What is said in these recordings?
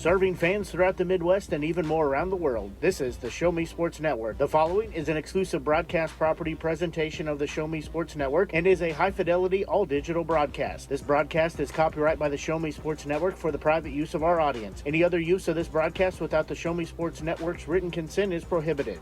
Serving fans throughout the Midwest and even more around the world, this is the Show Me Sports Network. The following is an exclusive broadcast property presentation of the Show Me Sports Network and is a high-fidelity, all-digital broadcast. This broadcast is copyright by the Show Me Sports Network for the private use of our audience. Any other use of this broadcast without the Show Me Sports Network's written consent is prohibited.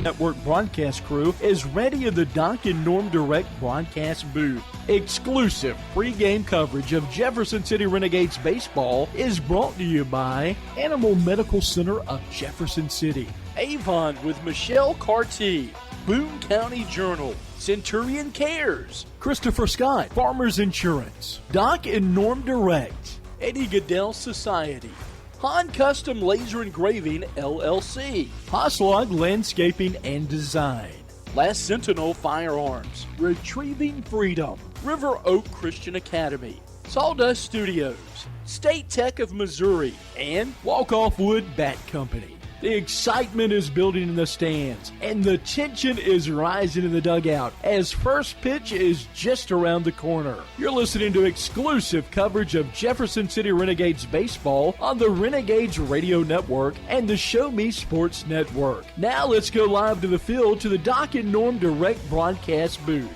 Network broadcast crew is ready in the Doc and Norm Direct broadcast booth. Exclusive pregame coverage of Jefferson City Renegades baseball is brought to you by Animal Medical Center of Jefferson City, Avon with Michelle Carty, Boone County Journal, Centurion Cares, Christopher Scott, Farmers Insurance, Doc and Norm Direct, Eddie Goodell Society, Han Custom Laser Engraving, LLC, Hoslog Landscaping and Design, Last Sentinel Firearms, Retrieving Freedom, River Oak Christian Academy, Sawdust Studios, State Tech of Missouri, and Walk Off Wood Bat Company. The excitement is building in the stands, and the tension is rising in the dugout as first pitch is just around the corner. You're listening to exclusive coverage of Jefferson City Renegades baseball on the Renegades Radio Network and the Show Me Sports Network. Now let's go live to the field to the Doc and Norm Direct broadcast booth.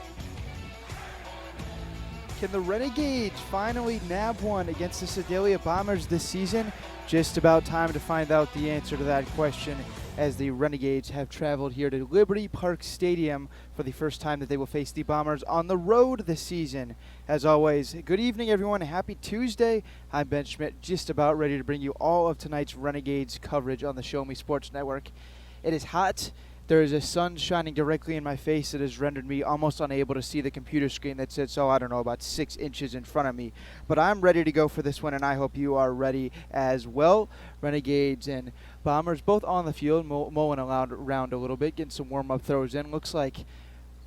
Can the Renegades finally nab one against the Sedalia Bombers this season? Just about time to find out the answer to that question, as the Renegades have traveled here to Liberty Park Stadium for the first time that they will face the Bombers on the road this season. As always, good evening, everyone. Happy Tuesday. I'm Ben Schmidt, just about ready to bring you all of tonight's Renegades coverage on the Show Me Sports Network. It is hot. There is a sun shining directly in my face that has rendered me almost unable to see the computer screen that sits, about 6 inches in front of me. But I'm ready to go for this one, and I hope you are ready as well. Renegades and Bombers both on the field, mowing around a little bit, getting some warm-up throws in. Looks like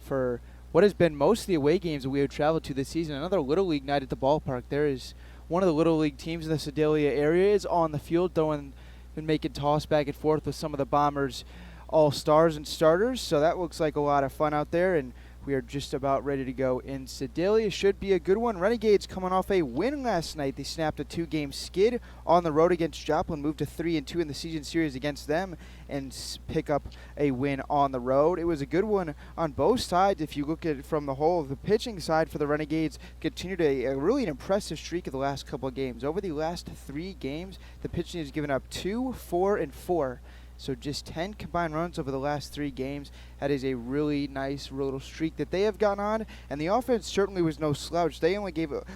for what has been most of the away games that we have traveled to this season, another Little League night at the ballpark. There is one of the Little League teams in the Sedalia area is on the field, throwing and making toss back and forth with some of the Bombers all-stars and starters, so that looks like a lot of fun out there, and we are just about ready to go in Sedalia. Should be a good one. Renegades coming off a win last night. They snapped a 2-game skid on the road against Joplin, moved to 3-2 in the season series against them, and pick up a win on the road. It was a good one on both sides. If you look at it from the whole, the pitching side for the Renegades continued a really impressive streak of the last couple of games. Over the last 3 games, the pitching has given up 2, 4, and 4. So just 10 combined runs over the last 3 games. That is a really nice little streak that they have gone on. And the offense certainly was no slouch. They only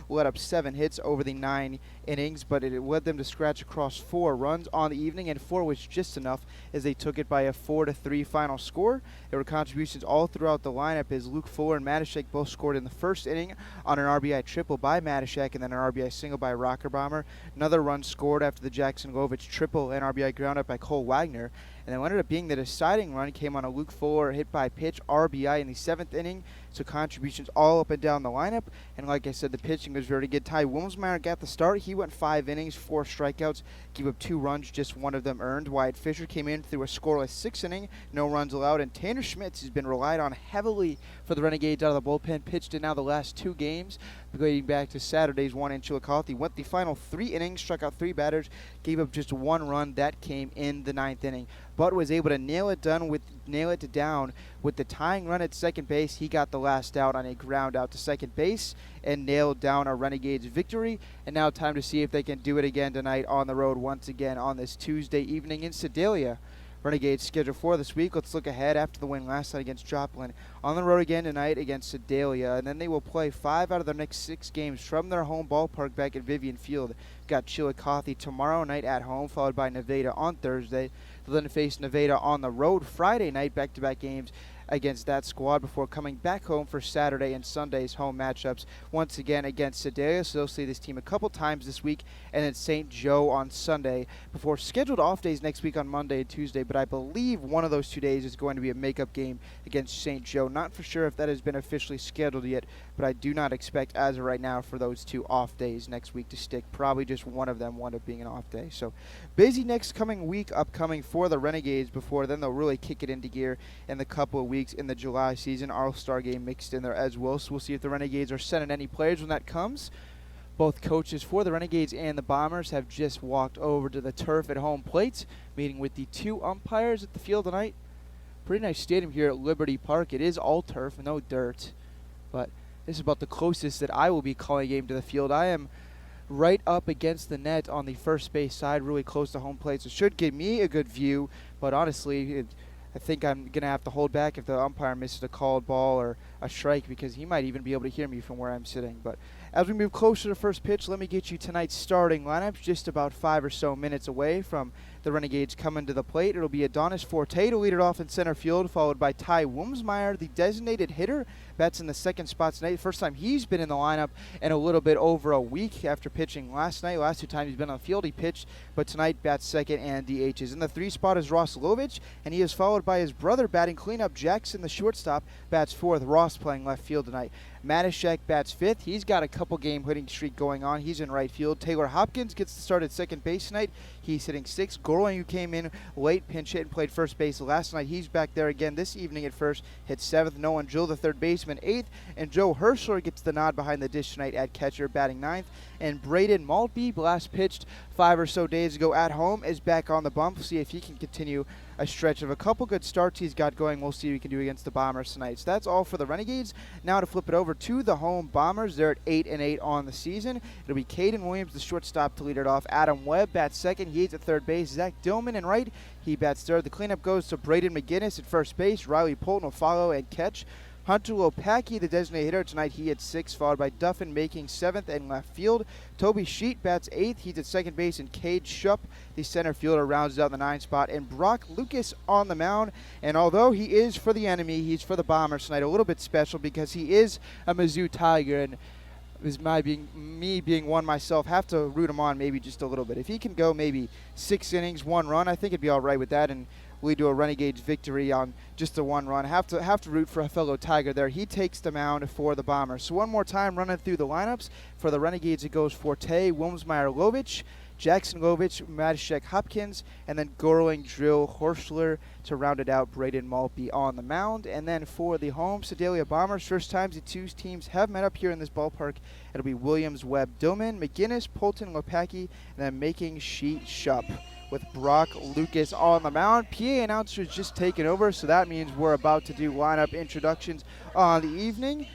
let up 7 hits over the 9 innings, but it led them to scratch across 4 runs on the evening, and 4 was just enough as they took it by a 4-3 final score. There were contributions all throughout the lineup as Luke Fuller and Matashek both scored in the first inning on an RBI triple by Matashek and then an RBI single by Rocker Bomber. Another run scored after the Jackson Lovich triple and RBI ground up by Cole Wagner. And then what ended up being the deciding run came on a Luke Fuller hit by pitch RBI in the 7th inning. So contributions all up and down the lineup. And like I said, the pitching was very good. Ty Wilmsmeyer got the start. He went 5 innings, 4 strikeouts, gave up 2 runs, just 1 of them earned. Wyatt Fisher came in through a scoreless 6th inning, no runs allowed. And Tanner Schmitz has been relied on heavily for the Renegades out of the bullpen. Pitched in now the last 2 games, going back to Saturday's one in Chillicothe. Went the final 3 innings, struck out 3 batters, gave up just 1 run. That came in the 9th inning. But was able to nail it down with the tying run at second base. He got the last out on a ground out to second base and nailed down a Renegades victory. And now time to see if they can do it again tonight on the road once again on this Tuesday evening in Sedalia. Renegades scheduled for this week. Let's look ahead after the win last night against Joplin. On the road again tonight against Sedalia, and then they will play 5 out of their next 6 games from their home ballpark back at Vivian Field. Got Chillicothe tomorrow night at home, followed by Nevada on Thursday. They'll then face Nevada on the road Friday night, back-to-back games against that squad before coming back home for Saturday and Sunday's home matchups once again against Sedalia. So they'll see this team a couple times this week, and then St. Joe on Sunday before scheduled off days next week on Monday and Tuesday. But I believe one of those 2 days is going to be a makeup game against St. Joe. Not for sure if that has been officially scheduled yet, but I do not expect as of right now for those 2 off days next week to stick. Probably just one of them wound up being an off day. So busy next coming week upcoming for the Renegades before then they'll really kick it into gear in the couple of weeks weeks in the July season. All-Star game mixed in there as well, so we'll see if the Renegades are sending any players when that comes. Both coaches for the Renegades and the Bombers have just walked over to the turf at home plate, meeting with the 2 umpires at the field tonight. Pretty nice stadium here at Liberty Park. It is all turf, no dirt, but this is about the closest that I will be calling a game to the field. I am right up against the net on the first base side, really close to home plate, so it should give me a good view, but honestly, I think I'm going to have to hold back if the umpire misses a called ball or a strike, because he might even be able to hear me from where I'm sitting. But as we move closer to first pitch, let me get you tonight's starting lineup, just about 5 or so minutes away from the Renegades coming to the plate. It'll be Adonis Forte to lead it off in center field, followed by Ty Wumsmeyer, the designated hitter. Bats in the second spot tonight. First time he's been in the lineup in a little bit over a week after pitching last night. Last 2 times he's been on the field, he pitched, but tonight bats second and DHs. In the 3 spot is Ross Lovich, and he is followed by his brother batting cleanup. Jackson, the shortstop, bats 4th. Ross playing left field tonight. Matashek bats 5th. He's got a couple game hitting streak going on. He's in right field. Taylor Hopkins gets the start at second base tonight. He's hitting 6th. Gorling, who came in late, pinch hit and played first base last night. He's back there again this evening at first. Hit 7th. Nolan Jill, the third baseman, 8th. And Joe Herschler gets the nod behind the dish tonight at catcher, batting 9th. And Braden Maltby, last pitched 5 or so days ago at home, is back on the bump. See if he can continue a stretch of a couple good starts he's got going. We'll see what he can do against the Bombers tonight. So that's all for the Renegades. Now to flip it over to the home Bombers. They're at 8-8 on the season. It'll be Caden Williams, the shortstop, to lead it off. Adam Webb bats second. He's at third base. Zach Dillman in right. He bats third. The cleanup goes to Braden McGinnis at first base. Riley Polton will follow and catch. Hunter Lopacki, the designated hitter tonight, he at 6th, followed by Duffin making 7th and left field. Toby Sheet bats 8th. He's at second base, and Cade Shupp, the center fielder, rounds out the 9 spot. And Brock Lucas on the mound. And although he is for the enemy, he's for the Bombers tonight. A little bit special because he is a Mizzou Tiger, and me being one myself, have to root him on maybe just a little bit. If he can go maybe 6 innings, 1 run, I think it'd be all right with that, and lead to a Renegades victory on just a 1 run. Have to root for a fellow Tiger there. He takes the mound for the Bombers. So one more time, running through the lineups. For the Renegades, it goes Forte, Wilmsmeyer, Lovich, Jackson Lovich, Matashek, Hopkins, and then Gorling, Drill, Horschler to round it out. Braden Maltby on the mound. And then for the home Sedalia Bombers, first times the 2 teams have met up here in this ballpark. It'll be Williams, Webb, Dillman, McGinnis, Polton, Lopacki, and then making Sheet Shupp, with Brock Lucas on the mound. PA announcers just taken over, so that means we're about to do lineup introductions on the evening.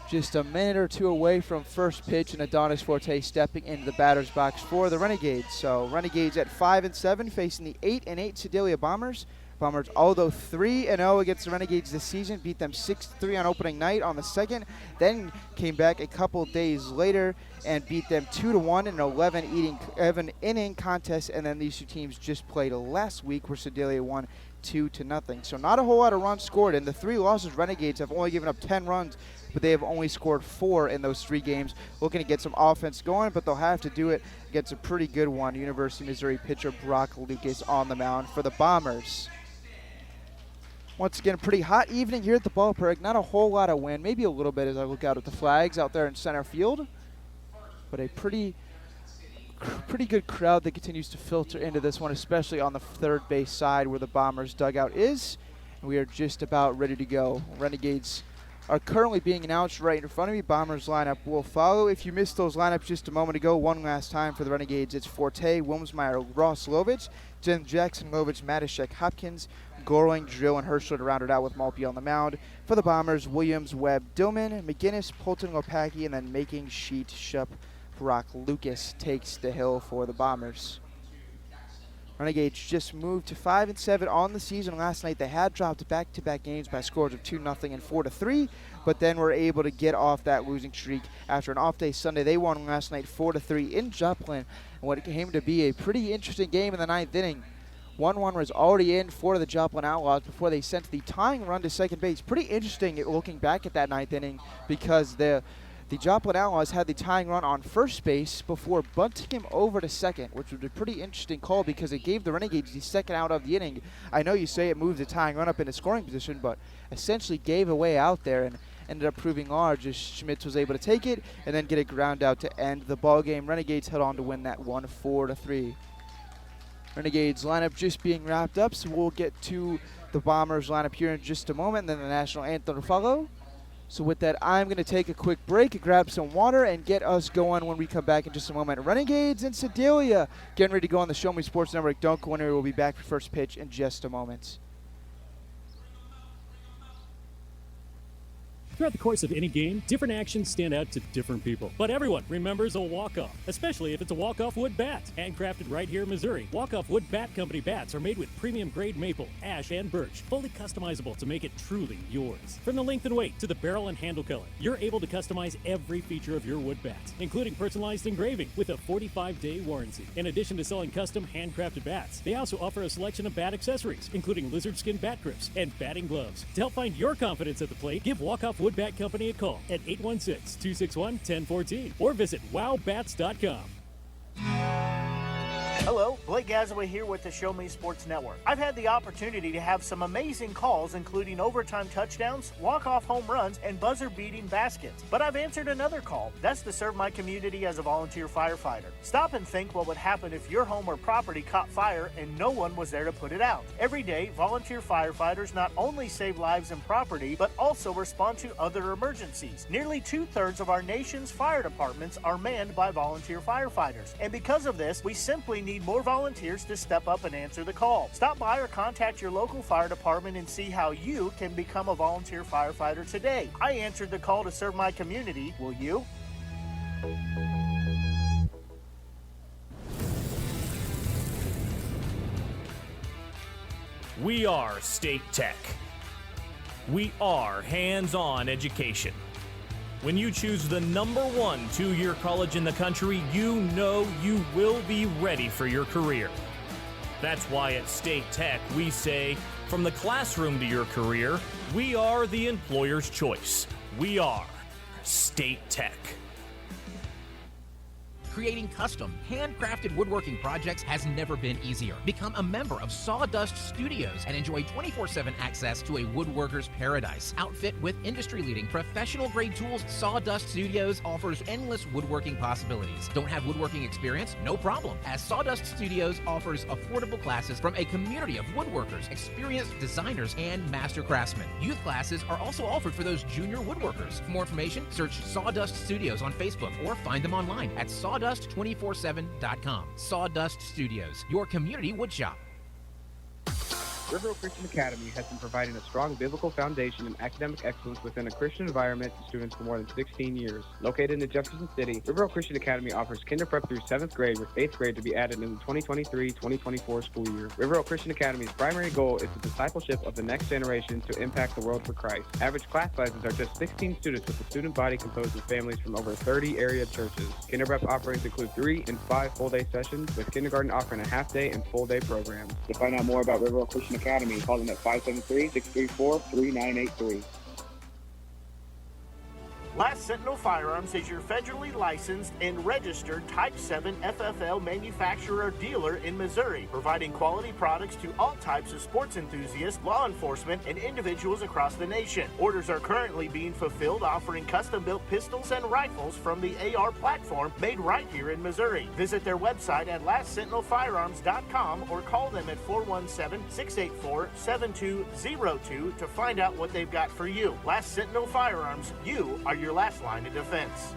Just a minute or 2 away from first pitch, and Adonis Forte stepping into the batter's box for the Renegades. So Renegades at 5-7 facing the 8-8 Sedalia Bombers. Bombers, although 3-0 against the Renegades this season, beat them 6-3 on opening night on the 2nd, then came back a couple days later and beat them 2-1 in an 11-inning contest, and then these 2 teams just played last week where Sedalia won 2-0. So not a whole lot of runs scored, and the 3 losses Renegades have only given up 10 runs, but they have only scored 4 in those 3 games. Looking to get some offense going, but they'll have to do it against a pretty good one. University of Missouri pitcher Brock Lucas on the mound for the Bombers. Once again, a pretty hot evening here at the ballpark. Not a whole lot of wind, maybe a little bit as I look out at the flags out there in center field. But a pretty good crowd that continues to filter into this one, especially on the third base side where the Bombers dugout is. And we are just about ready to go. Renegades are currently being announced right in front of me. Bombers lineup will follow. If you missed those lineups just a moment ago, one last time for the Renegades, it's Forte, Wilmsmeyer, Ross Lovich, Jen Jackson Lovich, Matashek, Hopkins, Gorling, Drill, and Herschler to round it out with Maltby on the mound. For the Bombers, Williams, Webb, Dillman, McGinnis, Polton, Lopacki, and then making Sheet Shupp. Brock Lucas takes the hill for the Bombers. Renegades just moved to 5-7 on the season. Last night they had dropped back-to-back games by scores of 2-0 and 4-3, but then were able to get off that losing streak after an off day Sunday. They won last night 4-3 in Joplin, and what came to be a pretty interesting game in the 9th inning. 1-1 was already in for the Joplin Outlaws before they sent the tying run to second base. Pretty interesting looking back at that 9th inning because the Joplin Outlaws had the tying run on first base before bunting him over to second, which was a pretty interesting call because it gave the Renegades the second out of the inning. I know you say it moved the tying run up into scoring position, but essentially gave away out there and ended up proving large as Schmitz was able to take it and then get a ground out to end the ball game. Renegades held on to win that one 4-3. Renegades lineup just being wrapped up, so we'll get to the Bombers lineup here in just a moment, and then the national anthem to follow. So with that, I'm going to take a quick break, grab some water, and get us going when we come back in just a moment. Renegades and Sedalia getting ready to go on the Show Me Sports Network. Don't go anywhere. We'll be back for first pitch in just a moment. Throughout the course of any game, different actions stand out to different people. But everyone remembers a walk-off, especially if it's a walk-off wood bat. Handcrafted right here in Missouri, walk-off wood bat company bats are made with premium grade maple, ash, and birch, fully customizable to make it truly yours. From the length and weight to the barrel and handle color, you're able to customize every feature of your wood bat, including personalized engraving with a 45-day warranty. In addition to selling custom handcrafted bats, they also offer a selection of bat accessories, including lizard skin bat grips and batting gloves. To help find your confidence at the plate, give Walk-Off Wood Bat Company a call at 816-261-1014 or visit wowbats.com. Hello, Blake Gazaway here with the Show Me Sports Network. I've had the opportunity to have some amazing calls, including overtime touchdowns, walk-off home runs, and buzzer-beating baskets. But I've answered another call. That's to serve my community as a volunteer firefighter. Stop and think what would happen if your home or property caught fire and no one was there to put it out. Every day, volunteer firefighters not only save lives and property, but also respond to other emergencies. Nearly 2/3 of our nation's fire departments are manned by volunteer firefighters. And because of this, we simply need more volunteers to step up and answer the call. Stop by or contact your local fire department and see how you can become a volunteer firefighter today. I answered the call to serve my community. Will you? We are State Tech. We are hands-on education. When you choose the #1 two-year college in the country, you know you will be ready for your career. That's why at State Tech we say, from the classroom to your career, we are the employer's choice. We are State Tech. Creating custom, handcrafted woodworking projects has never been easier. Become a member of Sawdust Studios and enjoy 24/7 access to a woodworker's paradise. Outfit with industry-leading professional-grade tools, Sawdust Studios offers endless woodworking possibilities. Don't have woodworking experience? No problem, as Sawdust Studios offers affordable classes from a community of woodworkers, experienced designers, and master craftsmen. Youth classes are also offered for those junior woodworkers. For more information, search Sawdust Studios on Facebook or find them online at sawdust247.com. Sawdust Studios, your community woodshop. River Oak Christian Academy has been providing a strong biblical foundation and academic excellence within a Christian environment to students for more than 16 years. Located in Jefferson City, River Oak Christian Academy offers kinder prep through 7th grade with 8th grade to be added in the 2023-2024 school year. River Oak Christian Academy's primary goal is the discipleship of the next generation to impact the world for Christ. Average class sizes are just 16 students with a student body composed of families from over 30 area churches. Kinder prep offerings include 3 and 5 full-day sessions, with kindergarten offering a half-day and full-day programs. To find out more about River Oak Christian Academy, call them at 573-634-3983. Last Sentinel Firearms is your federally licensed and registered Type 7 FFL manufacturer dealer in Missouri, providing quality products to all types of sports enthusiasts, law enforcement, and individuals across the nation. Orders are currently being fulfilled, offering custom-built pistols and rifles from the AR platform made right here in Missouri. Visit their website at lastsentinelfirearms.com or call them at 417-684-7202 to find out what they've got for you. Last Sentinel Firearms, you are your last line of defense.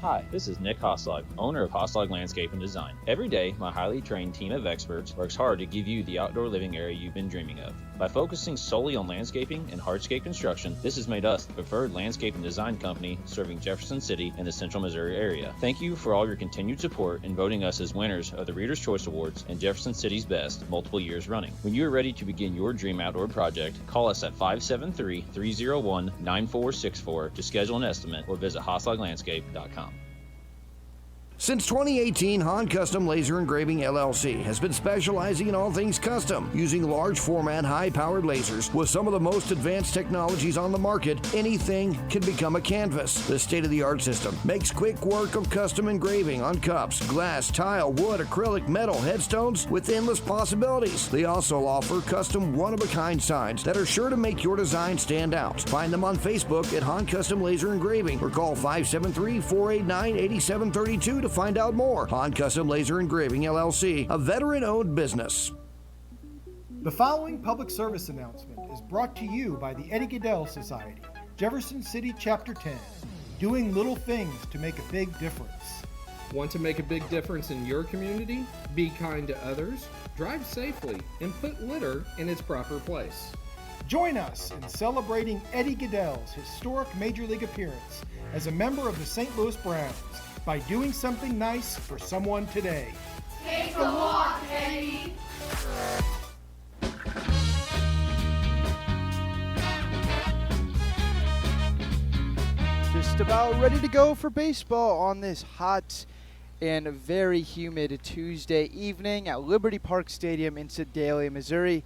Hi, this is Nick Hoslag, owner of Hoslag Landscape and Design. Every day, my highly trained team of experts works hard to give you the outdoor living area you've been dreaming of. By focusing solely on landscaping and hardscape construction, this has made us the preferred landscape and design company serving Jefferson City and the central Missouri area. Thank you for all your continued support in voting us as winners of the Reader's Choice Awards and Jefferson City's Best multiple years running. When you are ready to begin your dream outdoor project, call us at 573-301-9464 to schedule an estimate or visit hoslaglandscape.com. Since 2018, Han Custom Laser Engraving LLC has been specializing in all things custom, using large format, high-powered lasers. With some of the most advanced technologies on the market, anything can become a canvas. The state-of-the-art system makes quick work of custom engraving on cups, glass, tile, wood, acrylic, metal, headstones with endless possibilities. They also offer custom one-of-a-kind signs that are sure to make your design stand out. Find them on Facebook at Han Custom Laser Engraving or call 573-489-8732 to find out more. Hahn Custom Laser Engraving LLC, a veteran-owned business. The following public service announcement is brought to you by the Eddie Gaedel Society, Jefferson City Chapter 10, doing little things to make a big difference. Want to make a big difference in your community? Be kind to others, drive safely, and put litter in its proper place. Join us in celebrating Eddie Gaedel's historic Major League appearance as a member of the St. Louis Browns by doing something nice for someone today. Take a walk, Eddie! Just about ready to go for baseball on this hot and very humid Tuesday evening at Liberty Park Stadium in Sedalia, Missouri.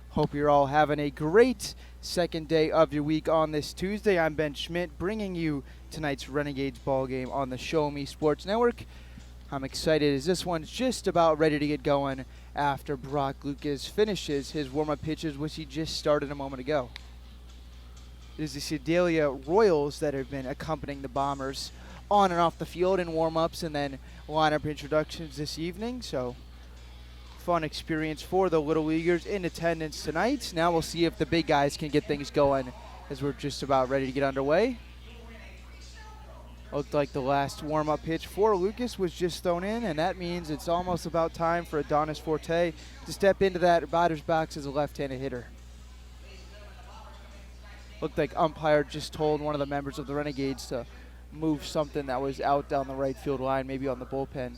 Hope you're all having a great second day of your week on this Tuesday. I'm Ben Schmidt, bringing you tonight's Renegades ball game on the Show Me Sports Network. I'm excited as this one's just about ready to get going after Brock Lucas finishes his warm-up pitches, which he just started a moment ago. It is the Sedalia Royals that have been accompanying the Bombers on and off the field in warm-ups and then lineup introductions this evening. So, fun experience for the Little Leaguers in attendance tonight. Now we'll see if the big guys can get things going as we're just about ready to get underway. Looked like the last warm-up pitch for Lucas was just thrown in, and that means it's almost about time for Adonis Forte to step into that batter's box as a left-handed hitter. Looked like umpire just told one of the members of the Renegades to move something that was out down the right field line, maybe on the bullpen.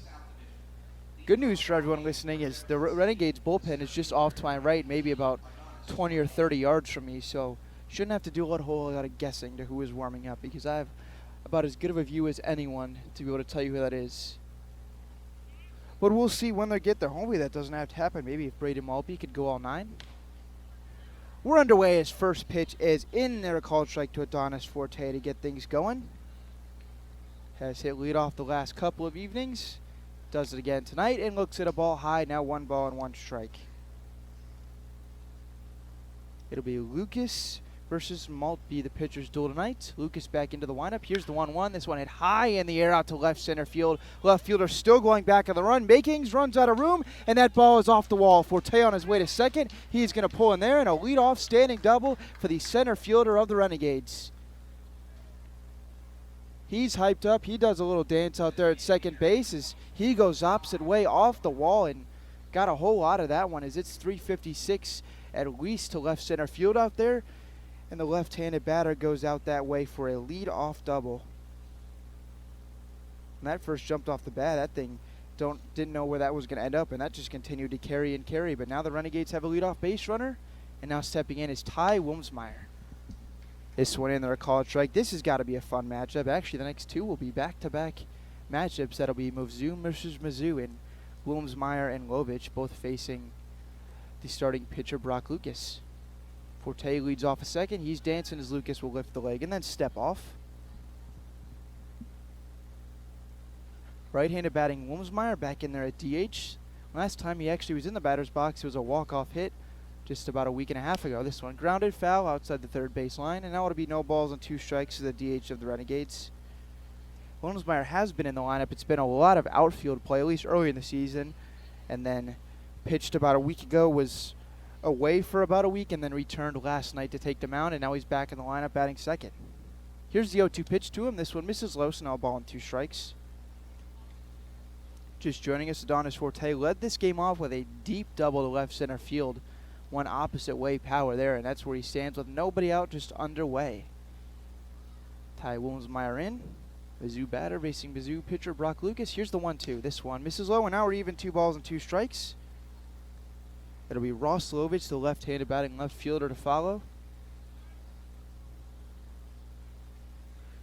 Good news for everyone listening is the Renegades bullpen is just off to my right, maybe about 20 or 30 yards from me, so shouldn't have to do a whole lot of guessing to who is warming up because I have about as good of a view as anyone to be able to tell you who that is. But we'll see when they get there. Hopefully that doesn't have to happen. Maybe if Braden Maltby could go all 9. We're underway as first pitch is in there, a called strike to Adonis Forte to get things going. Has hit leadoff the last couple of evenings. Does it again tonight and looks at a ball high. Now 1 ball and 1 strike. It'll be Lucas versus Maltby, the pitcher's duel tonight. Lucas back into the lineup. Here's the 1-1. This one hit high in the air out to left center field. Left fielder still going back on the run. Makings runs out of room, and that ball is off the wall. Forte on his way to second. He's going to pull in there, and a leadoff standing double for the center fielder of the Renegades. He's hyped up. He does a little dance out there at second base as he goes opposite way off the wall and got a whole lot of that one as it's 356 at least to left center field out there. And the left-handed batter goes out that way for a lead-off double. When that first jumped off the bat, that thing didn't know where that was going to end up, and that just continued to carry and carry. But now the Renegades have a lead-off base runner, and now stepping in is Ty Wilmsmeyer. This one in there, a called strike. This has got to be a fun matchup. Actually, the next two will be back-to-back matchups. That'll be Mizzou versus Mizzou, and Wilmsmeyer and Lovich both facing the starting pitcher, Brock Lucas. Forte leads off a second. He's dancing as Lucas will lift the leg and then step off. Right-handed batting Wilmsmeyer back in there at DH. Last time he actually was in the batter's box, it was a walk-off hit just about a week and a half ago. This one grounded foul outside the third base line, and now it'll be no balls and 2 strikes to the DH of the Renegades. Wilmsmeyer has been in the lineup. It's been a lot of outfield play, at least early in the season, and then pitched about a week ago, was away for about a week and then returned last night to take the mound, and now he's back in the lineup batting second. Here's the 0-2 pitch to him. This one misses low, so now a ball and 2 strikes. Just joining us, Adonis Forte led this game off with a deep double to left center field. One opposite way power there, and that's where he stands with nobody out, just underway. Ty Wilmsmeyer in. Mizzou batter facing Mizzou pitcher Brock Lucas. Here's the 1-2. This one misses low, and now we're even 2 balls and 2 strikes. It'll be Ross Lovich, the left-handed batting left fielder, to follow.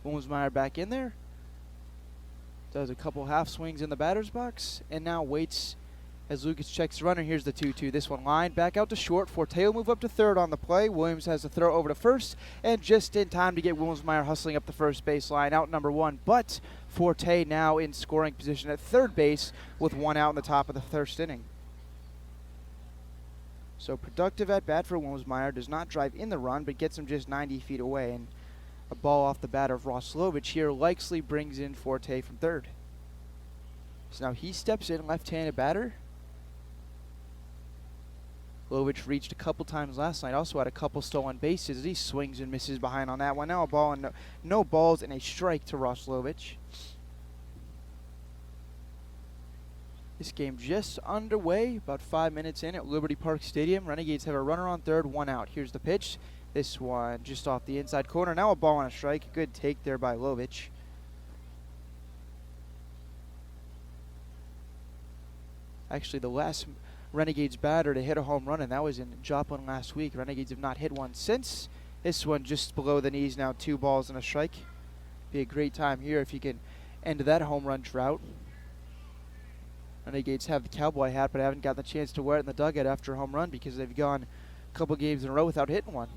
Wilmsmeyer back in there. Does a couple half swings in the batter's box, and now waits as Lucas checks the runner. Here's the 2-2. This one lined back out to short. Forte will move up to third on the play. Williams has to throw over to first, and just in time to get Wilmsmeyer hustling up the first base line, out number 1. But Forte now in scoring position at third base with 1 out in the top of the first inning. So productive at bat for Wilmsmeyer. Does not drive in the run, but gets him just 90 feet away. And a ball off the bat of Ross Lovich here likely brings in Forte from third. So now he steps in, left-handed batter. Lovich reached a couple times last night, also had a couple stolen bases. He swings and misses behind on that one. Now a ball and no balls and a strike to Ross Lovich. This game just underway, about 5 minutes in at Liberty Park Stadium. Renegades have a runner on third, one out. Here's the pitch. This one just off the inside corner. Now a ball and a strike. Good take there by Lovich. Actually, the last Renegades batter to hit a home run, and that was in Joplin last week. Renegades have not hit one since. This one just below the knees now, 2 balls and a strike. Be a great time here if you can end that home run drought. Renegades have the cowboy hat, but haven't gotten the chance to wear it in the dugout after a home run because they've gone a couple games in a row without hitting one.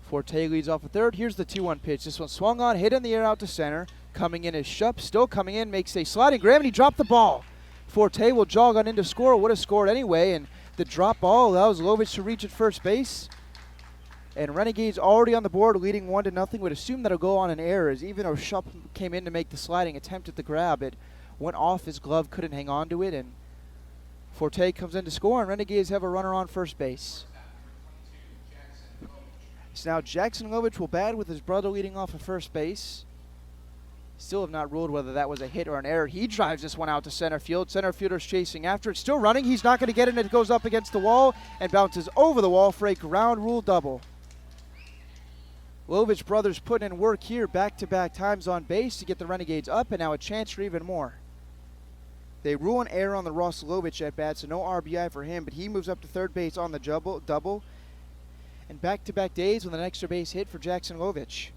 Forte leads off a third. Here's the 2-1 pitch. This one swung on, hit in the air out to center. Coming in is Shupp, still coming in, makes a sliding grab, and he dropped the ball. Forte will jog on in to score, would have scored anyway, and the drop ball allows Lovich to reach at first base. And Renegades already on the board, leading 1-0. Would assume that'll go on an error, as even though Shupp came in to make the sliding attempt at the grab, it went off his glove, couldn't hang on to it, and Forte comes in to score, and Renegades have a runner on first base. So now Jackson Lovich will bat with his brother leading off at first base. Still have not ruled whether that was a hit or an error. He drives this one out to center field. Center fielder's chasing after it. Still running. He's not going to get it. It goes up against the wall and bounces over the wall for a ground rule double. Lovich brothers putting in work here back-to-back times on base to get the Renegades up, and now a chance for even more. They rule an error on the Ross Lovich at bat, so no RBI for him, but he moves up to third base on the double. And back-to-back days with an extra base hit for Jackson Lovich.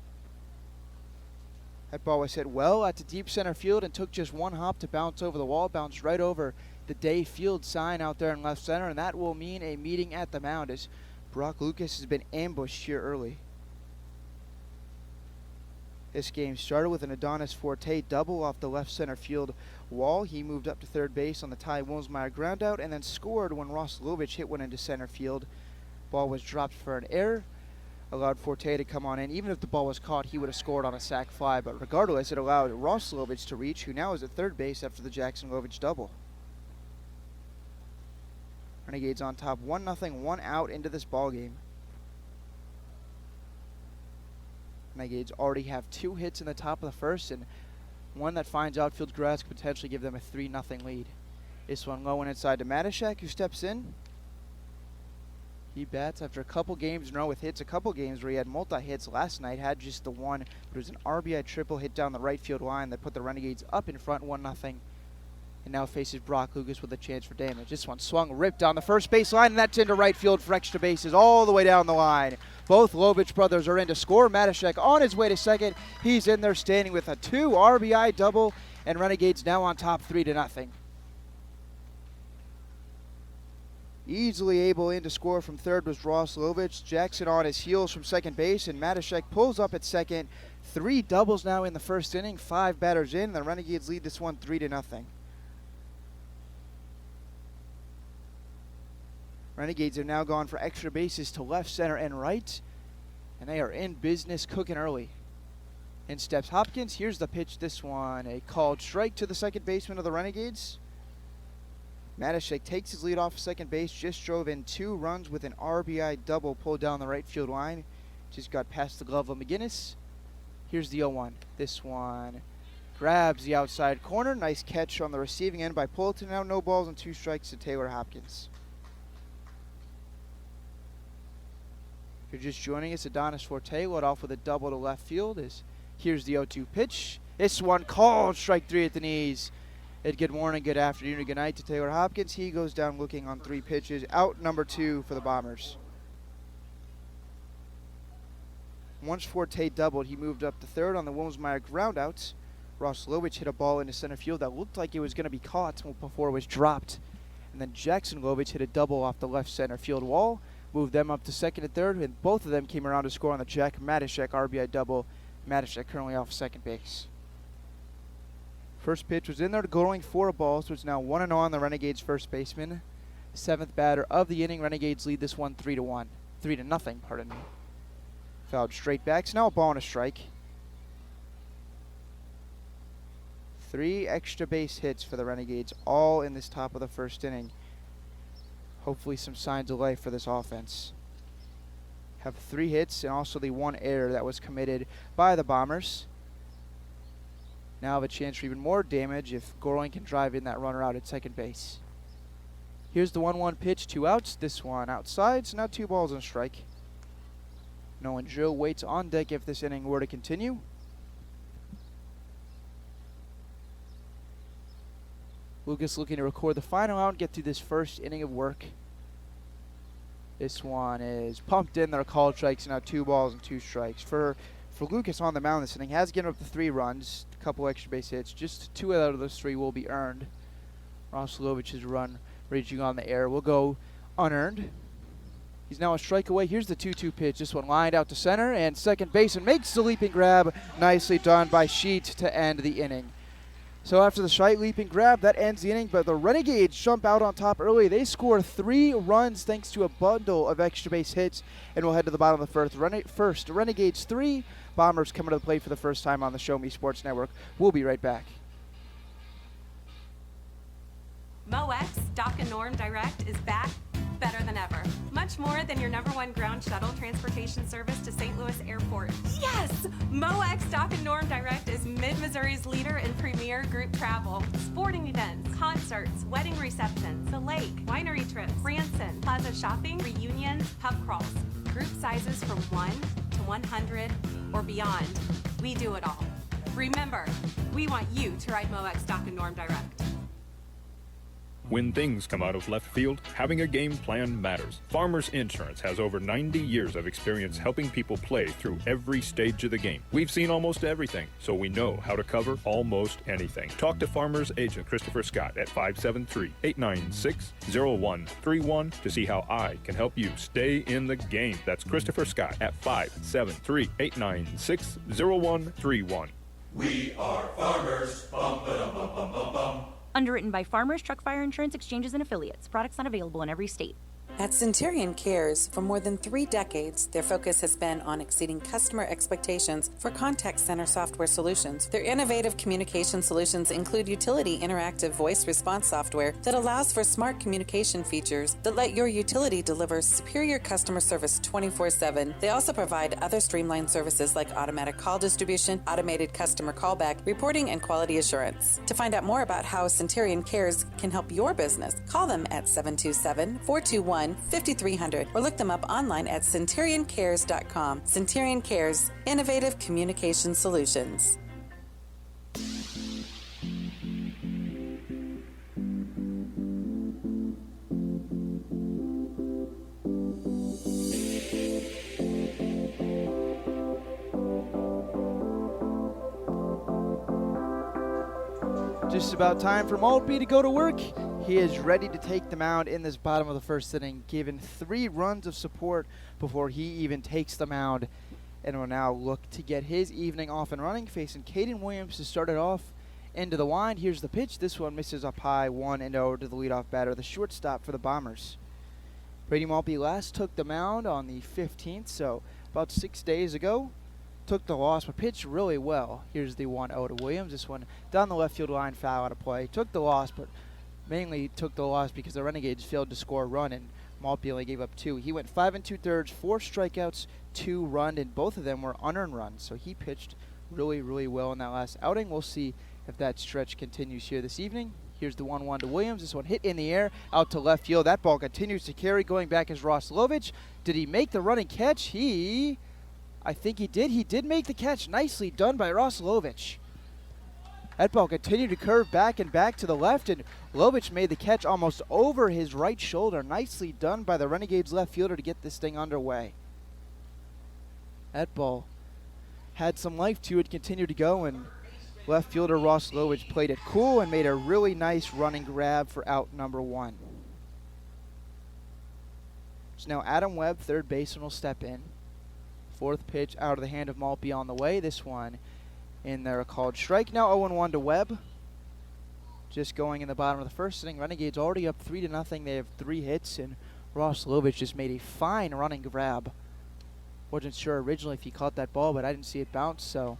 That ball was hit well at the deep center field and took just one hop to bounce over the wall, bounced right over the day field sign out there in left center, and that will mean a meeting at the mound as Brock Lucas has been ambushed here early. This game started with an Adonis Forte double off the left center field wall. He moved up to third base on the Ty Wilmsmeyer groundout and then scored when Ross Lovich hit one into center field. Ball was dropped for an error, allowed Forte to come on in. Even if the ball was caught, he would have scored on a sac fly, but regardless, it allowed Ross Lovich to reach, who now is at third base after the Jackson Lovich double. Renegades on top 1-0, 1 out into this ball game. Renegades already have 2 hits in the top of the first, and one that finds outfield grass could potentially give them a 3-0 lead. This one low and inside to Matashek, who steps in. He bats after a couple games in a row with hits, a couple games where he had multi-hits last night, had just the one, but it was an RBI triple hit down the right field line that put the Renegades up in front 1-0, and now faces Brock Lucas with a chance for damage. This one swung, ripped down the first base line, and that's into right field for extra bases all the way down the line. Both Lovich brothers are in to score. Matashek on his way to second. He's in there standing with a 2 RBI double, and Renegades now on top 3-0. Easily able in to score from third was Ross Lovich. Jackson on his heels from second base, and Matashek pulls up at second. 3 doubles now in the first inning, 5 batters in. The Renegades lead this one 3-0. Renegades have now gone for extra bases to left, center, and right, and they are in business, cooking early. In steps Hopkins. Here's the pitch. This one, a called strike to the second baseman of the Renegades. Matashek takes his lead off second base, just drove in 2 runs with an RBI double pulled down the right field line. Just got past the glove of McGinnis. Here's the 0-1. This one grabs the outside corner. Nice catch on the receiving end by Fulton. Now no balls and 2 strikes to Taylor Hopkins. If you're just joining us, Adonis Forte led off with a double to left field. Here's the 0-2 pitch. This one called strike 3 at the knees. Good morning, good afternoon, and good night to Taylor Hopkins. He goes down looking on 3 pitches. Out number 2 for the Bombers. Once Forte doubled, he moved up to third on the Wilmsmeyer groundouts. Ross Lovich hit a ball into center field that looked like it was going to be caught before it was dropped. And then Jackson Lovich hit a double off the left center field wall, moved them up to second and third, and both of them came around to score on the Jack Matashek RBI double. Matashek currently off second base. First pitch was in there, going for a ball, so it's now 1-0 on the Renegades first baseman. 7th batter of the inning. Renegades lead this one 3-1. 3-0, pardon me. Fouled straight back, so now a ball and a strike. 3 extra base hits for the Renegades, all in this top of the first inning. Hopefully some signs of life for this offense. Have 3 hits and also the 1 error that was committed by the Bombers. Now have a chance for even more damage if Gorling can drive in that runner out at second base. Here's the 1-1 pitch, 2 outs. This one outside, so now 2 balls and a strike. Nolan Drill waits on deck if this inning were to continue. Lucas looking to record the final out and get through this first inning of work. This one is pumped in. There are called strikes, now 2 balls and 2 strikes. For Lucas on the mound this inning, has given up the 3 runs, a couple extra base hits. Just 2 out of those 3 will be earned. Roslovich's run reaching on the air will go unearned. He's now a strike away. Here's the 2-2 pitch. This one lined out to center, and second baseman makes the leaping grab. Nicely done by Sheet to end the inning. So after the Scheit leaping grab, that ends the inning, but the Renegades jump out on top early. They score 3 runs thanks to a bundle of extra base hits, and we'll head to the bottom of the first. Renegades 3, Bombers coming to the plate for the first time on the Show Me Sports Network. We'll be right back. MoX Dock and Norm Direct is back better than ever. Much more than your #1 ground shuttle transportation service to St. Louis Airport. Yes! MoX Dock and Norm Direct is Mid-Missouri's leader in premier group travel. Sporting events, concerts, wedding receptions, the lake, winery trips, Branson, plaza shopping, reunions, pub crawls. Group sizes from 1 to 100 or beyond. We do it all. Remember, we want you to ride MoX Dock and Norm Direct. When things come out of left field, having a game plan matters. Farmers Insurance has over 90 years of experience helping people play through every stage of the game. We've seen almost everything, so we know how to cover almost anything. Talk to Farmers Agent Christopher Scott at 573-896-0131 to see how I can help you stay in the game. That's Christopher Scott at 573-896-0131. We are farmers. Bum, ba-dum, bum, bum, bum, bum. Underwritten by Farmers Truck Fire Insurance Exchanges and Affiliates. Products not available in every state. At Centurion Cares, for more than 3 decades, their focus has been on exceeding customer expectations for contact center software solutions. Their innovative communication solutions include utility interactive voice response software that allows for smart communication features that let your utility deliver superior customer service 24/7. They also provide other streamlined services like automatic call distribution, automated customer callback, reporting, and quality assurance. To find out more about how Centurion Cares can help your business, call them at 727-421-5300 or look them up online at centurioncares.com. Centurion Cares, innovative communication solutions. Just about time for Maltby to go to work. He is ready to take the mound in this bottom of the first inning, given 3 runs of support before he even takes the mound, and will now look to get his evening off and running, facing Caden Williams to start it off into the wind. Here's the pitch. This one misses up high, 1-0 to the leadoff batter, the shortstop for the Bombers. Brady Maltby last took the mound on the 15th, so about 6 days ago. Took the loss, but pitched really well. Here's the 1-0 to Williams. This one down the left field line, foul out of play. Took the loss, but mainly took the loss because the Renegades failed to score a run, and Maltby only gave up 2. He went 5 2/3, 4 strikeouts, 2 run, and both of them were unearned runs. So he pitched really, really well in that last outing. We'll see if that stretch continues here this evening. Here's the 1-1 to Williams. This one hit in the air, out to left field. That ball continues to carry. Going back is Roslovich. Did he make the running catch? I think he did. He did make the catch. Nicely done by Roslovich. That ball continued to curve back and back to the left, and Lovich made the catch almost over his right shoulder. Nicely done by the Renegades left fielder to get this thing underway. That ball had some life to it, continued to go, and left fielder Roslovich played it cool and made a really nice running grab for out number 1. So now Adam Webb, third baseman, will step in. 4th pitch out of the hand of Maltby on the way. This one in there, a called strike. Now 0-1 to Webb. Just going in the bottom of the first inning. Renegades already up 3-0. They have 3 hits, and Roslovich just made a fine running grab. Wasn't sure originally if he caught that ball, but I didn't see it bounce, so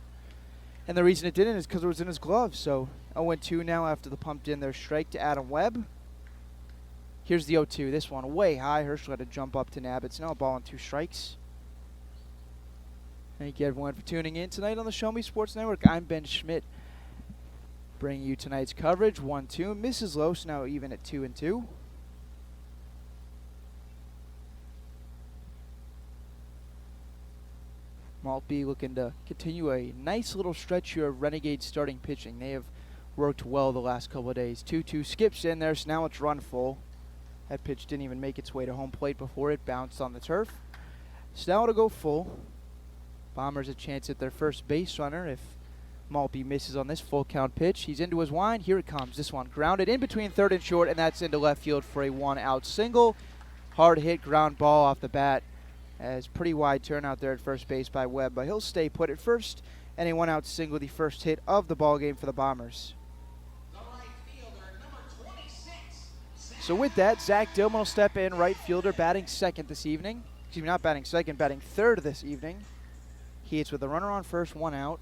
And the reason it didn't is because it was in his glove. So 0-2 now after the pumped in their strike to Adam Webb. Here's the 0-2. This one way high. Herschel had to jump up to nab it. It's now a ball and 2 strikes. Thank you everyone for tuning in tonight on the Show Me Sports Network. I'm Ben Schmidt, bringing you tonight's coverage. 1-2. Mrs. Los now even at 2-2. Maltby looking to continue a nice little stretch here of Renegades starting pitching. They have worked well the last couple of days. 2-2 skips in there, so now it's run full. That pitch didn't even make its way to home plate before it bounced on the turf. So now it'll go full. Bombers a chance at their first base runner if Maltby misses on this full count pitch. He's into his wind. Here it comes. This one grounded in between third and short, and that's into left field for a 1-out single. Hard hit ground ball off the bat. As pretty wide turn out there at first base by Webb, but he'll stay put at first, and a 1-out single, the first hit of the ball game for the Bombers. So with that, Zach Dillman will step in, right fielder, batting second this evening. Excuse me, not batting second, batting third this evening. He hits with a runner on first, 1 out.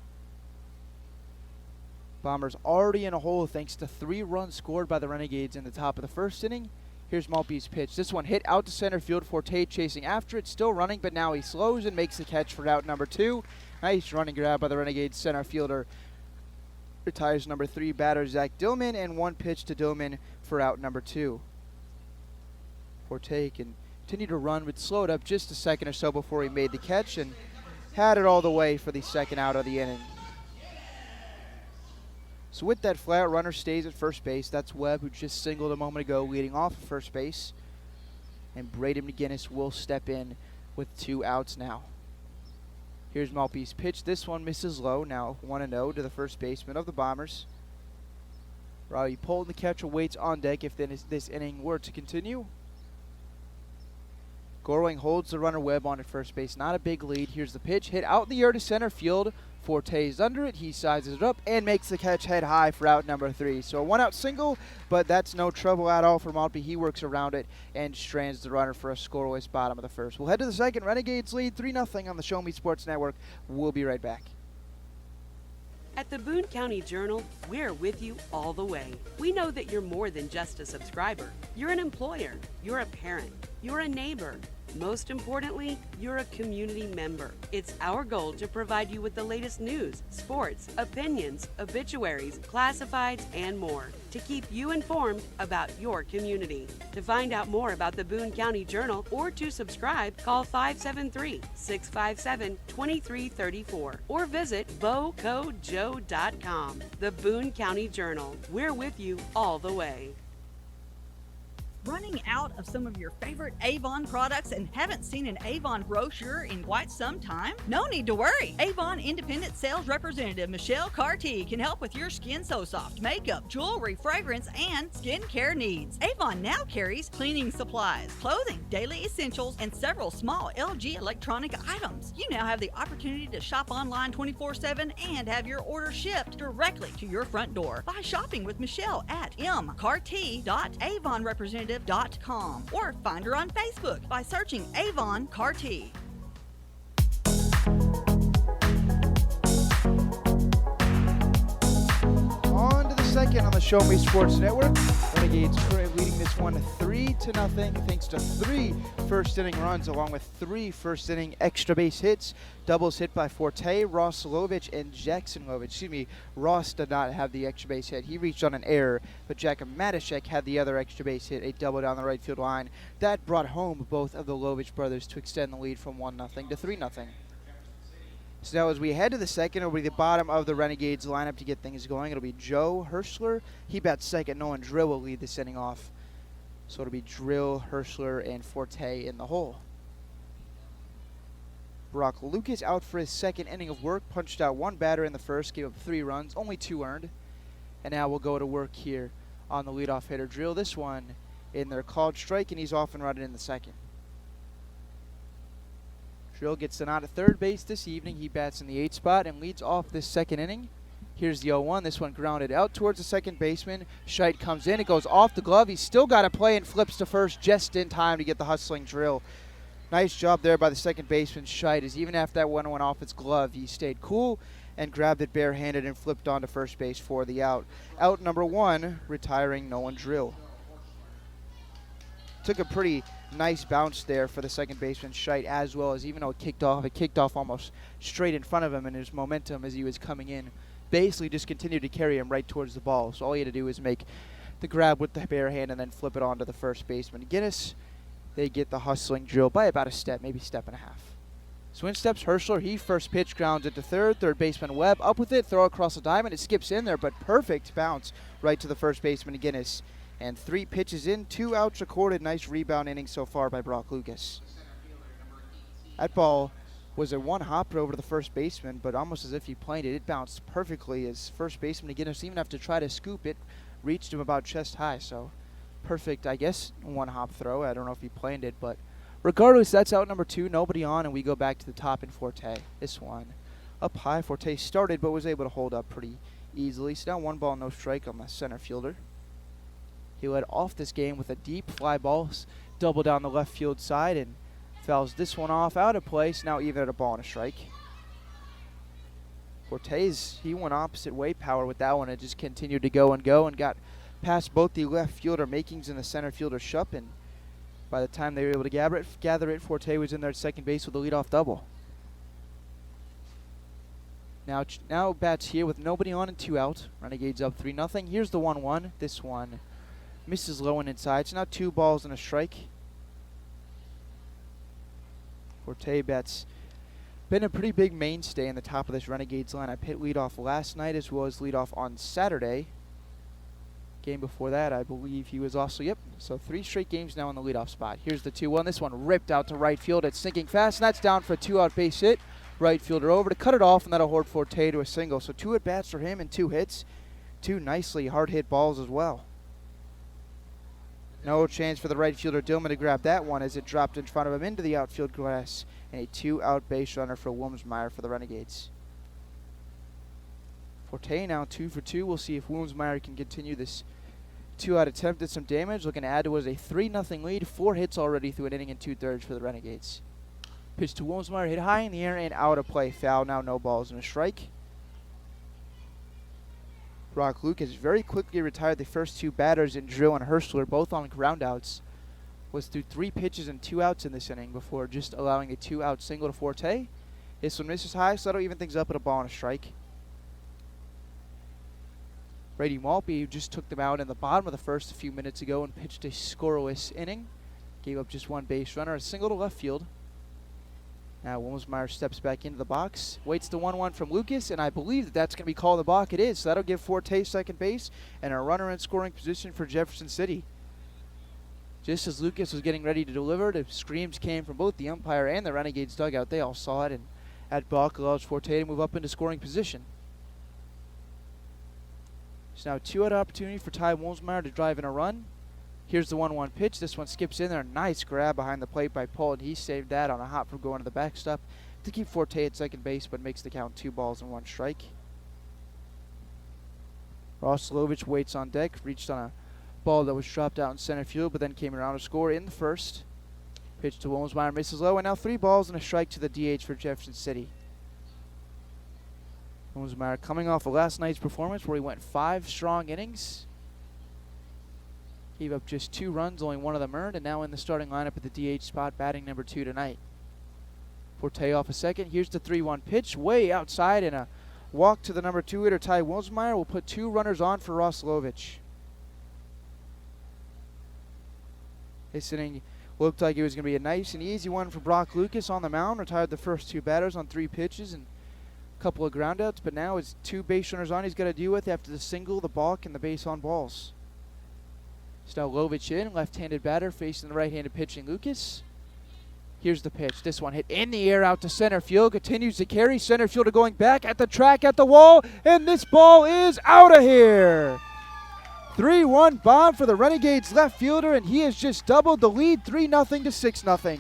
Bombers already in a hole thanks to 3 runs scored by the Renegades in the top of the first inning. Here's Maltby's pitch. This one hit out to center field. Forte chasing after it, still running, but now he slows and makes the catch for out number 2. Nice running grab by the Renegades center fielder. Retires number 3 batter Zach Dillman, and 1 pitch to Dillman for out number 2. Forte continued to run, but slowed up just a second or so before he made the catch and had it all the way for the second out of the inning. So with that, flat runner stays at first base. That's Webb, who just singled a moment ago, leading off at first base. And Braden McGinnis will step in with 2 outs now. Here's Maltby's pitch. This one misses low. Now 1-0 to the first baseman of the Bombers. Robbie pulled the catcher, waits on deck if this inning were to continue. Gorwing holds the runner Webb on at first base. Not a big lead. Here's the pitch. Hit out in the air to center field. Forte's under it. He sizes it up and makes the catch head high for out number 3. So a 1-out single, but that's no trouble at all for Maltby. He works around it and strands the runner for a scoreless bottom of the first. We'll head to the second. Renegades lead 3-0 on the Show Me Sports Network. We'll be right back. At the Boone County Journal, we're with you all the way. We know that you're more than just a subscriber. You're an employer, you're a parent, you're a neighbor. Most importantly, you're a community member. It's our goal to provide you with the latest news, sports, opinions, obituaries, classifieds, and more to keep you informed about your community. To find out more about the Boone County Journal or to subscribe, call 573-657-2334 or visit bocojoe.com. The Boone County Journal. We're with you all the way. Running out of some of your favorite Avon products and haven't seen an Avon brochure in quite some time? No need to worry. Avon Independent Sales Representative Michelle Carty can help with your Skin So Soft makeup, jewelry, fragrance, and skincare needs. Avon now carries cleaning supplies, clothing, daily essentials, and several small LG electronic items. You now have the opportunity to shop online 24/7 and have your order shipped directly to your front door by shopping with Michelle at mcarty.avonrepresentative.com or find her on Facebook by searching Avon Carty. On to the second on the Show Me Sports Network. Renegades currently leading this one 3-0 thanks to 3 first inning runs along with 3 first inning extra base hits. Doubles hit by Forte, Ross Lovich, and Jackson Lovich. Excuse me, Ross did not have the extra base hit. He reached on an error, but Jack Matashek had the other extra base hit, a double down the right field line. That brought home both of the Lovich brothers to extend the lead from 1-0 to 3-0. So now as we head to the second, it'll be the bottom of the Renegades lineup to get things going. It'll be Joe Herschler. He bats second. Nolan Drill will lead this inning off. So it'll be Drill, Herschler, and Forte in the hole. Brock Lucas out for his second inning of work. Punched out 1 batter in the first, gave up 3 runs, only 2 earned. And now we'll go to work here on the leadoff hitter Drill. This one in their called strike, and he's off and running in the second. Drill gets the nod at third base this evening. He bats in the 8th spot and leads off this second inning. Here's the 0-1. This one grounded out towards the second baseman. Scheit comes in. It goes off the glove. He's still got to play and flips to first just in time to get the hustling Drill. Nice job there by the second baseman, Scheid, as even after that one went off its glove, he stayed cool and grabbed it barehanded and flipped onto first base for the out. Out number 1, retiring Nolan Drill. Took a pretty nice bounce there for the second baseman, Scheid, as well as even though it kicked off almost straight in front of him, and his momentum as he was coming in basically just continued to carry him right towards the ball. So all he had to do was make the grab with the bare hand and then flip it on to the first baseman. Guinness, they get the hustling Drill by about a step, maybe step and a half. So in steps Herschler. He first pitch grounds it to third. Third baseman Webb up with it, throw across the diamond. It skips in there, but perfect bounce right to the first baseman, Guinness. And 3 pitches in, 2 outs recorded. Nice rebound inning so far by Brock Lucas. That ball was a one-hopper over to the first baseman, but almost as if he planned it. It bounced perfectly as first baseman Guinness, even have to try to scoop it, reached him about chest high. So perfect, I guess, one-hop throw. I don't know if he planned it, but regardless, that's out number 2. Nobody on, and we go back to the top in Forte. This one up high. Forte started, but was able to hold up pretty easily. So now 1 ball, no strike on the center fielder. He led off this game with a deep fly ball, double down the left field side, and fouls this one off out of place. Now even at a ball and a strike. Fortes, he went opposite way power with that one and just continued to go and got past both the left fielder Makings and the center fielder Shupp, and by the time they were able to gather it, Forte was in there at second base with a leadoff double. Now bats here with nobody on and 2 out. Renegades up 3-0. Here's the 1-1. This one misses low and inside. So now 2 balls and a strike. Forte bats been a pretty big mainstay in the top of this Renegades lineup. Hit leadoff last night as well as leadoff on Saturday. Game before that, I believe he was also, so 3 straight games now in the leadoff spot. Here's the 2-1. This one ripped out to right field. It's sinking fast, and that's down for a 2-out base hit. Right fielder over to cut it off, and that'll hold Forte to a single. So 2 at-bats for him and 2 hits. 2 nicely hard-hit balls as well. No chance for the right fielder Dillman to grab that one as it dropped in front of him into the outfield grass, and a 2-out base runner for Wilmsmeyer for the Renegades. Forte now 2 for 2. We'll see if Wilmsmeyer can continue this 2-out attempt at some damage. Looking to add to a 3-0 lead. 4 hits already through an inning and 2/3 for the Renegades. Pitch to Wilmsmeyer, hit high in the air and out of play. Foul, now no balls and a strike. Brock Lucas very quickly retired the first 2 batters in Drill and Herschler, both on groundouts. Was through 3 pitches and 2 outs in this inning before just allowing a 2-out single to Forte. This one misses high, so that'll even things up at a ball and a strike. Brady Maltby just took them out in the bottom of the first a few minutes ago and pitched a scoreless inning. Gave up just 1 base runner, a single to left field. Now Wilmsmeyer steps back into the box, waits the 1-1 from Lucas, and I believe that's going to be called the balk. It is, so that'll give Forte second base and a runner in scoring position for Jefferson City. Just as Lucas was getting ready to deliver, the screams came from both the umpire and the Renegades dugout. They all saw it, and at balk allows Forte to move up into scoring position. So now 2-out opportunity for Ty Wilmsmeyer to drive in a run. Here's the 1-1 pitch. This one skips in there. Nice grab behind the plate by Paul, and he saved that on a hop from going to the backstop to keep Forte at second base, but makes the count 2 balls and 1 strike. Roslovich waits on deck, reached on a ball that was dropped out in center field, but then came around to score in the first. Pitch to Wilmsmeyer, misses low, and now 3 balls and a strike to the DH for Jefferson City. Wilmsmeyer coming off of last night's performance where he went 5 strong innings. Gave up just 2 runs, only 1 of them earned, and now in the starting lineup at the DH spot, batting number 2 tonight. Forte off a second. Here's the 3-1 pitch, way outside, and a walk to the number 2 hitter, Ty Wilmsmeyer, will put 2 runners on for Roslovich. This inning looked like it was going to be a nice and easy one for Brock Lucas on the mound. Retired the first 2 batters on 3 pitches and a couple of groundouts, but now it's 2 base runners on he's got to deal with after the single, the balk, and the base on balls. So now Lovich in, left-handed batter facing the right-handed pitching Lucas. Here's the pitch. This one hit in the air out to center field. Continues to carry. Center fielder going back at the track, at the wall, and this ball is out of here. 3-1 bomb for the Renegades left fielder, and he has just doubled the lead, 3-0 to 6-0.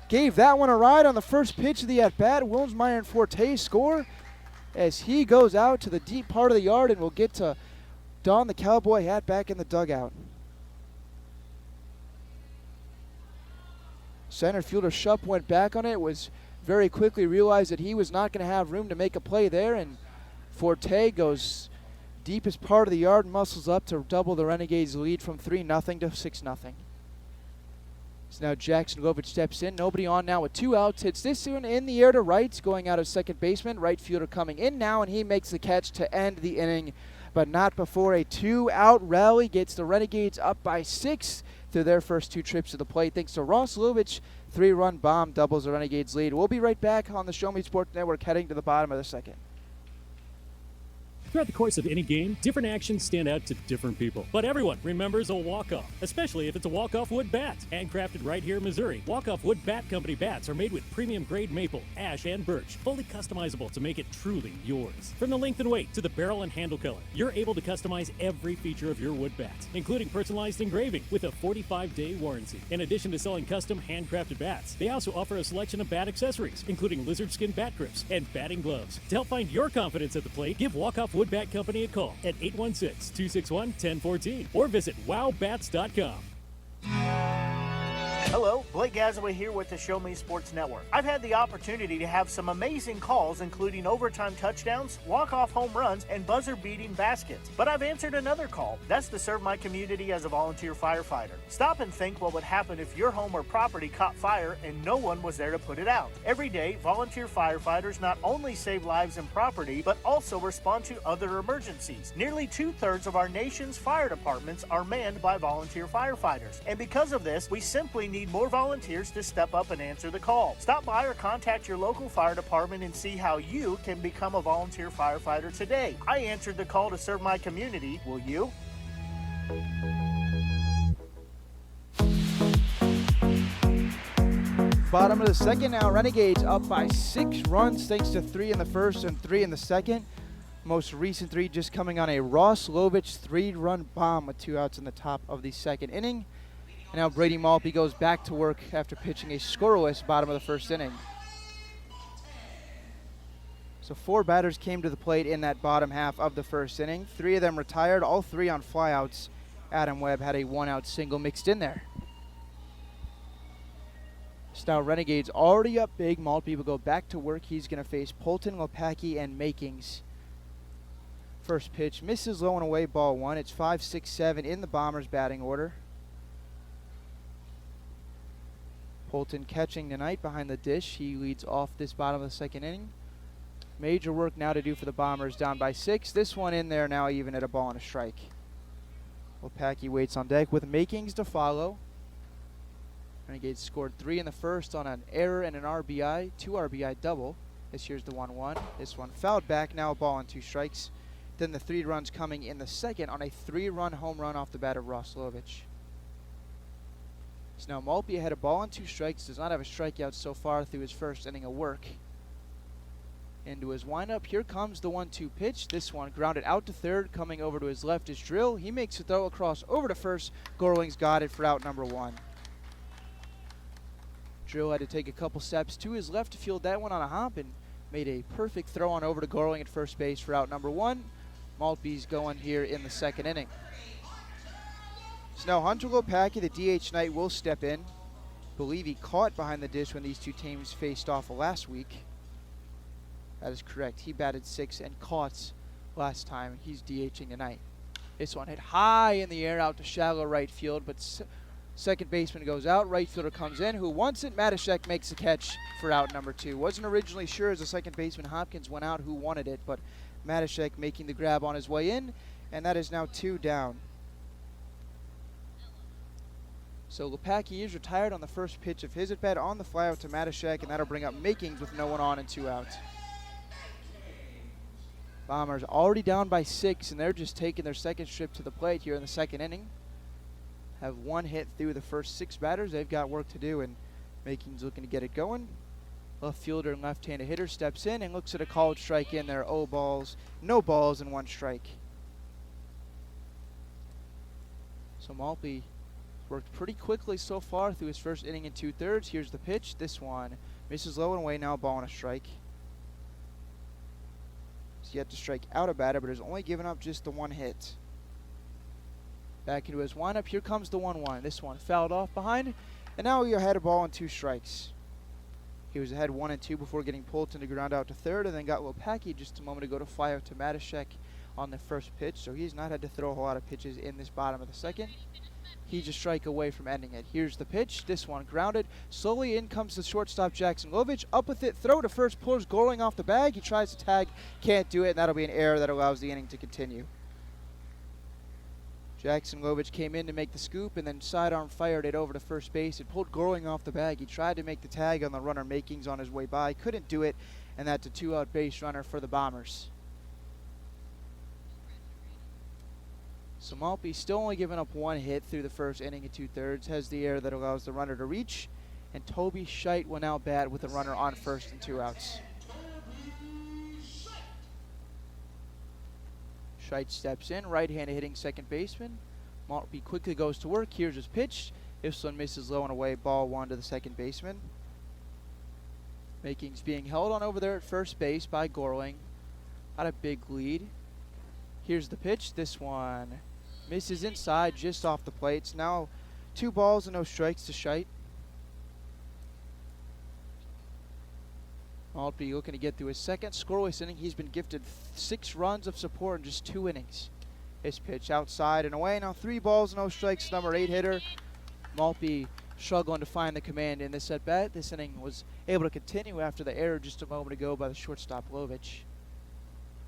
Gave that one a ride on the first pitch of the at-bat. Wilmsmeyer and Forte score as he goes out to the deep part of the yard and will get to don the cowboy hat back in the dugout. Center fielder Shupp went back on it, was very quickly realized that he was not going to have room to make a play there, and Forte goes deepest part of the yard, muscles up to double the Renegades' lead from 3-0 to 6-0. So now Jackson Lovich steps in. Nobody on now with 2 outs. Hits this one in the air to right, going out of second baseman. Right fielder coming in now, and he makes the catch to end the inning, but not before a 2-out rally gets the Renegades up by 6 through their first 2 trips to the plate. Thanks to Ross Lovich, 3-run bomb doubles the Renegades' lead. We'll be right back on the Show Me Sports Network heading to the bottom of the second. Throughout the course of any game, different actions stand out to different people. But everyone remembers a walk-off, especially if it's a walk-off wood bat. Handcrafted right here in Missouri, walk-off wood bat company bats are made with premium grade maple, ash, and birch, fully customizable to make it truly yours. From the length and weight to the barrel and handle color, you're able to customize every feature of your wood bat, including personalized engraving with a 45-day warranty. In addition to selling custom handcrafted bats, they also offer a selection of bat accessories, including lizard skin bat grips and batting gloves. To help find your confidence at the plate, give Walk-Off Wood Bat Company a call at 816-261-1014 or visit wowbats.com. Hello, Blake Gazaway here with the Show Me Sports Network. I've had the opportunity to have some amazing calls, including overtime touchdowns, walk-off home runs, and buzzer-beating baskets. But I've answered another call. That's to serve my community as a volunteer firefighter. Stop and think what would happen if your home or property caught fire and no one was there to put it out. Every day, volunteer firefighters not only save lives and property, but also respond to other emergencies. Nearly 2/3 of our nation's fire departments are manned by volunteer firefighters. And because of this, we simply need more volunteers to step up and answer the call. Stop by or contact your local fire department and see how you can become a volunteer firefighter today. I answered the call to serve my community. Will you? Bottom of the second now, Renegades up by 6 runs thanks to 3 in the first and 3 in the second. Most recent 3 just coming on a Ross Lovich 3-run bomb with 2 outs in the top of the second inning. And now Brady Maltby goes back to work after pitching a scoreless bottom of the first inning. So 4 batters came to the plate in that bottom half of the first inning. 3 of them retired, all 3 on flyouts. Adam Webb had a 1-out single mixed in there. So now Renegades already up big. Maltby will go back to work. He's going to face Polton, Lopacki, and Makings. First pitch misses low and away, ball 1. It's 5-6-7 in the Bombers batting order. Polton catching tonight behind the dish. He leads off this bottom of the second inning. Major work now to do for the Bombers, down by 6. This one in there now even at a ball and a strike. Lopacki waits on deck with Makings to follow. Renegades scored 3 in the first on an error and an RBI, 2 RBI double. This here's the 1-1. This one fouled back, now a ball and 2 strikes. Then the 3 runs coming in the second on a 3-run home run off the bat of Ross Lovich. So now Maltby had a ball and 2 strikes, does not have a strikeout so far through his first inning of work. Into his windup, here comes the 1-2 pitch. This one grounded out to third, coming over to his left is Drill. He makes a throw across over to first. Gorling's got it for out number 1. Drill had to take a couple steps to his left to field that one on a hop and made a perfect throw on over to Gorling at first base for out number 1. Maltby's going here in the second inning. So now Hunter Lopacki, the DH tonight, will step in. Believe he caught behind the dish when these two teams faced off last week. That is correct. He batted 6 and caught last time. He's DHing tonight. This one hit high in the air out to shallow right field, but second baseman goes out. Right fielder comes in. Who wants it? Matashek makes the catch for out number 2. Wasn't originally sure as the second baseman Hopkins went out who wanted it, but Matashek making the grab on his way in, and that is now 2 down. So Lopacki is retired on the first pitch of his at-bat on the flyout to Matashek, and that'll bring up Makings with no one on and 2 outs. Bombers already down by 6, and they're just taking their second trip to the plate here in the second inning. Have 1 hit through the first 6 batters. They've got work to do, and Makings looking to get it going. Left fielder and left-handed hitter steps in and looks at a called strike in there. No balls, and 1 strike. So Maltby worked pretty quickly so far through his first inning and 2/3. Here's the pitch. This one misses low and away, now a ball and a strike. He's yet to strike out a batter, but has only given up just the 1 hit. Back into his windup. Here comes the 1-1. This one fouled off behind, And now he had a ball and 2 strikes. He was ahead 1-2 before getting pulled to the ground out to third, and then got Lopacki just a moment ago to fly out to Matashek on the first pitch. So he's not had to throw a whole lot of pitches in this bottom of the second. He's a strike away from ending it. Here's the pitch. This one grounded. Slowly in comes the shortstop, Jackson Lovich. Up with it. Throw to first. Pulls Goring off the bag. He tries to tag. Can't do it, and that'll be an error that allows the inning to continue. Jackson Lovich came in to make the scoop and then sidearm fired it over to first base. It pulled Goring off the bag. He tried to make the tag on the runner Makings on his way by. Couldn't do it, and that's a 2-out base runner for the Bombers. So Maltby still only giving up 1 hit through the first inning and 2/3. Has the error that allows the runner to reach. And Toby Scheidt went out bat with a runner on first and 2 outs. Scheidt steps in, right-handed hitting second baseman. Maltby quickly goes to work. Here's his pitch. This one misses low and away. Ball 1 to the second baseman. Makings being held on over there at first base by Gorling. Got a big lead. Here's the pitch. This one misses inside, just off the plate. It's now 2 balls and no strikes to Scheidt. Maltby looking to get through his second scoreless inning. He's been gifted 6 runs of support in just 2 innings. His pitch outside and away. Now 3 balls, no strikes. Number 8 hitter. Maltby struggling to find the command in this at bat. This inning was able to continue after the error just a moment ago by the shortstop Lovich.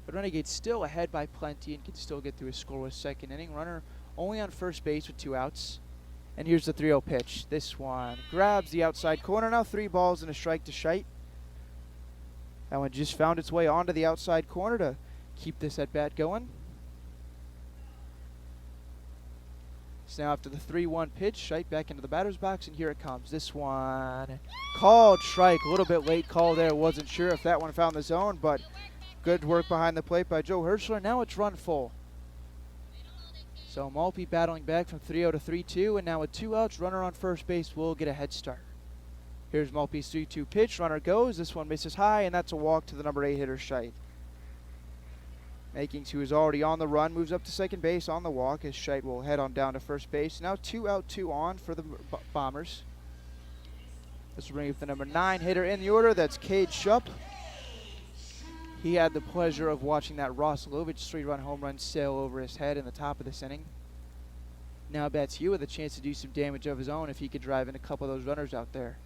But Renegades still ahead by plenty and can still get through a scoreless second inning. Runner only on first base with 2 outs. And here's the 3-0 pitch. This one grabs the outside corner. Now 3 balls and a strike to Scheidt. That one just found its way onto the outside corner to keep this at bat going. So now after the 3-1 pitch, Scheidt back into the batter's box, and here it comes. This one called strike. A little bit late call there. Wasn't sure if that one found the zone, but good work behind the plate by Joe Hirschler. Now it's run full. So Maltby battling back from 3-0 to 3-2, and now with 2 outs, runner on first base will get a head start. Here's Maltby's 3-2 pitch. Runner goes. This one misses high, and that's a walk to the number 8 hitter, Scheidt. Makings, who is already on the run, moves up to second base on the walk as Scheidt will head on down to first base. Now 2 out, 2 on for the Bombers. This will bring up the number 9 hitter in the order. That's Cade Shupp. He had the pleasure of watching that Ross Lovich 3-run home run sail over his head in the top of this inning. Now bats Hugh with a chance to do some damage of his own if he could drive in a couple of those runners out there.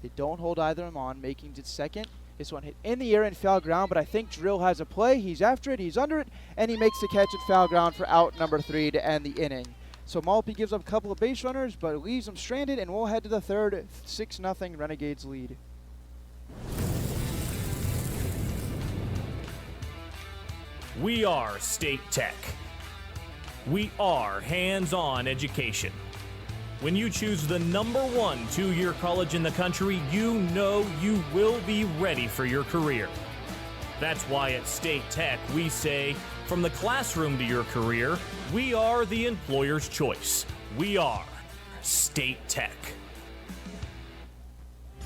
They don't hold either of them on. Makings at second. This one hit in the air and foul ground, but I think Drill has a play. He's after it, he's under it, and he makes the catch at foul ground for out number 3 to end the inning. So Maltby gives up a couple of base runners, but leaves them stranded, and we'll head to the third. 6-0 Renegades lead. We are State Tech. We are hands-on education. When you choose the number 1 2-year college in the country, you know you will be ready for your career. That's why at State Tech we say, from the classroom to your career, we are the employer's choice. We are State Tech.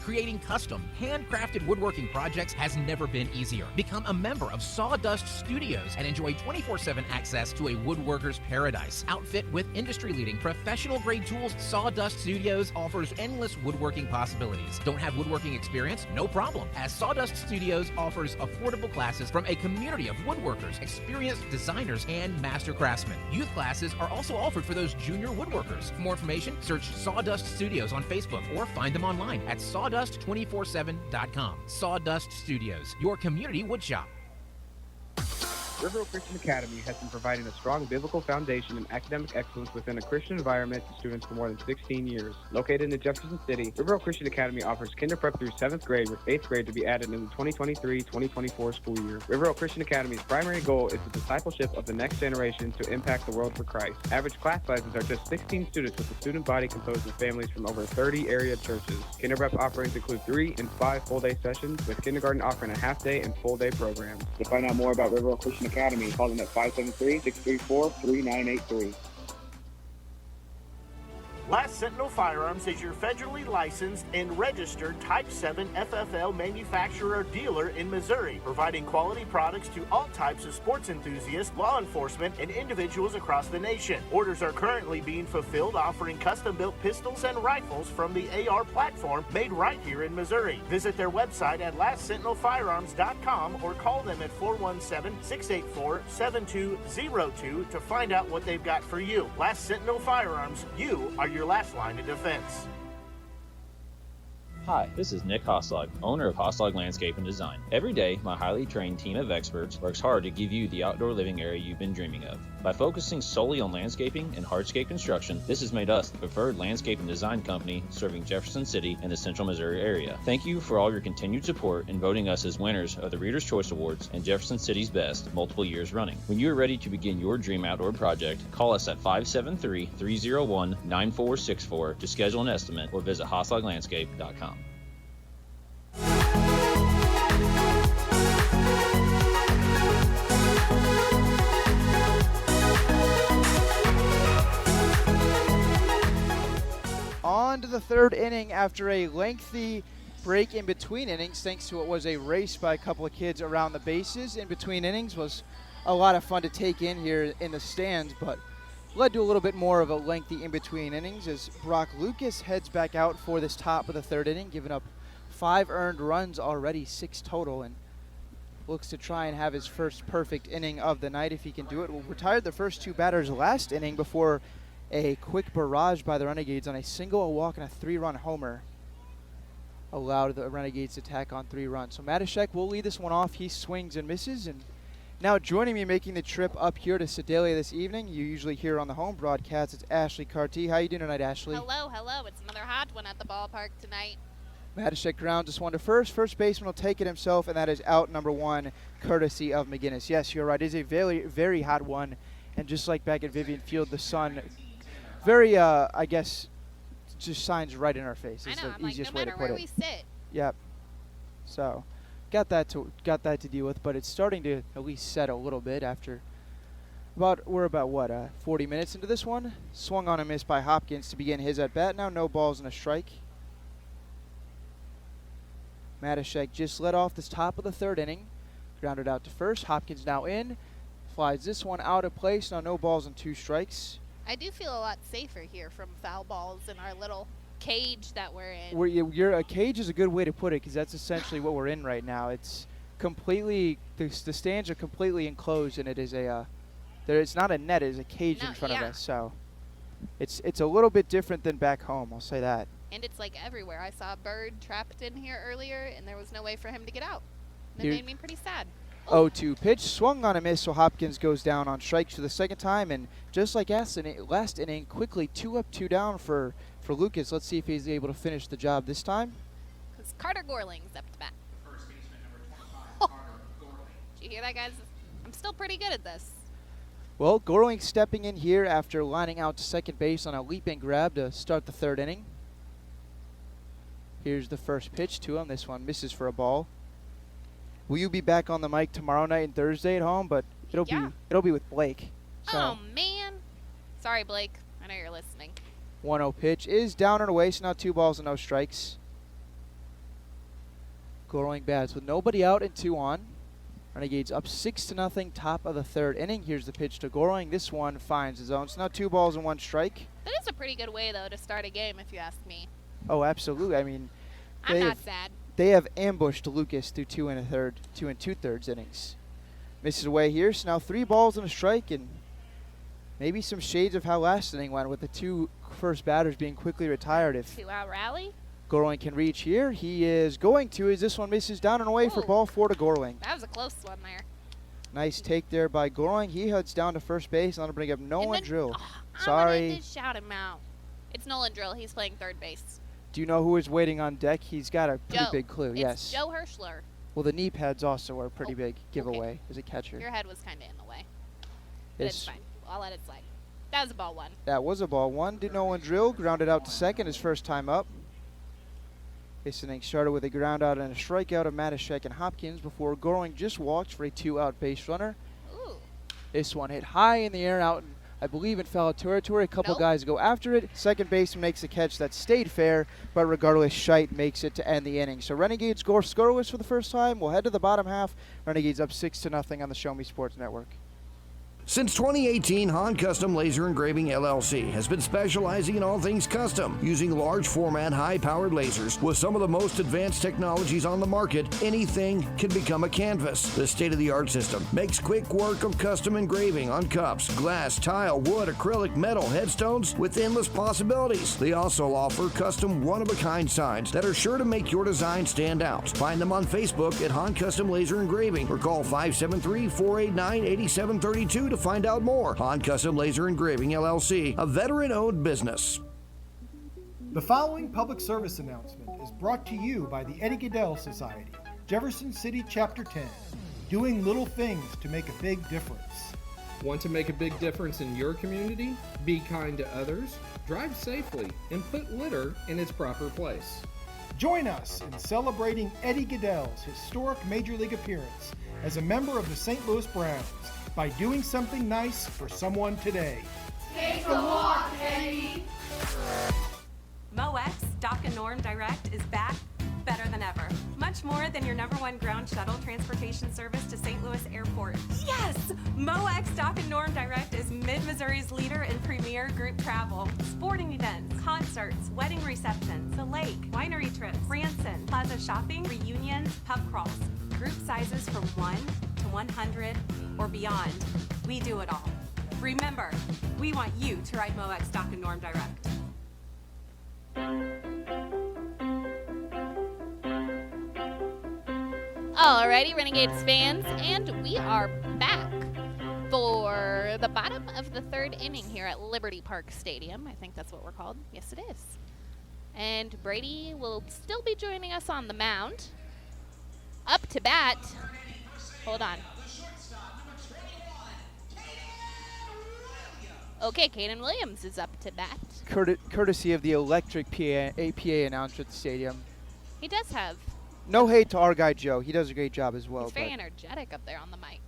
Creating custom, handcrafted woodworking projects has never been easier. Become a member of Sawdust Studios and enjoy 24/7 access to a woodworker's paradise. Outfit with industry-leading professional-grade tools, Sawdust Studios offers endless woodworking possibilities. Don't have woodworking experience? No problem, as Sawdust Studios offers affordable classes from a community of woodworkers, experienced designers, and master craftsmen. Youth classes are also offered for those junior woodworkers. For more information, search Sawdust Studios on Facebook or find them online at sawdust247.com. Sawdust Studios, your community woodshop. River Oak Christian Academy has been providing a strong biblical foundation and academic excellence within a Christian environment to students for more than 16 years. Located in Jefferson City, River Oak Christian Academy offers kinder prep through 7th grade with 8th grade to be added in the 2023-2024 school year. River Oak Christian Academy's primary goal is the discipleship of the next generation to impact the world for Christ. Average class sizes are just 16 students with a student body composed of families from over 30 area churches. Kinder prep offerings include 3 and 5 full-day sessions, with kindergarten offering a half-day and full-day programs. To find out more about River Oak Christian Academy, call them at 573-634-3983. Last Sentinel Firearms is your federally licensed and registered Type 7 FFL manufacturer dealer in Missouri, providing quality products to all types of sports enthusiasts, law enforcement, and individuals across the nation. Orders are currently being fulfilled, offering custom-built pistols and rifles from the AR platform made right here in Missouri. Visit their website at lastsentinelfirearms.com or call them at 417-684-7202 to find out what they've got for you. Last Sentinel Firearms, you are your last line of defense. Hi, this is Nick Hoslag, owner of Hoslag Landscape and Design. Every day, my highly trained team of experts works hard to give you the outdoor living area you've been dreaming of. By focusing solely on landscaping and hardscape construction, this has made us the preferred landscape and design company serving Jefferson City and the central Missouri area. Thank you for all your continued support in voting us as winners of the Reader's Choice Awards and Jefferson City's Best multiple years running. When you are ready to begin your dream outdoor project, call us at 573-301-9464 to schedule an estimate or visit hoslaglandscape.com. On to the third inning after a lengthy break in between innings, thanks to what was a race by a couple of kids around the bases in between innings. Was a lot of fun to take in here in the stands, but led to a little bit more of a lengthy in between innings as Brock Lucas heads back out for this top of the third inning, giving up 5 earned runs already, 6 total, and looks to try and have his first perfect inning of the night if he can do it. Well, retired the first 2 batters last inning before a quick barrage by the Renegades on a single, a walk, and a 3-run homer allowed the Renegades to tack on 3 runs. So Matashek will lead this one off. He swings and misses. And now joining me making the trip up here to Sedalia this evening, you usually hear on the home broadcast, it's Ashley Carty. How you doing tonight, Ashley? Hello. It's another hot one at the ballpark tonight. Matashek grounds this one to first. First baseman will take it himself, and that is out number 1, courtesy of McGinnis. Yes, you're right. It is a very, very hot one. And just like back at Vivian Field, the sun very, I guess, just shines right in our face. It's the easiest way to put it. No matter where we sit. Yep. So, got that to deal with, but it's starting to at least set a little bit after we're about 40 minutes into this one. Swung on a miss by Hopkins to begin his at bat. Now no balls and a strike. Matashek just led off this top of the third inning, grounded out to first. Hopkins now in, flies this one out of place. Now no balls and 2 strikes. I do feel a lot safer here from foul balls in our little cage that we're in. A cage is a good way to put it, because that's essentially what we're in right now. It's completely, the stands are completely enclosed, and it is it's not a net, it is a cage in front of us. So it's a little bit different than back home, I'll say that. And it's like everywhere. I saw a bird trapped in here earlier, and there was no way for him to get out. That made me pretty sad. 0-2 pitch, swung on a miss, so Hopkins goes down on strikes for the second time, and just like last inning, quickly 2 up, 2 down for Lucas. Let's see if he's able to finish the job this time. Because Carter Gorling's up to bat. First baseman number 25, Carter Gorling. Did you hear that, guys? I'm still pretty good at this. Well, Gorling stepping in here after lining out to second base on a leaping grab to start the third inning. Here's the first pitch to him. This one misses for a ball. Will you be back on the mic tomorrow night and Thursday at home? But it'll be with Blake. So. Oh man, sorry Blake. I know you're listening. 1-0 pitch is down and away. So now 2 balls and no strikes. Gorling bats with nobody out and 2 on. Renegades up 6-0, top of the third inning. Here's the pitch to Gorling. This one finds his own. So now 2 balls and 1 strike. That is a pretty good way though to start a game, if you ask me. Oh, absolutely. I mean, I'm not sad. They have ambushed Lucas through 2 2/3 innings. Misses away here, so now 3 balls and a strike, and maybe some shades of how last inning went with the 2 first batters being quickly retired. If 2-out rally? Gorling can reach here, he is going to, as this one misses down and away for ball 4 to Gorling. That was a close one there. Nice take there by Gorling. He heads down to first base, and that'll bring up Nolan Drill. Sorry. I did shout him out. It's Nolan Drill. He's playing third base. Do you know who is waiting on deck? He's got a pretty big clue. It's yes. Joe Hirschler. Well, the knee pads also are a pretty big giveaway as a catcher. Your head was kind of in the way. But it's fine. I'll let it slide. That was a ball 1. That was a ball 1. Did Nolan Drill grounded out to second his first time up. This inning started with a ground out and a strikeout of Matashek and Hopkins before Gorling just walked for a 2-out base runner. Ooh. This one hit high in the air out I believe, in foul territory. A couple guys go after it. Second baseman makes a catch that stayed fair, but regardless, Scheit makes it to end the inning. So Renegades go scoreless for the first time. We'll head to the bottom half. Renegades up 6-0 on the Show Me Sports Network. Since 2018, Han Custom Laser Engraving LLC has been specializing in all things custom, using large format, high-powered lasers with some of the most advanced technologies on the market. Anything can become a canvas. The state-of-the-art system makes quick work of custom engraving on cups, glass, tile, wood, acrylic, metal, headstones with endless possibilities. They also offer custom one-of-a-kind signs that are sure to make your design stand out. Find them on Facebook at Han Custom Laser Engraving or call 573-489-8732 to find out more. Han Custom Laser Engraving LLC, a veteran-owned business. The following public service announcement is brought to you by the Eddie Gaedel Society, Jefferson City Chapter 10, doing little things to make a big difference. Want to make a big difference in your community? Be kind to others, drive safely, and put litter in its proper place. Join us in celebrating Eddie Gaedel's historic Major League appearance as a member of the St. Louis Browns by doing something nice for someone today. Take a walk, Eddie. MoX Dock and Norm Direct is back better than ever. Much more than your #1 ground shuttle transportation service to St. Louis Airport. Yes! MoX Dock and Norm Direct is Mid-Missouri's leader in premier group travel. Sporting events, concerts, wedding receptions, the lake, winery trips, Branson, plaza shopping, reunions, pub crawls. Group sizes from 1 to 100 or beyond. We do it all. Remember, we want you to ride MoX Dock and Norm Direct. Alrighty, Renegades fans, and we are back for the bottom of the third inning here at Liberty Park Stadium. I think that's what we're called. Yes, it is. And Brady will still be joining us on the mound. Up to bat. Hold on. Okay, Caden Williams is up to bat. Courtesy of the electric APA announcer at the stadium. He does have. No hate to our guy Joe. He does a great job as well. He's very energetic up there on the mic.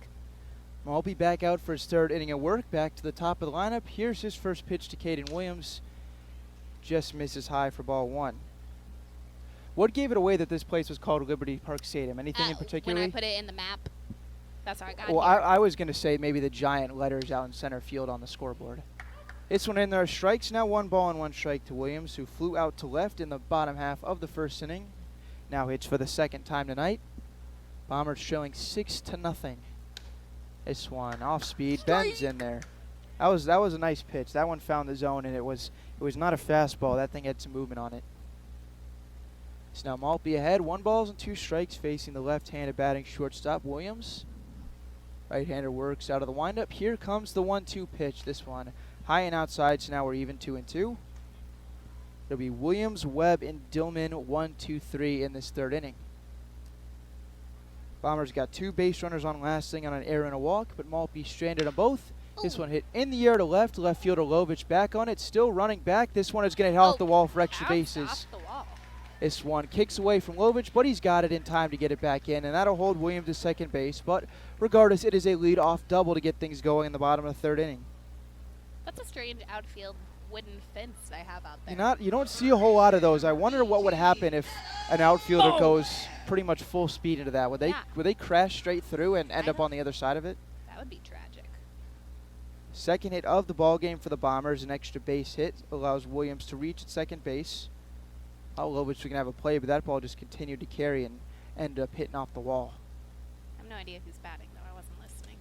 I'll be back out for his third inning of work. Back to the top of the lineup. Here's his first pitch to Caden Williams. Just misses high for ball one. What gave it away that this place was called Liberty Park Stadium? Anything in particular? When I put it in the map, that's how I got Well, here. I was going to say maybe the giant letters out in center field on the scoreboard. This one in there, strikes. Now 1 ball and 1 strike to Williams, who flew out to left in the bottom half of the first inning. Now hits for the second time tonight. Bombers trailing 6-0. This one off speed, bends in there. That was a nice pitch. That one found the zone, and it was not a fastball. That thing had some movement on it. So now Maltby ahead, 1 ball and 2 strikes, facing the left-handed batting shortstop Williams. Right-hander works out of the windup. Here comes the 1-2 pitch. This one high and outside. So now we're even 2-2. It'll be Williams, Webb, and Dillman 1, 2, 3 in this third inning. Bombers got 2 base runners on last inning on an error and a walk, but Maltby stranded on both. This one hit in the air to left. Left fielder Lovich back on it, still running back. This one is going to hit off the wall for extra bases. Off the wall. This one kicks away from Lovich, but he's got it in time to get it back in, and that'll hold Williams to second base. But regardless, it is a lead-off double to get things going in the bottom of the third inning. That's a strange outfield wooden fence I have out there. You don't see a whole lot of those. I wonder what would happen if an outfielder goes pretty much full speed into that. Would they crash straight through and end up on the other side of it? That would be tragic. Second hit of the ball game for the Bombers. An extra base hit allows Williams to reach at second base. Lovich we can have a play, but that ball just continued to carry and ended up hitting off the wall. I have no idea who's batting, though. I wasn't listening.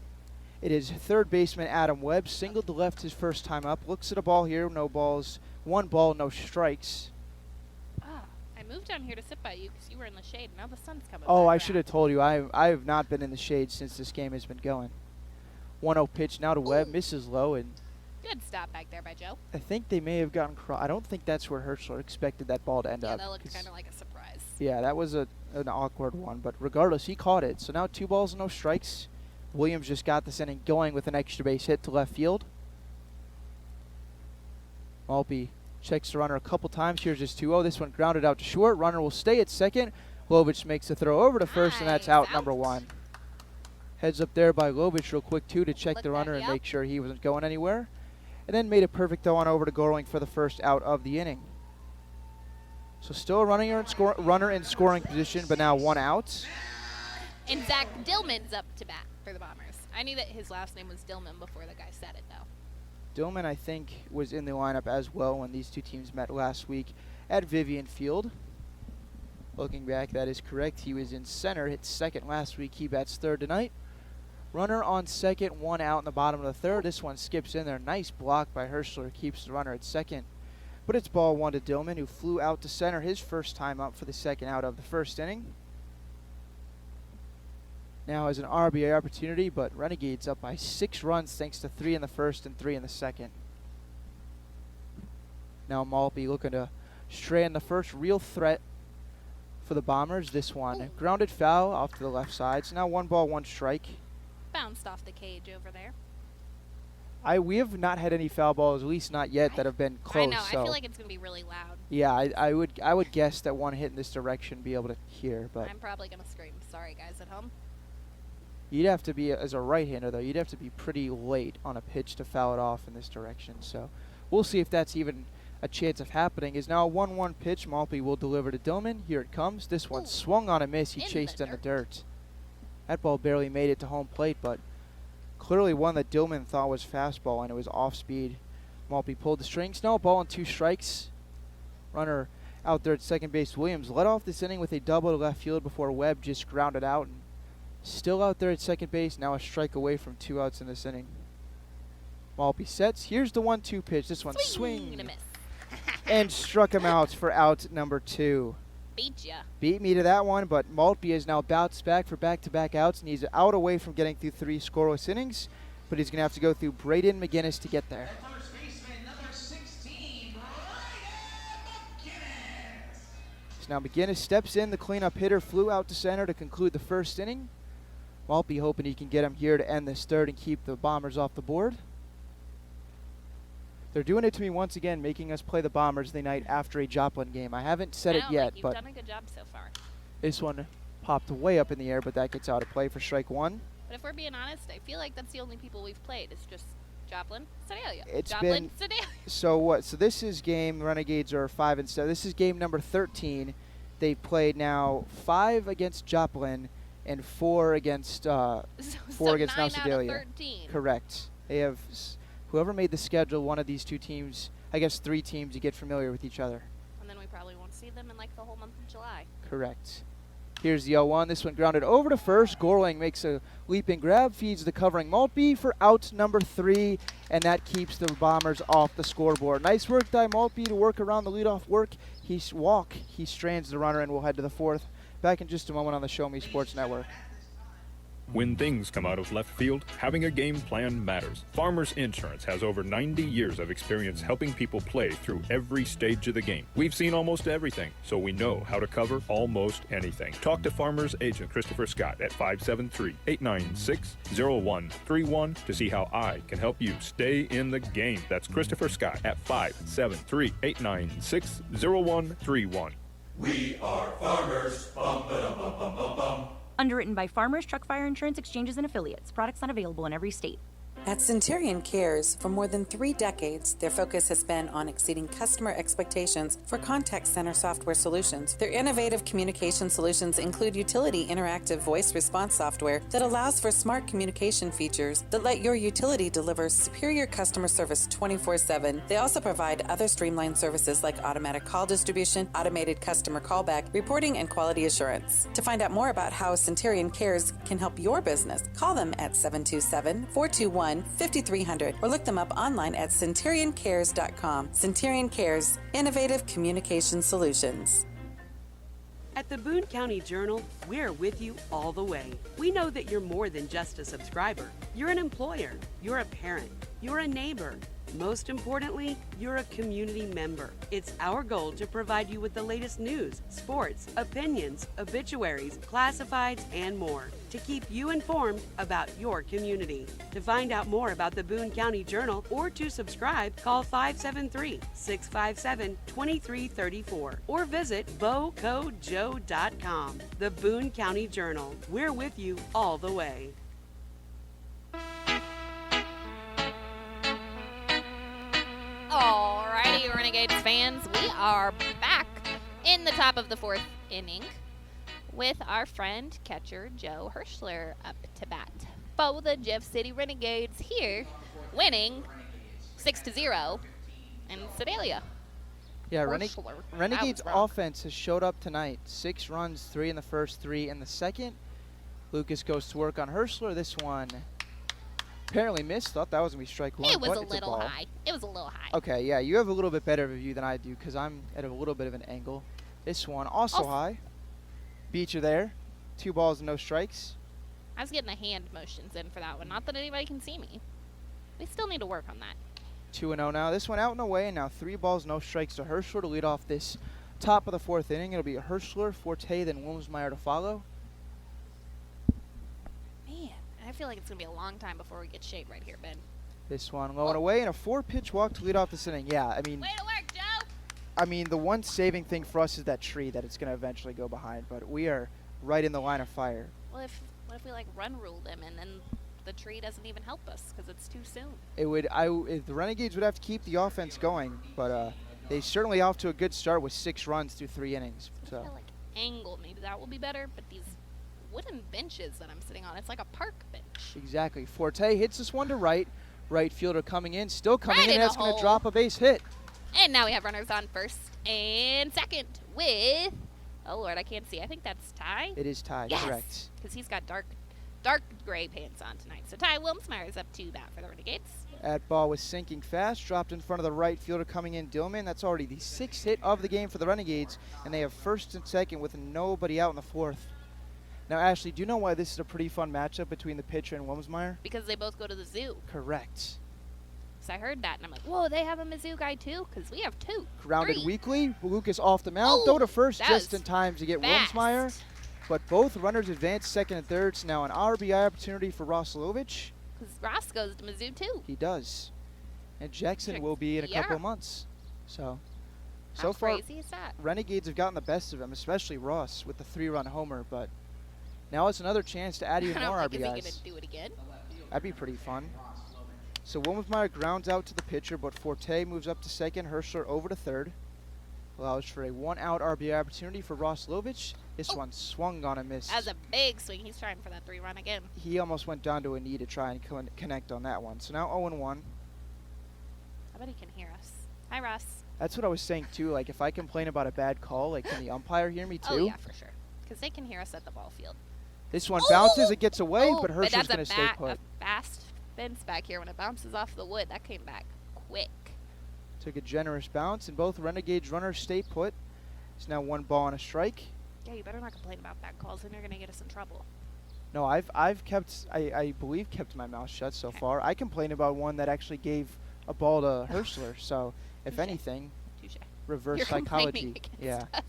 It is third baseman Adam Webb, singled to left his first time up. Looks at a ball here, no balls. 1 ball, no strikes. I moved down here to sit by you because you were in the shade. Now the sun's coming Oh, back I around. should have told you. I have not been in the shade since this game has been going. 1-0 pitch now to Webb, misses low, and Good stop back there by Joe. I think they may have gotten I don't think that's where Herschler expected that ball to end up. Yeah, that looked kind of like a surprise. Yeah, that was an awkward one, but regardless, he caught it. So now 2 balls and no strikes. Williams just got this inning going with an extra base hit to left field. Maltby checks the runner a couple times. Here's his 2-0. This one grounded out to short. Runner will stay at second. Lovich makes the throw over to first, and that's out number 1. Heads up there by Lovich real quick, too, to check the runner and make sure he wasn't going anywhere. and then made a perfect throw on over to Gorling for the first out of the inning. So still a runner in scoring position, but now one out. And Zach Dillman's up to bat for the Bombers. I knew that his last name was Dillman before the guy said it, though. Dillman, I think, was in the lineup as well when these two teams met last week at Vivian Field. Looking back, that is correct. He was in center, hit second last week. He bats third tonight. Runner on second, one out in the bottom of the third. This one skips in there. Nice block by Hirschler, keeps the runner at second. But it's ball one to Dillman, who flew out to center his first time up for the second out of the first inning. Now has an RBI opportunity, but Renegades up by 6 runs thanks to 3 in the first and 3 in the second. Now Maltby looking to stray in the first, real threat for the Bombers. This one grounded foul off to the left side. So now 1 ball, 1 strike. Bounced off the cage over there. We have not had any foul balls, at least not yet, that have been close. I know. So I feel like it's going to be really loud. yeah, I would guess that one hit in this direction be able to hear, but I'm probably going to scream. Sorry, guys at home. you'd have to be, as a right-hander though, you'd have to be pretty late on a pitch to foul it off in this direction. So we'll see if that's even a chance of happening. Is now a 1-1 pitch. Maltby will deliver to Dillman. Here it comes. This one swung on a miss. He chased in the dirt. That ball barely made it to home plate, but clearly one that Dillman thought was fastball, and it was off speed. Maltby pulled the strings. Now a ball and 2 strikes. Runner out there at second base. Williams led off this inning with a double to left field before Webb just grounded out. And still out there at second base. Now a strike away from 2 outs in this inning. Maltby sets. Here's the 1-2 pitch. This one swing and a miss. And struck him out for out number 2. Beat ya. Beat me to that one, but Maltby has now bounced back for back-to-back outs, and he's out away from getting through 3 scoreless innings, but he's going to have to go through Braden McGinnis to get there. So now McGinnis steps in. The cleanup hitter flew out to center to conclude the first inning. Maltby hoping he can get him here to end this third and keep the Bombers off the board. They're doing it to me once again, making us play the Bombers the night after a Joplin game. I haven't said it yet, you've but done a good job so far. this one popped way up in the air, but that gets out of play for strike 1. But if we're being honest, I feel like that's the only people we've played. It's just Joplin, Sedalia. It's Joplin, been Sedalia. So what? So this is game. Renegades are 5-7. This is game number 13. They played now 5 against Joplin and 4 against 4 against now Sedalia. Correct. They have whoever made the schedule. One of these 2 teams, I guess 3 teams, you get familiar with each other. And then we probably won't see them in like the whole month of July. Correct. Here's the 0-1. This one grounded over to first. Gorling makes a leaping grab, feeds the covering Maltby for out number 3, and that keeps the Bombers off the scoreboard. Nice work by Maltby to work around the leadoff work. He strands the runner, and we'll head to the 4th. Back in just a moment on the Show Me Sports Network. When things come out of left field, having a game plan matters. Farmers Insurance has over 90 years of experience helping people play through every stage of the game. We've seen almost everything, so we know how to cover almost anything. Talk to Farmers Agent Christopher Scott at 573-896-0131 to see how I can help you stay in the game. That's Christopher Scott at 573-896-0131. We are farmers. Bum, ba-dum, bum, bum, bum, bum. Underwritten by Farmers Truck Fire Insurance Exchanges and Affiliates. Products not available in every state. At Centurion Cares, for more than 3 decades, their focus has been on exceeding customer expectations for contact center software solutions. Their innovative communication solutions include utility interactive voice response software that allows for smart communication features that let your utility deliver superior customer service 24/7. They also provide other streamlined services like automatic call distribution, automated customer callback, reporting, and quality assurance. To find out more about how Centurion Cares can help your business, call them at 727-421-5300 or look them up online at centurioncares.com. Centurion Cares, innovative communication solutions. At the Boone County Journal, we're with you all the way. We know that you're more than just a subscriber. You're an employer, you're a parent, you're a neighbor. Most importantly, you're a community member. It's our goal to provide you with the latest news, sports, opinions, obituaries, classifieds, and more to keep you informed about your community. To find out more about the Boone County Journal or to subscribe, call 573-657-2334 or visit bocojoe.com. The Boone County Journal. We're with you all the way. Alrighty, Renegades fans, we are back in the top of the 4th inning with our friend catcher Joe Hirschler up to bat. For the Jeff City Renegades here, winning 6-0 in Sedalia. Yeah, Hirschler. Renegades That was wrong. offense has showed up tonight. 6 runs, 3 in the first, 3 in the second. Lucas goes to work on Hirschler. This one apparently missed. Thought that was going to be strike one. It was but a it's little ball. high. It was a little high. Okay, yeah, you have a little bit better of a view than I do because I'm at a little bit of an angle. This one also high. Beat you there. 2 balls and no strikes. I was getting the hand motions in for that one. Not that anybody can see me. We still need to work on that. 2-0 now. This one out and away, and now 3 balls, no strikes to Hirschler to lead off this top of the 4th inning. It'll be Hirschler, Forte, then Wilmsmeyer to follow. Man, I feel like it's going to be a long time before we get shape right here, Ben. This one low and away, and a 4-pitch walk to lead off this inning. Yeah, I mean, Way to work, Joe! I mean, the one saving thing for us is that tree that it's going to eventually go behind, but we are right in the line of fire. Well, what if we, like, run rule them and then the tree doesn't even help us because it's too soon? It would. The Renegades would have to keep the offense going, but they certainly off to a good start with 6 runs through 3 innings. So. I feel like angle, maybe that will be better, but these wooden benches that I'm sitting on, it's like a park bench. Exactly. Forte hits this one to right. Right fielder coming in, still coming Right in, in and that's the going to hole. drop a base hit. And now we have runners on first and second with, oh Lord, I can't see. I think that's Ty. It is Ty, Yes, correct. because he's got dark gray pants on tonight. So Ty Wilmsmeyer is up to bat for the Renegades. That ball was sinking fast, dropped in front of the right fielder coming in, Dillman. That's already the 6th hit of the game for the Renegades, and they have first and second with nobody out in the 4th. Now, Ashley, do you know why this is a pretty fun matchup between the pitcher and Wilmsmeyer? Because they both go to the zoo. Correct. So I heard that, and I'm like, whoa, they have a Mizzou guy too? Because we have 2. Grounded 3. weekly, Lucas off the mound, Oh, throw to first that just was in time to get fast. Wilmsmeyer. But both runners advance second and third, so now an RBI opportunity for Roslovich. Because Ross goes to Mizzou too. He does. And Jackson will be in a couple of months. So How far, crazy is that? Renegades have gotten the best of him, especially Ross with the 3-run homer. But now it's another chance to add even more Is he RBIs. going to do it again? That'd be pretty fun. So Wilmsmeyer grounds out to the pitcher, but Forte moves up to second. Hirschler over to third. Allows for a 1-out RBI opportunity for Roslovich. This one swung on and missed. That was a big swing. He's trying for that 3-run again. He almost went down to a knee to try and connect on that one. So now 0-1. I bet he can hear us. Hi, Ross. That's what I was saying too. Like if I complain about a bad call, like can the umpire hear me too? Oh, yeah, for sure. Because they can hear us at the ball field. This one bounces, it gets away, but But Hirschler's that's going to stay a put. fast fence back here. When it bounces off the wood, that came back quick. Took a generous bounce, and both Renegades runners stay put. It's now 1 ball and a strike. Yeah, you better not complain about bad calls, then you're going to get us in trouble. No, I've kept, I believe, kept my mouth shut so far. I complained about one that actually gave a ball to Hirschler. So, if anything, reverse You're psychology. complaining against Yeah. us.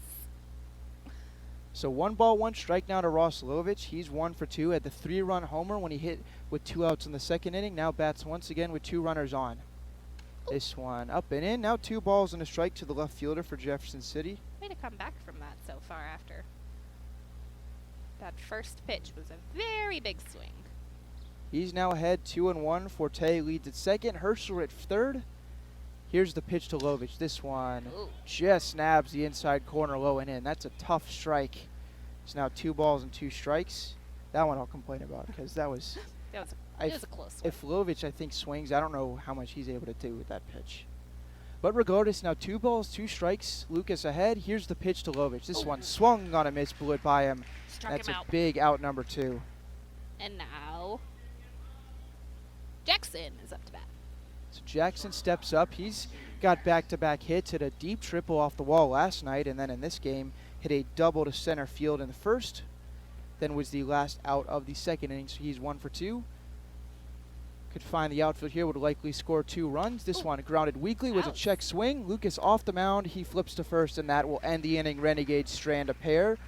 So 1 ball, 1 strike now to Roslovich. He's 1 for 2 at the 3-run homer when he hit with 2 outs in the second inning. Now bats once again with 2 runners on. This one up and in. Now 2 balls and a strike to the left fielder for Jefferson City. Way to come back from that so far after. That first pitch was a very big swing. He's now ahead 2-1. Forte leads at second. Hirschler at third. Here's the pitch to Lovich. This one just nabs the inside corner low and in. That's a tough strike. It's now 2 balls and 2 strikes. That one I'll complain about because that was... it was a close one. If Lovich, I think, swings, I don't know how much he's able to do with that pitch. But regardless, now 2 balls, 2 strikes. Lucas ahead. Here's the pitch to Lovich. This one swung on a miss, blew it by him. That's him a out. big out number 2. And now Jackson is up to bat. So Jackson steps up. He's got back-to-back hits, hit a deep triple off the wall last night, and then in this game hit a double to center field in the first. Then was the last out of the second inning, so he's 1 for 2. Could find the outfield here, would likely score 2 runs. This one grounded weakly with a check swing. Lucas off the mound, he flips to first, and that will end the inning. Renegades strand a pair.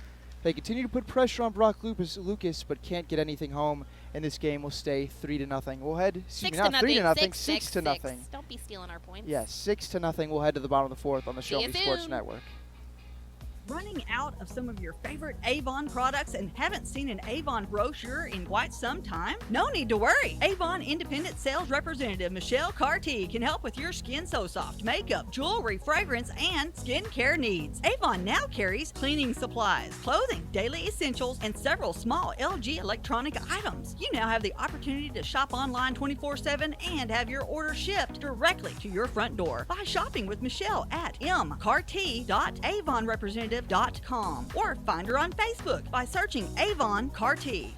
They continue to put pressure on Brock Lucas, but can't get anything home. And this game will stay 3-0. We'll head, excuse me, not 3-0, 6-0. Don't be stealing our points. Yes, 6-0. We'll head to the bottom of the 4th on the See Show you Me Sports soon. Network. Running out of some of your favorite Avon products and haven't seen an Avon brochure in quite some time? No need to worry. Avon Independent Sales Representative Michelle Carty can help with your Skin So Soft makeup, jewelry, fragrance, and skincare needs. Avon now carries cleaning supplies, clothing, daily essentials, and several small LG electronic items. You now have the opportunity to shop online 24/7 and have your order shipped directly to your front door by shopping with Michelle at mcarty.avonrepresentative.com or find her on Facebook by searching Avon Carty.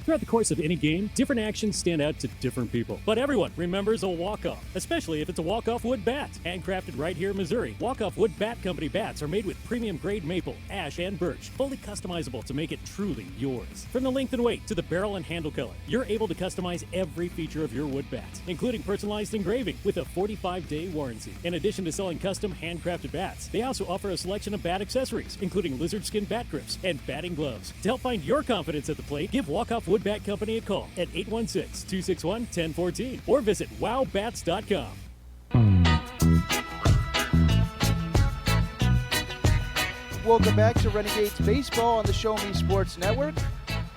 Throughout the course of any game, different actions stand out to different people. But everyone remembers a walk-off, especially if it's a walk-off wood bat. Handcrafted right here in Missouri, Walk-Off Wood Bat Company bats are made with premium grade maple, ash, and birch, fully customizable to make it truly yours. From the length and weight to the barrel and handle color, you're able to customize every feature of your wood bat, including personalized engraving with a 45-day warranty. In addition to selling custom handcrafted bats, they also offer a selection of bat accessories, including lizard skin bat grips and batting gloves. To help find your confidence at the plate, give Walk-Off Wood Bat Company a call at 816-261-1014 or visit wowbats.com. Welcome back to Renegades Baseball on the Show Me Sports Network.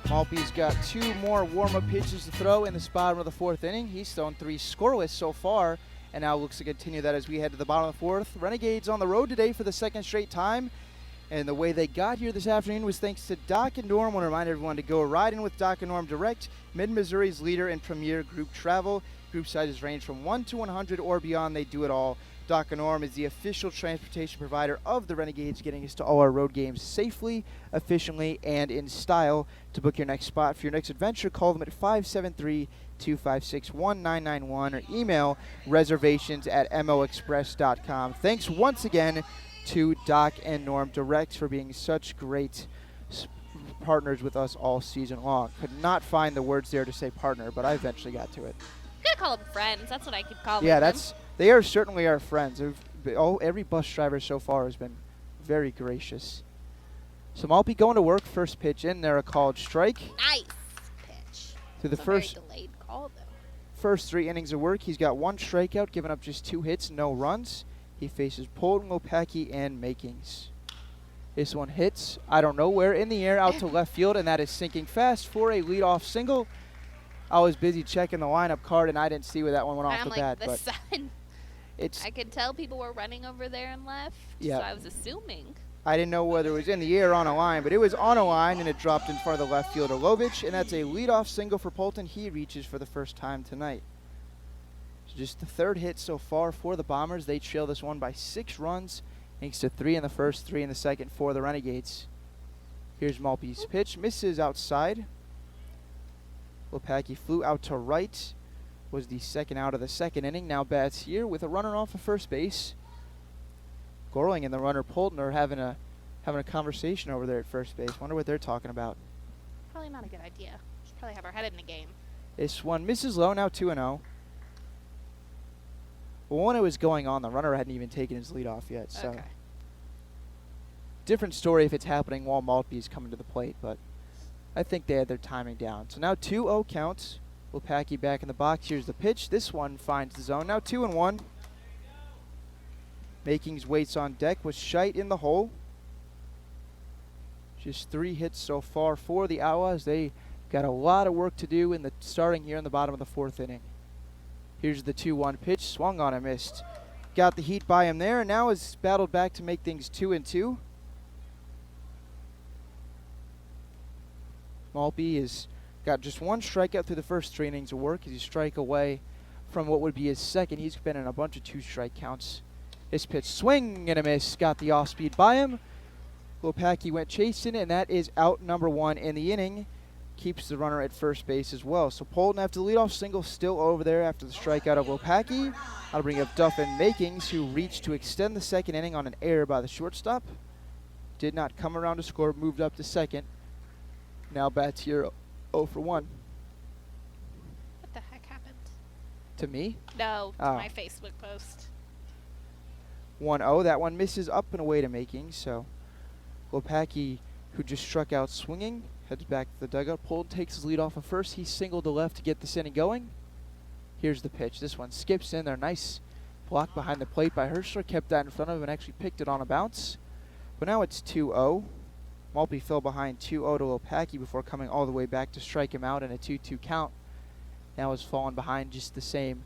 Maltby's got 2 more warm-up pitches to throw in the bottom of the 4th inning. He's thrown 3 scoreless so far, and now looks to continue that as we head to the bottom of the 4th. Renegades on the road today for the 2nd straight time. And the way they got here this afternoon was thanks to Doc and Norm. I want to remind everyone to go riding with Doc and Norm Direct, Mid-Missouri's leader in premier group travel. Group sizes range from 1 to 100 or beyond. They do it all. Doc and Norm is the official transportation provider of the Renegades, getting us to all our road games safely, efficiently, and in style. To book your next spot for your next adventure, call them at 573-256-1991 or email reservations@moexpress.com. Thanks once again to Doc and Norm Direct for being such great partners with us all season long. Could not find the words there to say partner, but I eventually got to it. I'm going to call them friends. That's what I could call them. Yeah, they are certainly our friends. Every bus driver so far has been very gracious. So Maltby going to work, first pitch in there, a called strike. Nice pitch. Through the very delayed call, though. First 3 innings of work, he's got 1 strikeout, giving up just 2 hits, no runs. He faces Polton, Lopacki, and Makings. This one hits, I don't know where, in the air out to left field, and that is sinking fast for a leadoff single. I was busy checking the lineup card, and I didn't see where that one went off the bat. The sun. I could tell people were running over there and left, so I was assuming. I didn't know whether it was in the air or on a line, but it was on a line, and it dropped in front of the left fielder, Lovich, and that's a leadoff single for Polton. He reaches for the first time tonight. Just the 3rd hit so far for the Bombers. They trail this one by 6 runs, thanks to 3 in the first, 3 in the second for the Renegades. Here's Maltby's pitch. Misses outside. Lopacki flew out to right. Was the 2nd out of the 2nd inning. Now bats here with a runner off of first base. Gorling and the runner Polton are having a conversation over there at first base. Wonder what they're talking about. Probably not a good idea. Should probably have our head in the game. This one misses low, now 2-0. But when it was going on, the runner hadn't even taken his lead off yet. So different story if it's happening while Maltby is coming to the plate, but I think they had their timing down. So now 2-0 counts. Lopacki back in the box. Here's the pitch. This one finds the zone. Now 2-1. Makings waits on deck with Scheidt in the hole. Just 3 hits so far for the Outlaws. They got a lot of work to do in the starting here in the bottom of the 4th inning. Here's the 2-1 pitch, swung on and missed. Got the heat by him there, and now has battled back to make things 2-2. Maltby has got just 1 strikeout through the first 3 innings of work. He's a strike away from what would be his 2nd. He's been in a bunch of 2-strike counts. This pitch, swing and a miss, got the off-speed by him. Lopacki went chasing, and that is out number 1 in the inning. Keeps the runner at first base as well. So Polton, after the leadoff single, still over there after the strikeout of Lopacki. That'll bring up Duff and Makings, who reached to extend the 2nd inning on an error by the shortstop. Did not come around to score, moved up to 2nd. Now bats here 0 for 1. What the heck happened? To me? No, to my Facebook post. 1-0. That one misses up and away to Makings. So Lopacki, who just struck out swinging, heads back to the dugout. Polton takes his lead off of first. He singled to left to get this inning going. Here's the pitch. This one skips in there. Nice block behind the plate by Hirschler. Kept that in front of him and actually picked it on a bounce. But now it's 2-0. Maltby fell behind 2-0 to Lopaki before coming all the way back to strike him out in a 2-2 count. Now has fallen behind just the same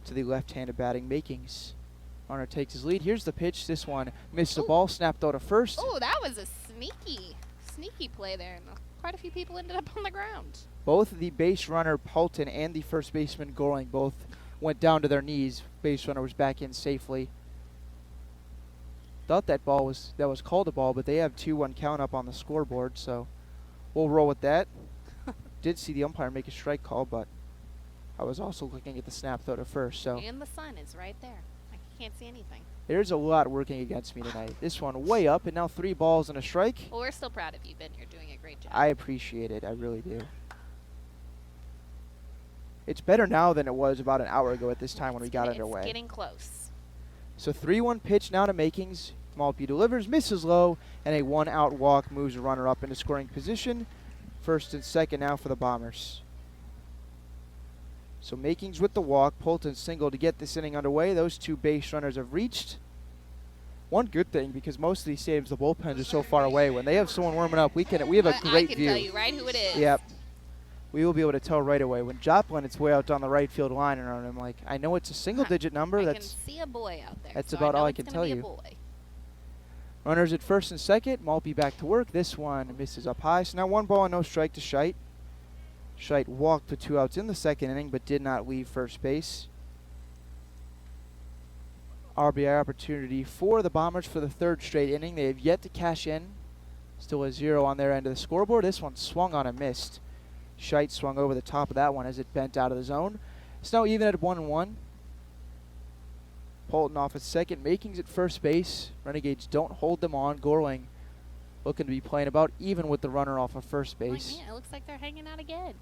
to the left-handed batting Makings. Runner takes his lead. Here's the pitch. This one missed the ball, snapped out to first. Oh, that was a sneaky play there. And quite a few people ended up on the ground. Both the base runner Polton and the first baseman Goring both went down to their knees. Base runner was back in safely. Thought that was called a ball, but they have 2-1 count up on the scoreboard, so we'll roll with that. Did see the umpire make a strike call, but I was also looking at the snap throw to first. So And the sun is right there. I can't see anything. There's a lot working against me tonight. This one way up, and now 3 balls and a strike. Well, we're still proud of you, Ben. You're doing a great job. I appreciate it. I really do. It's better now than it was about an hour ago at this time when we got underway. It's getting close. So 3-1 pitch now to Makings. Maltby delivers, misses low, and a 1-out walk moves the runner up into scoring position. First and second now for the Bombers. So Makings with the walk, Polton single to get this inning underway. Those 2 base runners have reached. One good thing, because most of these stadiums, the bullpens are so far away. When they have someone warming up, we have a great view. I can tell you right who it is. Yep. We will be able to tell right away. When Joplin, it's way out down the right field line, and I'm like, I know it's a single-digit number. I can see a boy out there. That's so about I know all I it's can gonna tell be a you. boy. Runners at first and second. Maltby back to work. This one misses up high. So now 1 ball and no strike to Scheit. Scheit walked with 2 outs in the second inning, but did not leave first base. RBI opportunity for the Bombers for the 3rd straight inning. They have yet to cash in. Still a 0 on their end of the scoreboard. This one swung on and missed. Scheit swung over the top of that one as it bent out of the zone. It's now even at 1-1. Polton off at second. Makings at first base. Renegades don't hold them on. Gorling looking to be playing about even with the runner off of first base. It looks like they're hanging out again.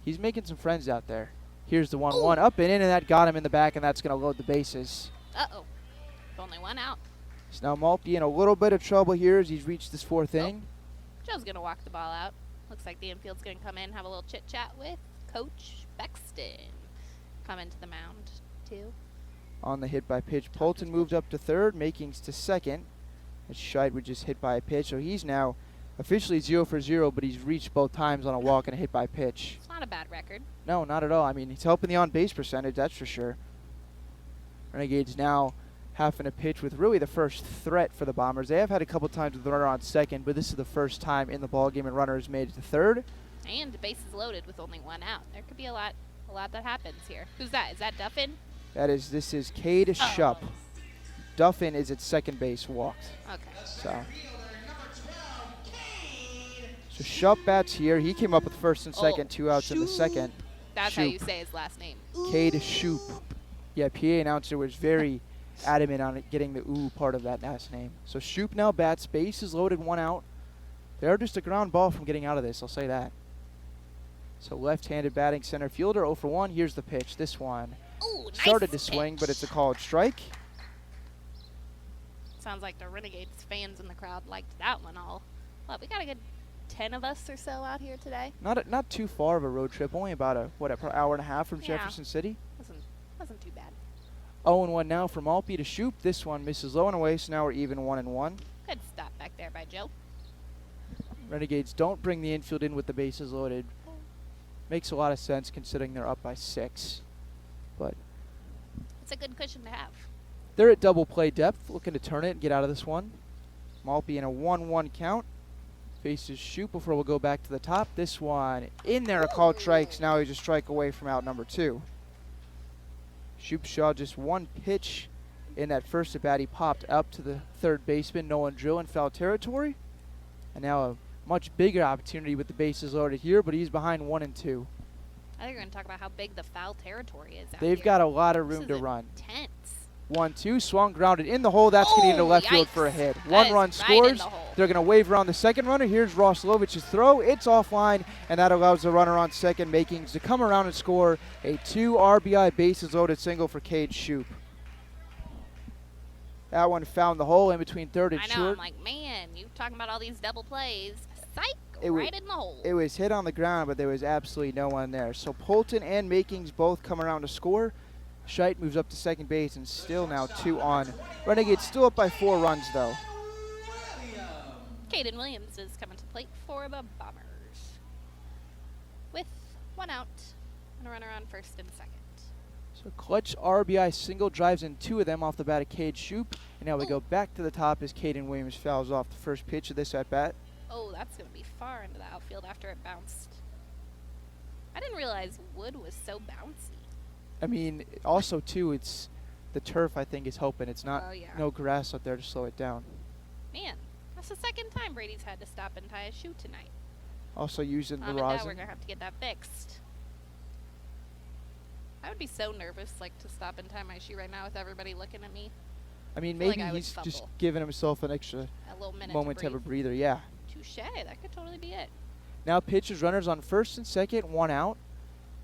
He's making some friends out there. Here's the 1-1 up and in, and that got him in the back, and that's going to load the bases. Uh-oh. Only 1 out. So now Maltby in a little bit of trouble here as he's reached this 4th inning. Joe's going to walk the ball out. Looks like the infield's going to come in and have a little chit-chat with Coach Bexton. Coming to the mound, too. On the hit by pitch, Polton moved up to 3rd, Makings to 2nd. As Scheit was just hit by a pitch, so he's now officially 0 for 0, but he's reached both times on a walk and a hit by pitch. It's not a bad record. No, not at all. I mean, he's helping the on-base percentage, that's for sure. Renegades now having a pitch with really the first threat for the Bombers. They have had a couple times with the runner on second, but this is the first time in the ballgame and runner has made it to 3rd. And the bases loaded with only 1 out. There could be a lot that happens here. Who's that? Is that Duffin? This is Cade Shupp. Duffin is at second base, walked. Okay. So Shupp bats here. He came up with first and second, 2 outs in the second. That's how you say his last name. Cade Shupp. Yeah, PA announcer was very adamant on it, getting the ooh part of that last name. So Shupp now bats, base is loaded, 1 out. They're just a ground ball from getting out of this, I'll say that. So left-handed batting center fielder, 0 for 1. Here's the pitch. This one started to swing, but it's a called strike. Sounds like the Renegades fans in the crowd liked that one all. Well, we got a good 10 of us or so out here today. Not too far of a road trip. Only about an hour and a half from Jefferson City. Wasn't too bad. 0-1 now from Maltby to Shupp. This one misses low and away, so now we're even 1-1. Good stop back there by Joe. Renegades don't bring the infield in with the bases loaded. Makes a lot of sense considering they're up by 6. But it's a good cushion to have. They're at double play depth, looking to turn it and get out of this one. Maltby in a 1-1 count. Faces Shupp before we'll go back to the top. This one in there, a called strikes. Now he's a strike away from out number 2. Shupp saw just 1 pitch in that first at bat. He popped up to the 3rd baseman, Nolan Drill, in foul territory. And now a much bigger opportunity with the bases loaded here, but he's behind 1 and 2. I think we're going to talk about how big the foul territory is out They've here. got a lot of room to run. Intense. 1-2, swung, grounded in the hole. That's getting into left field for a hit. 1 run scores. They're going to wave around the second runner. Here's Roslovich's throw. It's offline, and that allows the runner on second, Makings, to come around and score a 2 RBI bases loaded single for Cade Shupp. That one found the hole in between 3rd and I know. short. I'm like, man, you talking about all these double plays. Psych, In the hole. It was hit on the ground, but there was absolutely no one there. So Polton and Makings both come around to score. Scheit moves up to second base and still now 2 on. Renegades still up by 4 runs, though. Caden Williams is coming to the plate for the Bombers. With 1 out and a runner on first and second. So clutch RBI single drives in 2 of them off the bat of Cade Shoup. And now we go back to the top as Caden Williams fouls off the first pitch of this at-bat. Oh, that's going to be far into the outfield after it bounced. I didn't realize wood was so bouncy. I mean, also, too, it's the turf, I think, is helping. It's not no grass out there to slow it down. Man, that's the second time Brady's had to stop and tie a shoe tonight. Also using the and rosin. now we're going to have to get that fixed. I would be so nervous, like, to stop and tie my shoe right now with everybody looking at me. I mean, feel maybe like he's just giving himself an extra moment to have a breather, yeah. Touche, that could totally be it. Now pitches runners on first and second, 1 out.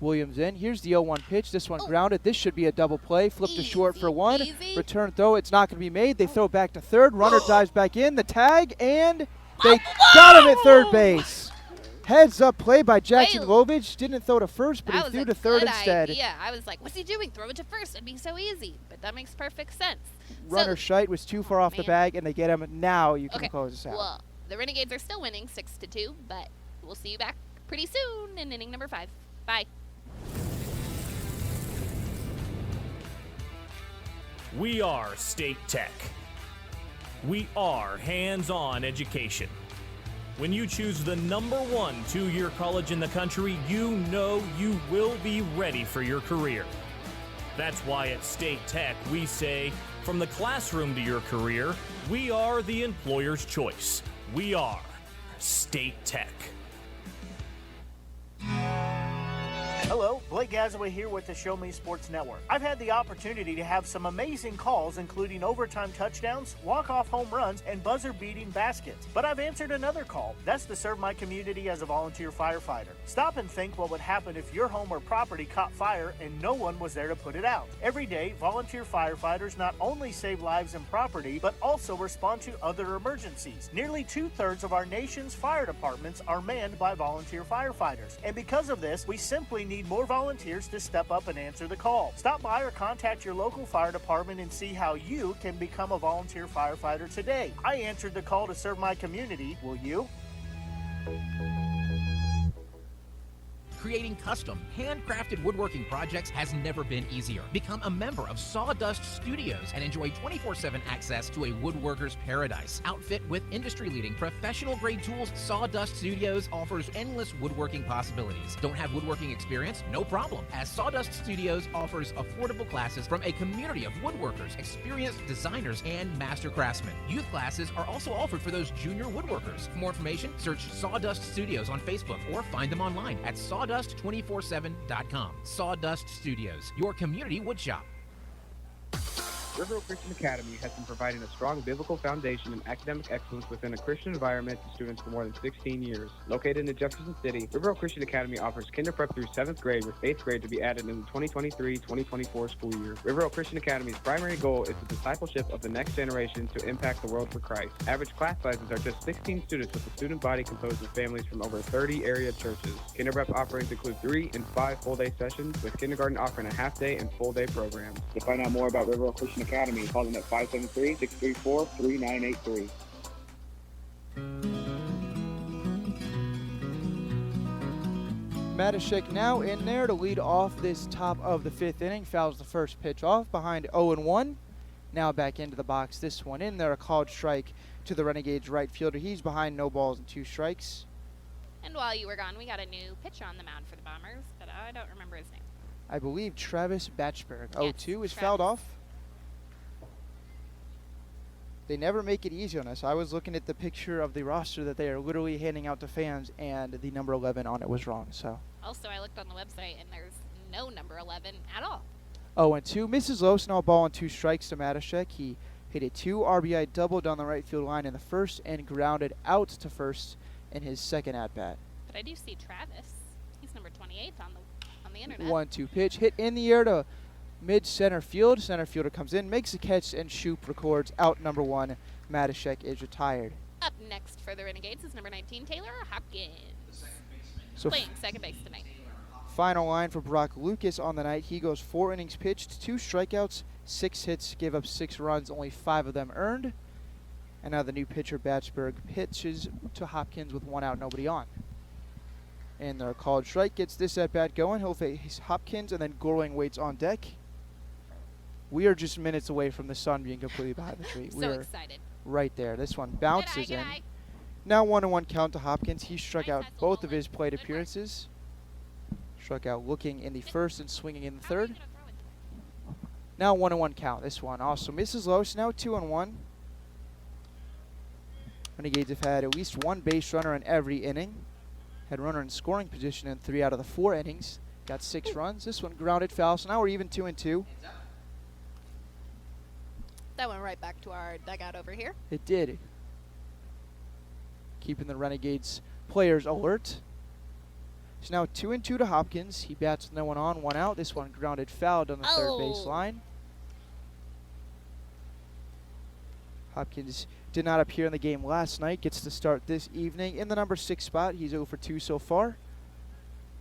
Williams in. Here's the 0-1 pitch. This one grounded. This should be a double play. Flip to short for 1. Return throw. It's not going to be made. They throw back to third. Runner dives back in. The tag, and they got him at third base. Heads up play by Jackson Lovich. Didn't throw to first, but he threw to third instead. Yeah, I was like, what's he doing? Throw it to first. It'd be so easy. But that makes perfect sense. Runner Scheit was too far off the bag, and they get him. Now you can close this out. Well, the Renegades are still winning 6-2, but we'll see you back pretty soon in inning number 5. Bye. We are State Tech. We are hands-on education. When you choose the #1 2-year college in the country, you know you will be ready for your career. That's why at State Tech we say, from the classroom to your career, we are the employer's choice. We are State Tech. Hello, Blake Gazaway here with the Show Me Sports Network. I've had the opportunity to have some amazing calls, including overtime touchdowns, walk-off home runs, and buzzer-beating baskets. But I've answered another call. That's to serve my community as a volunteer firefighter. Stop and think what would happen if your home or property caught fire and no one was there to put it out. Every day, volunteer firefighters not only save lives and property, but also respond to other emergencies. Nearly 2/3 of our nation's fire departments are manned by volunteer firefighters. And because of this, we simply need more volunteers to step up and answer the call. Stop by or contact your local fire department and see how you can become a volunteer firefighter today. I answered the call to serve my community. Will you? Creating custom, handcrafted woodworking projects has never been easier. Become a member of Sawdust Studios and enjoy 24/7 access to a woodworker's paradise. Outfit with industry-leading professional-grade tools, Sawdust Studios offers endless woodworking possibilities. Don't have woodworking experience? No problem, as Sawdust Studios offers affordable classes from a community of woodworkers, experienced designers, and master craftsmen. Youth classes are also offered for those junior woodworkers. For more information, search Sawdust Studios on Facebook or find them online at sawdust247.com. Sawdust Studios, your community woodshop. Riverville Christian Academy has been providing a strong biblical foundation and academic excellence within a Christian environment to students for more than 16 years. Located in Jefferson City, Riverville Christian Academy offers kinder prep through 7th grade with 8th grade to be added in the 2023-2024 school year. Riverville Christian Academy's primary goal is the discipleship of the next generation to impact the world for Christ. Average class sizes are just 16 students with a student body composed of families from over 30 area churches. Kinder prep offerings include 3 and 5 full-day sessions, with kindergarten offering a half-day and full-day programs. To find out more about Riverville Christian Academy, call them at 573-634-3983. Matashek now in there to lead off this top of the 5th inning. Fouls the first pitch off behind 0-1. Now back into the box. This one in there, a called strike to the Renegades right fielder. He's behind, no balls and 2 strikes. And while you were gone, we got a new pitcher on the mound for the Bombers, but I don't remember his name. I believe Travis Batchberg. Yes, 0-2 is Travis. fouled off. They never make it easy on us. I was looking at the picture of the roster that they are literally handing out to fans, and the number 11 on it was wrong. So. Also, I looked on the website, and there's no number 11 at all. 0-2. Misses low, now ball and 2 strikes to Matashek. He hit a 2 RBI double down the right field line in the first and grounded out to first in his second at-bat. But I do see Travis. He's number 28 on the internet. 1-2 pitch. Hit in the air to mid-center field. Center fielder comes in, makes a catch, and Shoup records out number 1. Matashek is retired. Up next for the Renegades is number 19, Taylor Hopkins. So playing second base tonight. Final line for Brock Lucas on the night. He goes 4 innings pitched, 2 strikeouts, 6 hits, gave up 6 runs, only 5 of them earned. And now the new pitcher, Batchberg, pitches to Hopkins with 1 out, nobody on. And the called strike gets this at-bat going. He'll face Hopkins, and then Gorling waits on deck. We are just minutes away from the sun being completely behind the tree. So excited. Right there. This one bounces in. Now 1-1 count to Hopkins. He struck out both of his plate appearances. Struck out looking in the first and swinging in the third. Now 1-1 count. This one also misses low. So now 2-1. Renegades have had at least one base runner in every inning. Had runner in scoring position in 3 out of the 4 innings. Got 6 runs. This one grounded foul. So now we're even 2-2. That went right back to our dugout over here. It did. Keeping the Renegades players alert. So now 2-2 to Hopkins. He bats with no one on, 1 out. This one grounded foul on the third base line. Hopkins did not appear in the game last night. Gets to start this evening in the number 6 spot. He's 0 for 2 so far.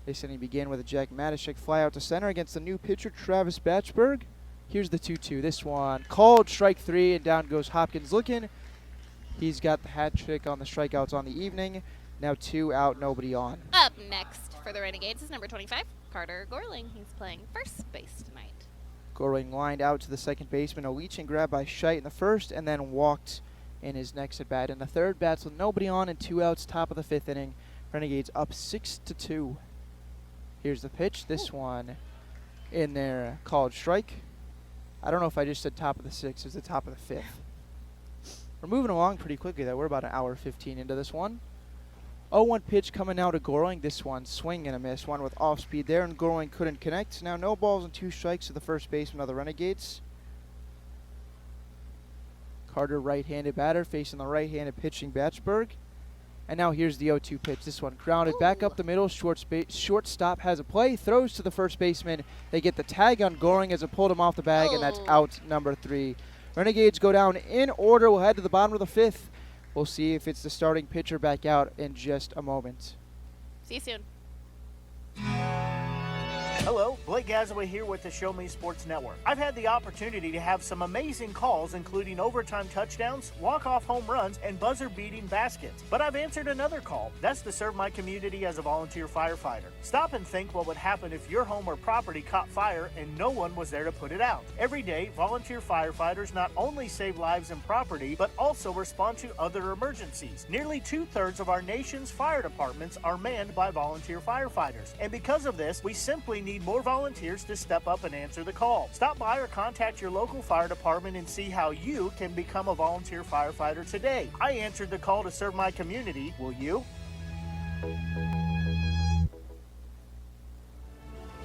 This inning began with a Jack Matishek fly out to center against the new pitcher, Travis Batchberg. Here's the 2-2. This one called strike 3, and down goes Hopkins looking. He's got the hat trick on the strikeouts on the evening. Now 2 out, nobody on. Up next for the Renegades is number 25, Carter Gorling. He's playing first base tonight. Gorling lined out to the second baseman. A reach and grab by Scheidt in the first, and then walked in his next at bat. In the third, bats with nobody on and 2 outs, top of the 5th inning. Renegades up 6-2. Here's the pitch. This one in there, called strike. I don't know if I just said top of the 6th. It's the top of the 5th. We're moving along pretty quickly, though. We're about an hour 15 into this one. 0-1 pitch coming now to Gorling. This one swing and a miss. One with off speed there, and Gorling couldn't connect. Now no balls and 2 strikes to the first baseman of the Renegades. Carter, right-handed batter, facing the right-handed pitching Batchberg. And now here's the 0-2 pitch. This one grounded back up the middle. Shortstop has a play, throws to the first baseman. They get the tag on Gorling as it pulled him off the bag, and that's out number 3. Renegades go down in order. We'll head to the bottom of the 5th. We'll see if it's the starting pitcher back out in just a moment. See you soon. Hello, Blake Gazaway here with the Show Me Sports Network. I've had the opportunity to have some amazing calls, including overtime touchdowns, walk-off home runs, and buzzer-beating baskets. But I've answered another call. That's to serve my community as a volunteer firefighter. Stop and think what would happen if your home or property caught fire and no one was there to put it out. Every day, volunteer firefighters not only save lives and property, but also respond to other emergencies. Nearly 2/3 of our nation's fire departments are manned by volunteer firefighters. And because of this, we simply need more volunteers to step up and answer the call. Stop by or contact your local fire department and see how you can become a volunteer firefighter today. I answered the call to serve my community. Will you?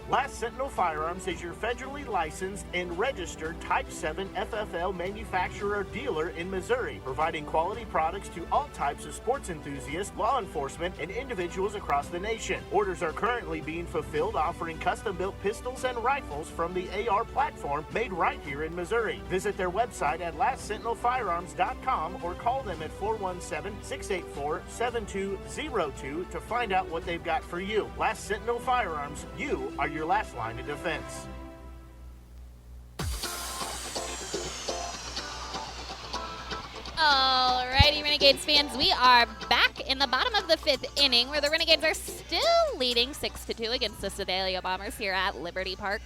Last Sentinel Firearms is your federally licensed and registered Type 7 FFL manufacturer dealer in Missouri, providing quality products to all types of sports enthusiasts, law enforcement, and individuals across the nation. Orders are currently being fulfilled, offering custom-built pistols and rifles from the AR platform made right here in Missouri. Visit their website at lastsentinelfirearms.com or call them at 417-684-7202 to find out what they've got for you. Last Sentinel Firearms, you are your last line of defense. Alrighty, Renegades fans, we are back in the bottom of the 5th inning where the Renegades are still leading 6-2 against the Sedalia Bombers here at Liberty Park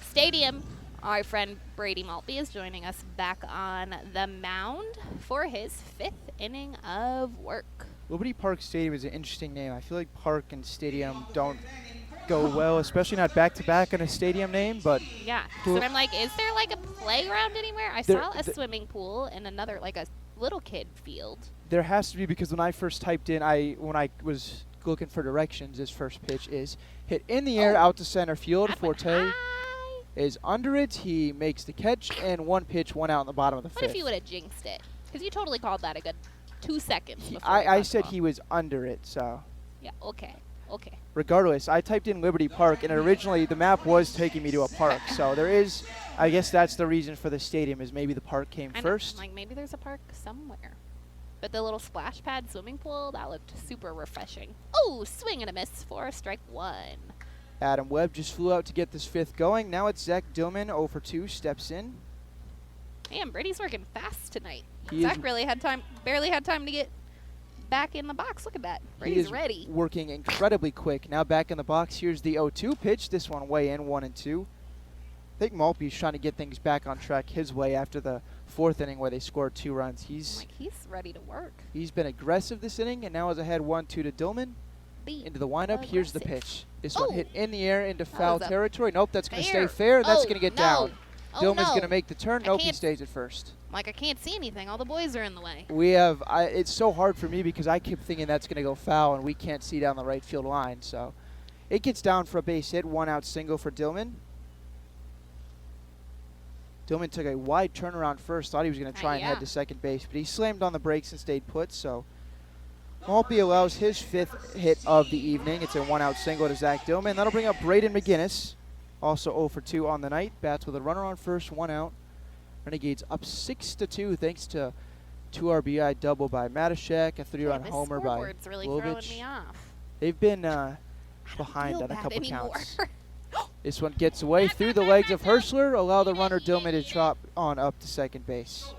Stadium. Our friend Brady Maltby is joining us back on the mound for his 5th inning of work. Liberty Park Stadium is an interesting name. I feel like park and stadium don't go well, especially not back-to-back in a stadium name, but yeah. So I'm like, is there like a playground anywhere? I saw a swimming pool and another like a little kid field. There has to be, because when I first typed in, when I was looking for directions, his first pitch is hit in the air out to center field. Forte is under it. He makes the catch, and 1 pitch, 1 out in the bottom of the 5th. What if you would have jinxed it? Because you totally called that a good 2 seconds before. I said he was under it, so. Yeah, okay. Okay. Regardless, I typed in Liberty Park, and originally the map was taking me to a park. So there is, I guess that's the reason for the stadium, is maybe the park came first. Like maybe there's a park somewhere. But the little splash pad swimming pool, that looked super refreshing. Oh, swing and a miss for strike 1. Adam Webb just flew out to get this 5th going. Now it's Zach Dillman, 0 for 2, steps in. Man, Brady's working fast tonight. He Zach is- barely had time to get back in the box. Look at that. He Brady's is ready. working incredibly quick. Now back in the box. Here's the 0-2 pitch. This one way in, 1-2. I think Maltby's trying to get things back on track his way after the 4th inning where they scored 2 runs. He's ready to work. He's been aggressive this inning and now is ahead 1-2 to Dillman. Into the windup. Here's the pitch. This one hit in the air into foul was a territory. Nope, that's going to stay fair. fair. And that's Oh, going to get no. down. Oh, Dillman's no. going to make the turn. I Nope, he can't- stays at first. I can't see anything. All the boys are in the way. We have, it's so hard for me because I keep thinking that's going to go foul and we can't see down the right field line. So it gets down for a base hit, 1-out single for Dillman. Dillman took a wide turnaround first, thought he was going to try and head to second base, but he slammed on the brakes and stayed put. So Maltby allows his 5th hit of the evening. It's a 1-out single to Zach Dillman. That'll bring up Braden McGinnis, also 0 for 2 on the night. Bats with a runner on first, 1 out. Renegades up 6-2 thanks to 2 RBI double by Matashek, a 3-run homer by Scoreboard's really throwing Lovich. me off. They've been behind feel on a bad couple anymore. counts. This one gets away through the legs of Herschler, allow the runner Dillman to drop on up to second base.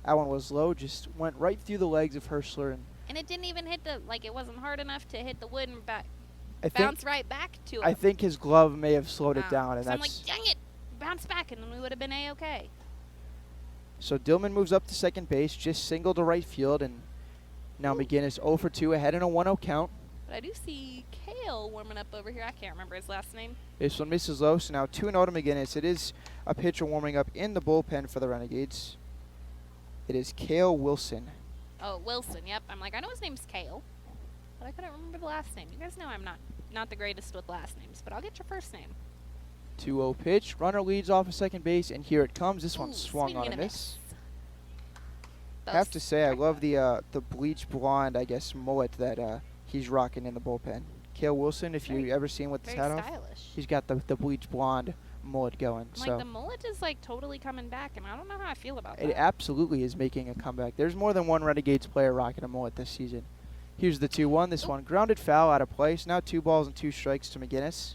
That one was low, just went right through the legs of Herschler. And it didn't even hit it wasn't hard enough to hit the wood and I bounce right back to him. I think his glove may have slowed it down, and So I'm like, that's dang it, bounce back, and then we would have been A-okay. so Dillman moves up to second base, just single to right field, and now McGinnis 0 for 2 ahead in a 1-0 count. But I do see Kale warming up over here. I can't remember his last name. This one misses low, so now 2-0 to McGinnis. It is a pitcher warming up in the bullpen for the Renegades. It is Cale Wilson. Oh, Wilson. Yep. I'm like, I know his name's Kale, but I couldn't remember the last name. You guys know I'm not the greatest with last names, but I'll get your first name. 2-0 pitch. Runner leads off of second base, and here it comes. This one Ooh, swung swing on and a a miss. I have to say, I love the bleach blonde, I guess, mullet that he's rocking in the bullpen. Cale Wilson, if you ever seen with this very hat off, stylish. he's got the bleach blonde mullet going. I'm So like, the mullet is like totally coming back, and I don't know how I feel about it that. absolutely is making a comeback. There's more than one Renegades player rocking a mullet this season. Here's the 2-1. This one grounded foul out of place. Now 2 balls and 2 strikes to McGinnis.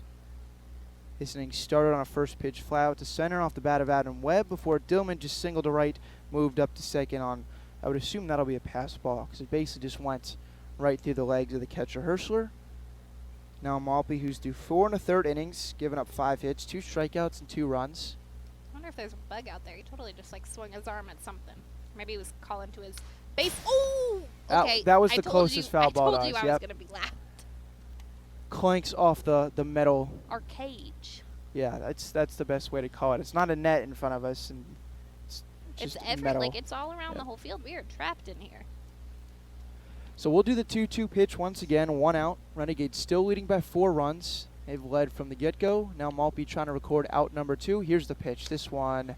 This inning started on a first pitch fly out to center off the bat of Adam Webb before Dillman just singled to right, moved up to second on, I would assume that'll be a pass ball because it basically just went right through the legs of the catcher Herschler. Now Maltby, who's due 4 1/3 innings, giving up 5 hits, 2 strikeouts, and 2 runs. I wonder if there's a bug out there. He totally just like swung his arm at something. Maybe he was calling to his base. Ooh! Okay. That was I the told closest you, foul ball to I told you us, I yep. was going to be loud. Clanks off the metal. Our cage. Yeah, that's the best way to call it. It's not a net in front of us, and it's just metal. Like it's all around the whole field. We are trapped in here. So we'll do the 2-2 pitch once again, 1 out. Renegades still leading by 4 runs. They've led from the get-go. Now Maltby trying to record out number 2. Here's the pitch. This one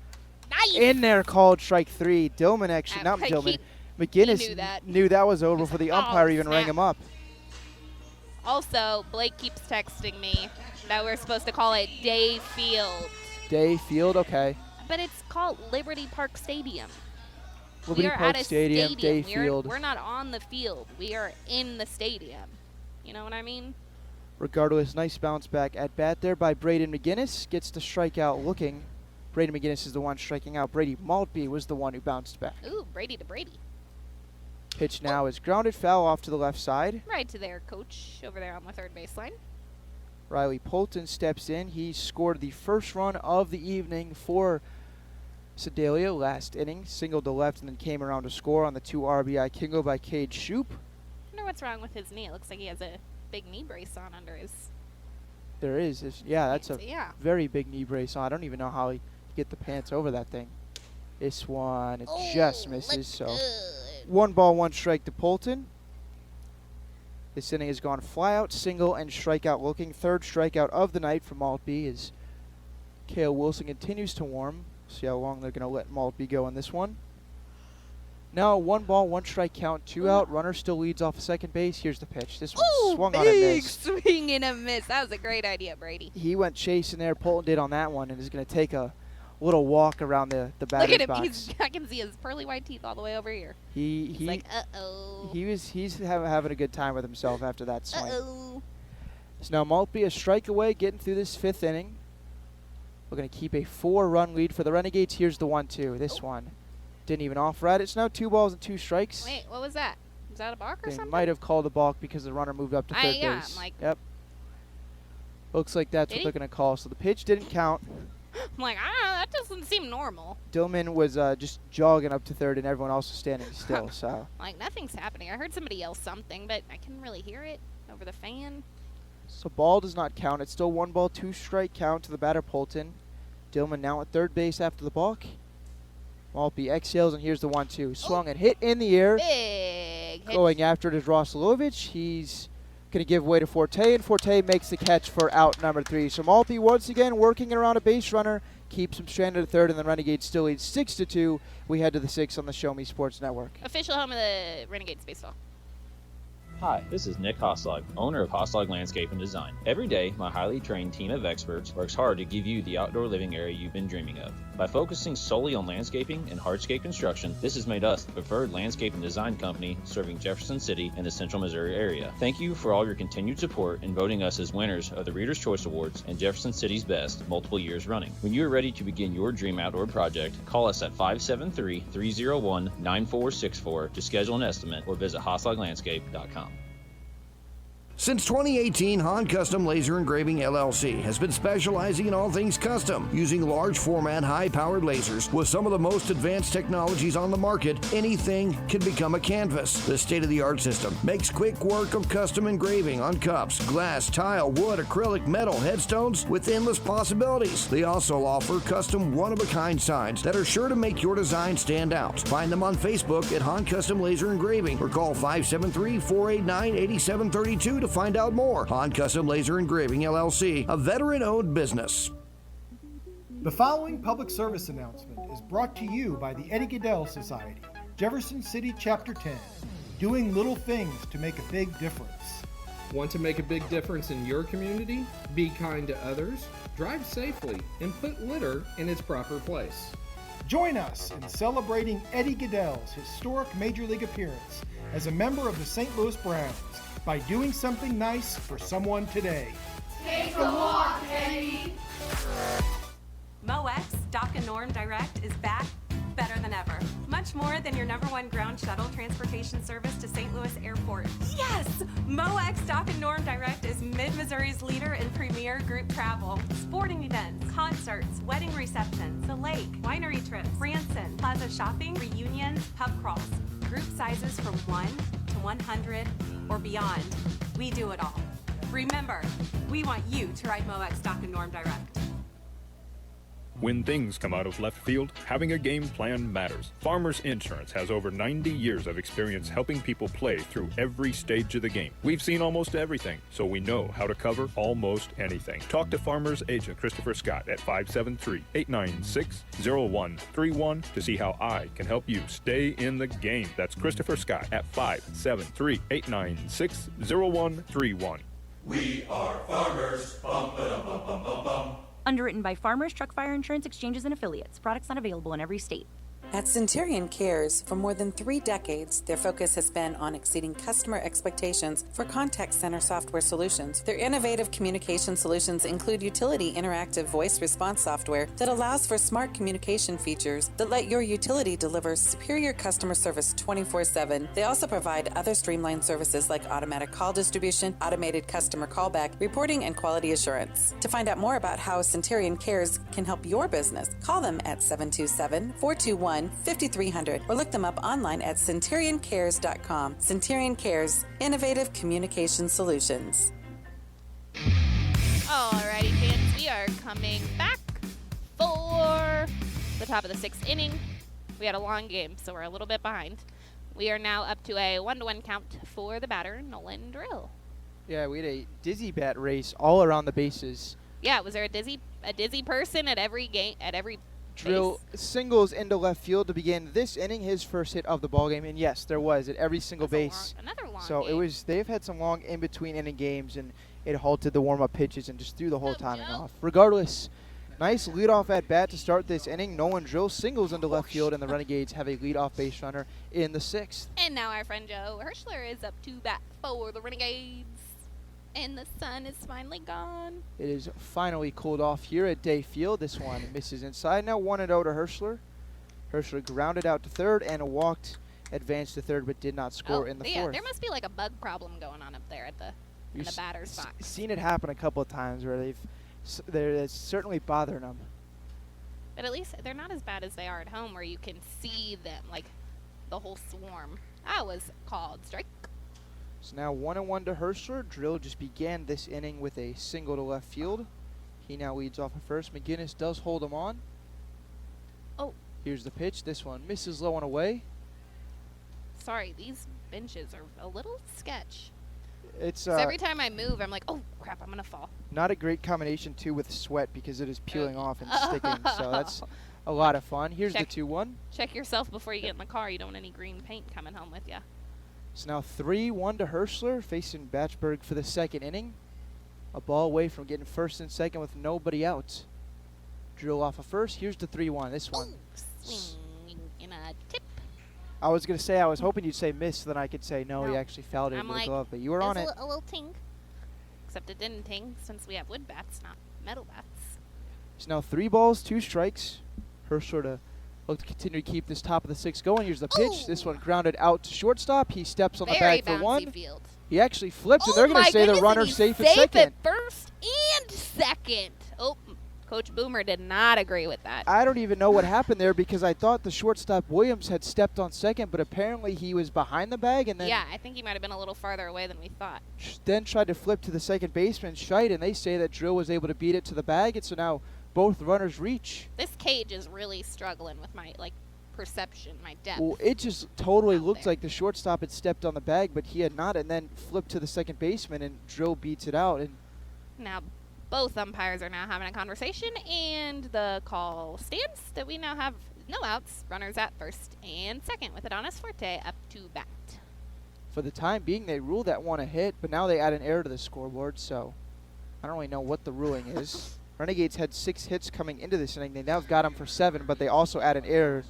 in there, called strike 3. Dillman actually, not Dillman. McGinnis knew that was over before the umpire even rang him up. Also, Blake keeps texting me that we're supposed to call it Day Field. Day Field, okay. But it's called Liberty Park Stadium. Liberty we are Park at a Stadium, Day Field. We're not on the field. We are in the stadium. You know what I mean? Regardless, nice bounce back at bat there by Braden McGinnis. Gets the strikeout looking. Braden McGinnis is the one striking out. Brady Maltby was the one who bounced back. Ooh, Brady to Brady. Pitch now is grounded foul off to the left side. Right to their coach over there on the third baseline. Riley Polton steps in. He scored the first run of the evening for Sedalia last inning. Singled to left and then came around to score on the 2 RBI Kingo by Cade Shoup. I wonder what's wrong with his knee. It looks like he has a big knee brace on under his... There is. Yeah, that's a very big knee brace on. I don't even know how he get the pants over that thing. This one, it just misses. So 1 ball, 1 strike to Polton. This inning has gone fly out, single, and strikeout looking. Third strikeout of the night for Maltby as Cale Wilson continues to warm. See how long they're going to let Maltby go in this one. Now 1 ball, 1 strike count, 2 out. Runner still leads off of second base. Here's the pitch. This one swung on and big missed. swing and a miss. That was a great idea, Brady. He went chasing there. Polton did on that one and is going to take a little walk around the batter's Look at him. box. I can see his pearly white teeth all the way over here. He's like, uh-oh. He's having a good time with himself after that swing. Uh-oh. So now Maltby a strike away, getting through this 5th inning. We're going to keep a 4-run lead for the Renegades. Here's the 1-2. This one didn't even offer at it. It's now 2 balls and 2 strikes. Wait, what was that? Was that a balk or They something? might have called a balk because the runner moved up to third yeah, base. I'm like, Yep. Looks like that's Did what he? they're going to call. So the pitch didn't count. I'm like, I don't know, that doesn't seem normal. Dillman was just jogging up to third, and everyone else was standing still. So Like, nothing's happening. I heard somebody yell something, but I couldn't really hear it over the fan. So ball does not count. It's still 1 ball, 2 strike count to the batter, Polton. Dillman now at third base after the balk. Maltby exhales, and here's the 1-2. Swung and hit in the air. Big hit. Going after it is Roslovich. He's going to give way to Forte, and Forte makes the catch for out number 3. So Maltby once again working around a base runner, keeps him stranded at third, and the Renegades still lead 6-2. We head to the 6th on the Show Me Sports Network. Official home of the Renegades baseball. Hi, this is Nick Hoslag, owner of Hoslag Landscape and Design. Every day, my highly trained team of experts works hard to give you the outdoor living area you've been dreaming of. By focusing solely on landscaping and hardscape construction, this has made us the preferred landscape and design company serving Jefferson City and the central Missouri area. Thank you for all your continued support in voting us as winners of the Reader's Choice Awards and Jefferson City's Best multiple years running. When you are ready to begin your dream outdoor project, call us at 573-301-9464 to schedule an estimate or visit hoslaglandscape.com. Since 2018, Han Custom Laser Engraving LLC has been specializing in all things custom, using large format, high-powered lasers with some of the most advanced technologies on the market. Anything can become a canvas. This state-of-the-art system makes quick work of custom engraving on cups, glass, tile, wood, acrylic, metal, headstones with endless possibilities. They also offer custom one-of-a-kind signs that are sure to make your design stand out. Find them on Facebook at Han Custom Laser Engraving or call 573-489-8732 to find out more. Han Custom Laser Engraving LLC, a veteran-owned business. The following public service announcement is brought to you by the Eddie Gaedel Society, Jefferson City Chapter 10, doing little things to make a big difference. Want to make a big difference in your community? Be kind to others, drive safely, and put litter in its proper place. Join us in celebrating Eddie Gaedel's historic Major League appearance as a member of the St. Louis Browns by doing something nice for someone today. Take a walk, Eddie. MoX Dock and Norm Direct is back better than ever. Much more than your #1 ground shuttle transportation service to St. Louis Airport. Yes! MoX Dock and Norm Direct is Mid-Missouri's leader in premier group travel. Sporting events, concerts, wedding receptions, the lake, winery trips, Branson, plaza shopping, reunions, pub crawls. Group sizes from 1 to 100 or beyond. We do it all. Remember, we want you to ride MoX Dock and Norm Direct. When things come out of left field, having a game plan matters. Farmers Insurance has over 90 years of experience helping people play through every stage of the game. We've seen almost everything, so we know how to cover almost anything. Talk to Farmers Agent Christopher Scott at 573-896-0131 to see how I can help you stay in the game. That's Christopher Scott at 573-896-0131. We are farmers. Bum, ba-dum, bum, bum, bum, bum. Underwritten by Farmers Truck Fire Insurance Exchanges and Affiliates. Products not available in every state. At Centurion Cares, for more than 3 decades, their focus has been on exceeding customer expectations for contact center software solutions. Their innovative communication solutions include utility interactive voice response software that allows for smart communication features that let your utility deliver superior customer service 24/7. They also provide other streamlined services like automatic call distribution, automated customer callback, reporting, and quality assurance. To find out more about how Centurion Cares can help your business, call them at 727-421-5300 or look them up online at centurioncares.com. Centurion Cares, innovative communication solutions. Alrighty, fans, we are coming back for the top of the 6th inning. We had a long game, so we're a little bit behind. We are now up to a 1-1 count for the batter, Nolan Drill. Yeah, we had a dizzy bat race all around the bases. Yeah, was there a dizzy person at every game, at every Drill base? singles into left field to begin this inning, his first hit of the ball game, and yes, there was at every single base. Another long So game. it was. They've had some long in between inning games, and it halted the warm-up pitches and just threw the whole timing off. Regardless, nice leadoff at bat to start this inning. Nolan Drill singles into left field, and the Renegades have a leadoff base runner in the 6th. And now our friend Joe Hirschler is up to bat for the Renegades. And the sun is finally gone. It is finally cooled off here at Day Field. This one misses inside. Now 1-0 to Hirschler. Hirschler grounded out to third and advanced to third, but did not score in the fourth. There must be like a bug problem going on up there at in the batter's box. Seen it happen a couple of times where it's certainly bothering them. But at least they're not as bad as they are at home, where you can see them, like the whole swarm. That was called strike. So now 1-1 to Hirschler. Drill just began this inning with a single to left field. He now leads off at first. McGinnis does hold him on. Oh. Here's the pitch. This one misses low and away. Sorry, these benches are a little sketch. It's every time I move, I'm like, oh crap, I'm gonna fall. Not a great combination too with sweat because it is peeling off and sticking. So that's a lot of fun. Here's the 2-1. Check yourself before you get in the car. You don't want any green paint coming home with you. It's now 3-1 to Hirschler, facing Batchberg for the second inning. A ball away from getting first and second with nobody out. Drill off of first. Here's the 3-1. This one. Swing in a tip. I was going to say, I was hoping you'd say miss, so then I could say no, he actually fouled it into the glove, but you were on it. A little ting. Except it didn't ting since we have wood bats, not metal bats. It's now 3 balls, 2 strikes. Hirschler to look to continue to keep this top of the 6 going. Here's the pitch. Ooh. This one grounded out to shortstop. He steps on the bag for one. Field. He actually flipped, and they're going to say the runner's safe at second. At first and second. Oh, Coach Boomer did not agree with that. I don't even know what happened there because I thought the shortstop Williams had stepped on second, but apparently he was behind the bag and then I think he might have been a little farther away than we thought. Then tried to flip to the second baseman, Scheid, and they say that Drill was able to beat it to the bag, and so now both runners reach. This cage is really struggling with my perception, my depth. Well, it just totally looked like the shortstop had stepped on the bag, but he had not, and then flipped to the second baseman, and Drill beats it out. And now both umpires are now having a conversation, and the call stands that we now have no outs, runners at first and second with Adonis Forte up to bat. For the time being, they ruled that one a hit, but now they add an error to the scoreboard, so I don't really know what the ruling is. Renegades had 6 hits coming into this inning. They now got them for 7, but they also add an error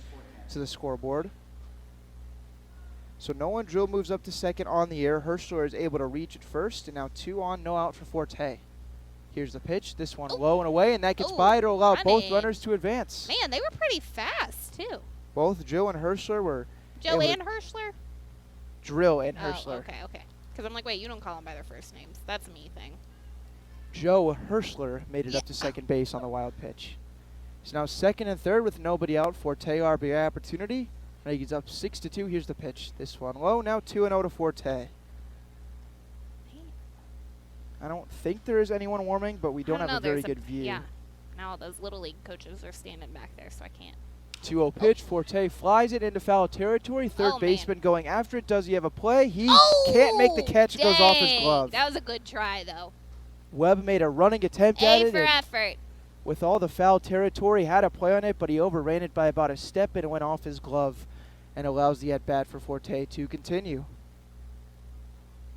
to the scoreboard. So no one. Drill moves up to second on the air. Hirschler is able to reach at first, and now 2 on, no out for Forte. Here's the pitch. This one low and away, and that gets by to allow both runners to advance. Man, they were pretty fast, too. Both Joe and Hirschler were... Joe and Hirschler? Drill and Hirschler. Okay. Because I'm like, wait, you don't call them by their first names. That's a me thing. Joe Hirschler made it up to second base on the wild pitch. He's now second and third with nobody out. Forte RBI opportunity. Renegades up 6-2. Here's the pitch. This one low. Now 2-0 to Forte. I don't think there is anyone warming, but we don't have a very good view. Yeah. Now all those Little League coaches are standing back there, so I can't. 2-0 pitch. Forte flies it into foul territory. Third baseman going after it. Does he have a play? He can't make the catch. It goes off his glove. That was a good try, though. Webb made a running attempt at it. A for effort. With all the foul territory, had a play on it, but he overran it by about a step, and it went off his glove and allows the at-bat for Forte to continue.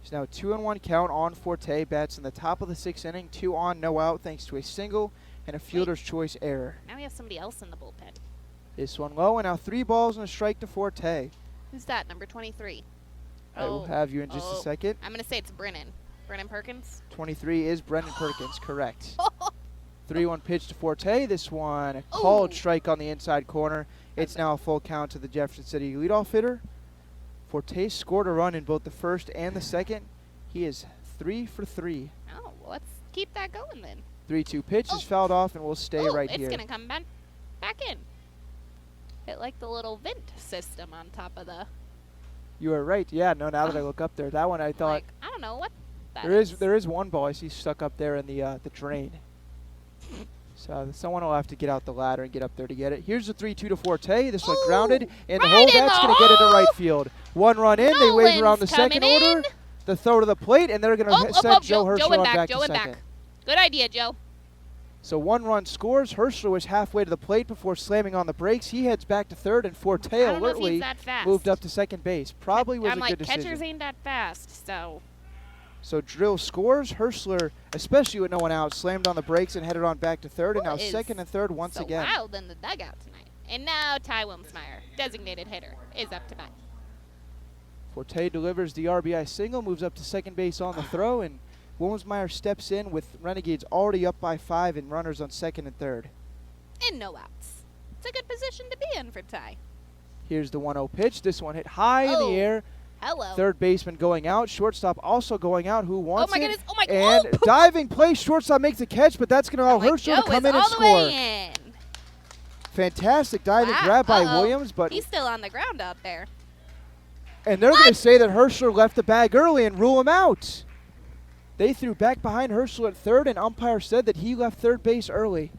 It's now 2-1 count on Forte. Bats in the top of the 6th inning. 2 on, no out, thanks to a single and a fielder's choice error. Now we have somebody else in the bullpen. This one low, and now 3 balls and a strike to Forte. Who's that, number 23? I will have you in just a second. I'm going to say it's Brennan. Brennan Perkins? 23 is Brennan Perkins, correct. 3-1 pitch to Forte. This one a called strike on the inside corner. It's now a full count to the Jefferson City leadoff hitter. Forte scored a run in both the first and the second. He is 3 for 3. Oh, well, let's keep that going then. 3-2 pitch is fouled off and will stay right here. It's going to come back in. Hit like the little vent system on top of the... You are right. Yeah, no, now that I look up there. That one I thought... I don't know what that There is one ball I see stuck up there in the drain. So someone will have to get out the ladder and get up there to get it. Here's the 3-2 to Forte. This one grounded in the hole. That's going to get into right field. 1 run in. They wave around the second order. The throw to the plate, and they're going to send Joe Hirschler back to second. Good idea, Joe. So 1 run scores. Hirschler was halfway to the plate before slamming on the brakes. He heads back to third, and Forte alertly moved up to second base. Probably was a good decision. Catchers ain't that fast, so... So Drill scores. Hirschler, especially with no one out, slammed on the brakes and headed on back to third, and now second and third once again. Wild in the dugout tonight. And now Ty Wilmsmeyer, designated hitter, is up to bat. Forte delivers the RBI single, moves up to second base on the throw, and Wilmsmeyer steps in with Renegades already up by 5 and runners on second and third. And no outs. It's a good position to be in for Ty. Here's the 1-0 pitch. This one hit high in the air. Hello. Third baseman going out. Shortstop also going out. Who wants it? Oh, my goodness. Oh, my And God. diving play. Shortstop makes the catch, but that's going to allow Herschel to come in and score. Fantastic diving grab by Williams, but he's still on the ground out there. and they're going to say that Herschel left the bag early and rule him out. They threw back behind Herschel at third, and umpire said that he left third base early.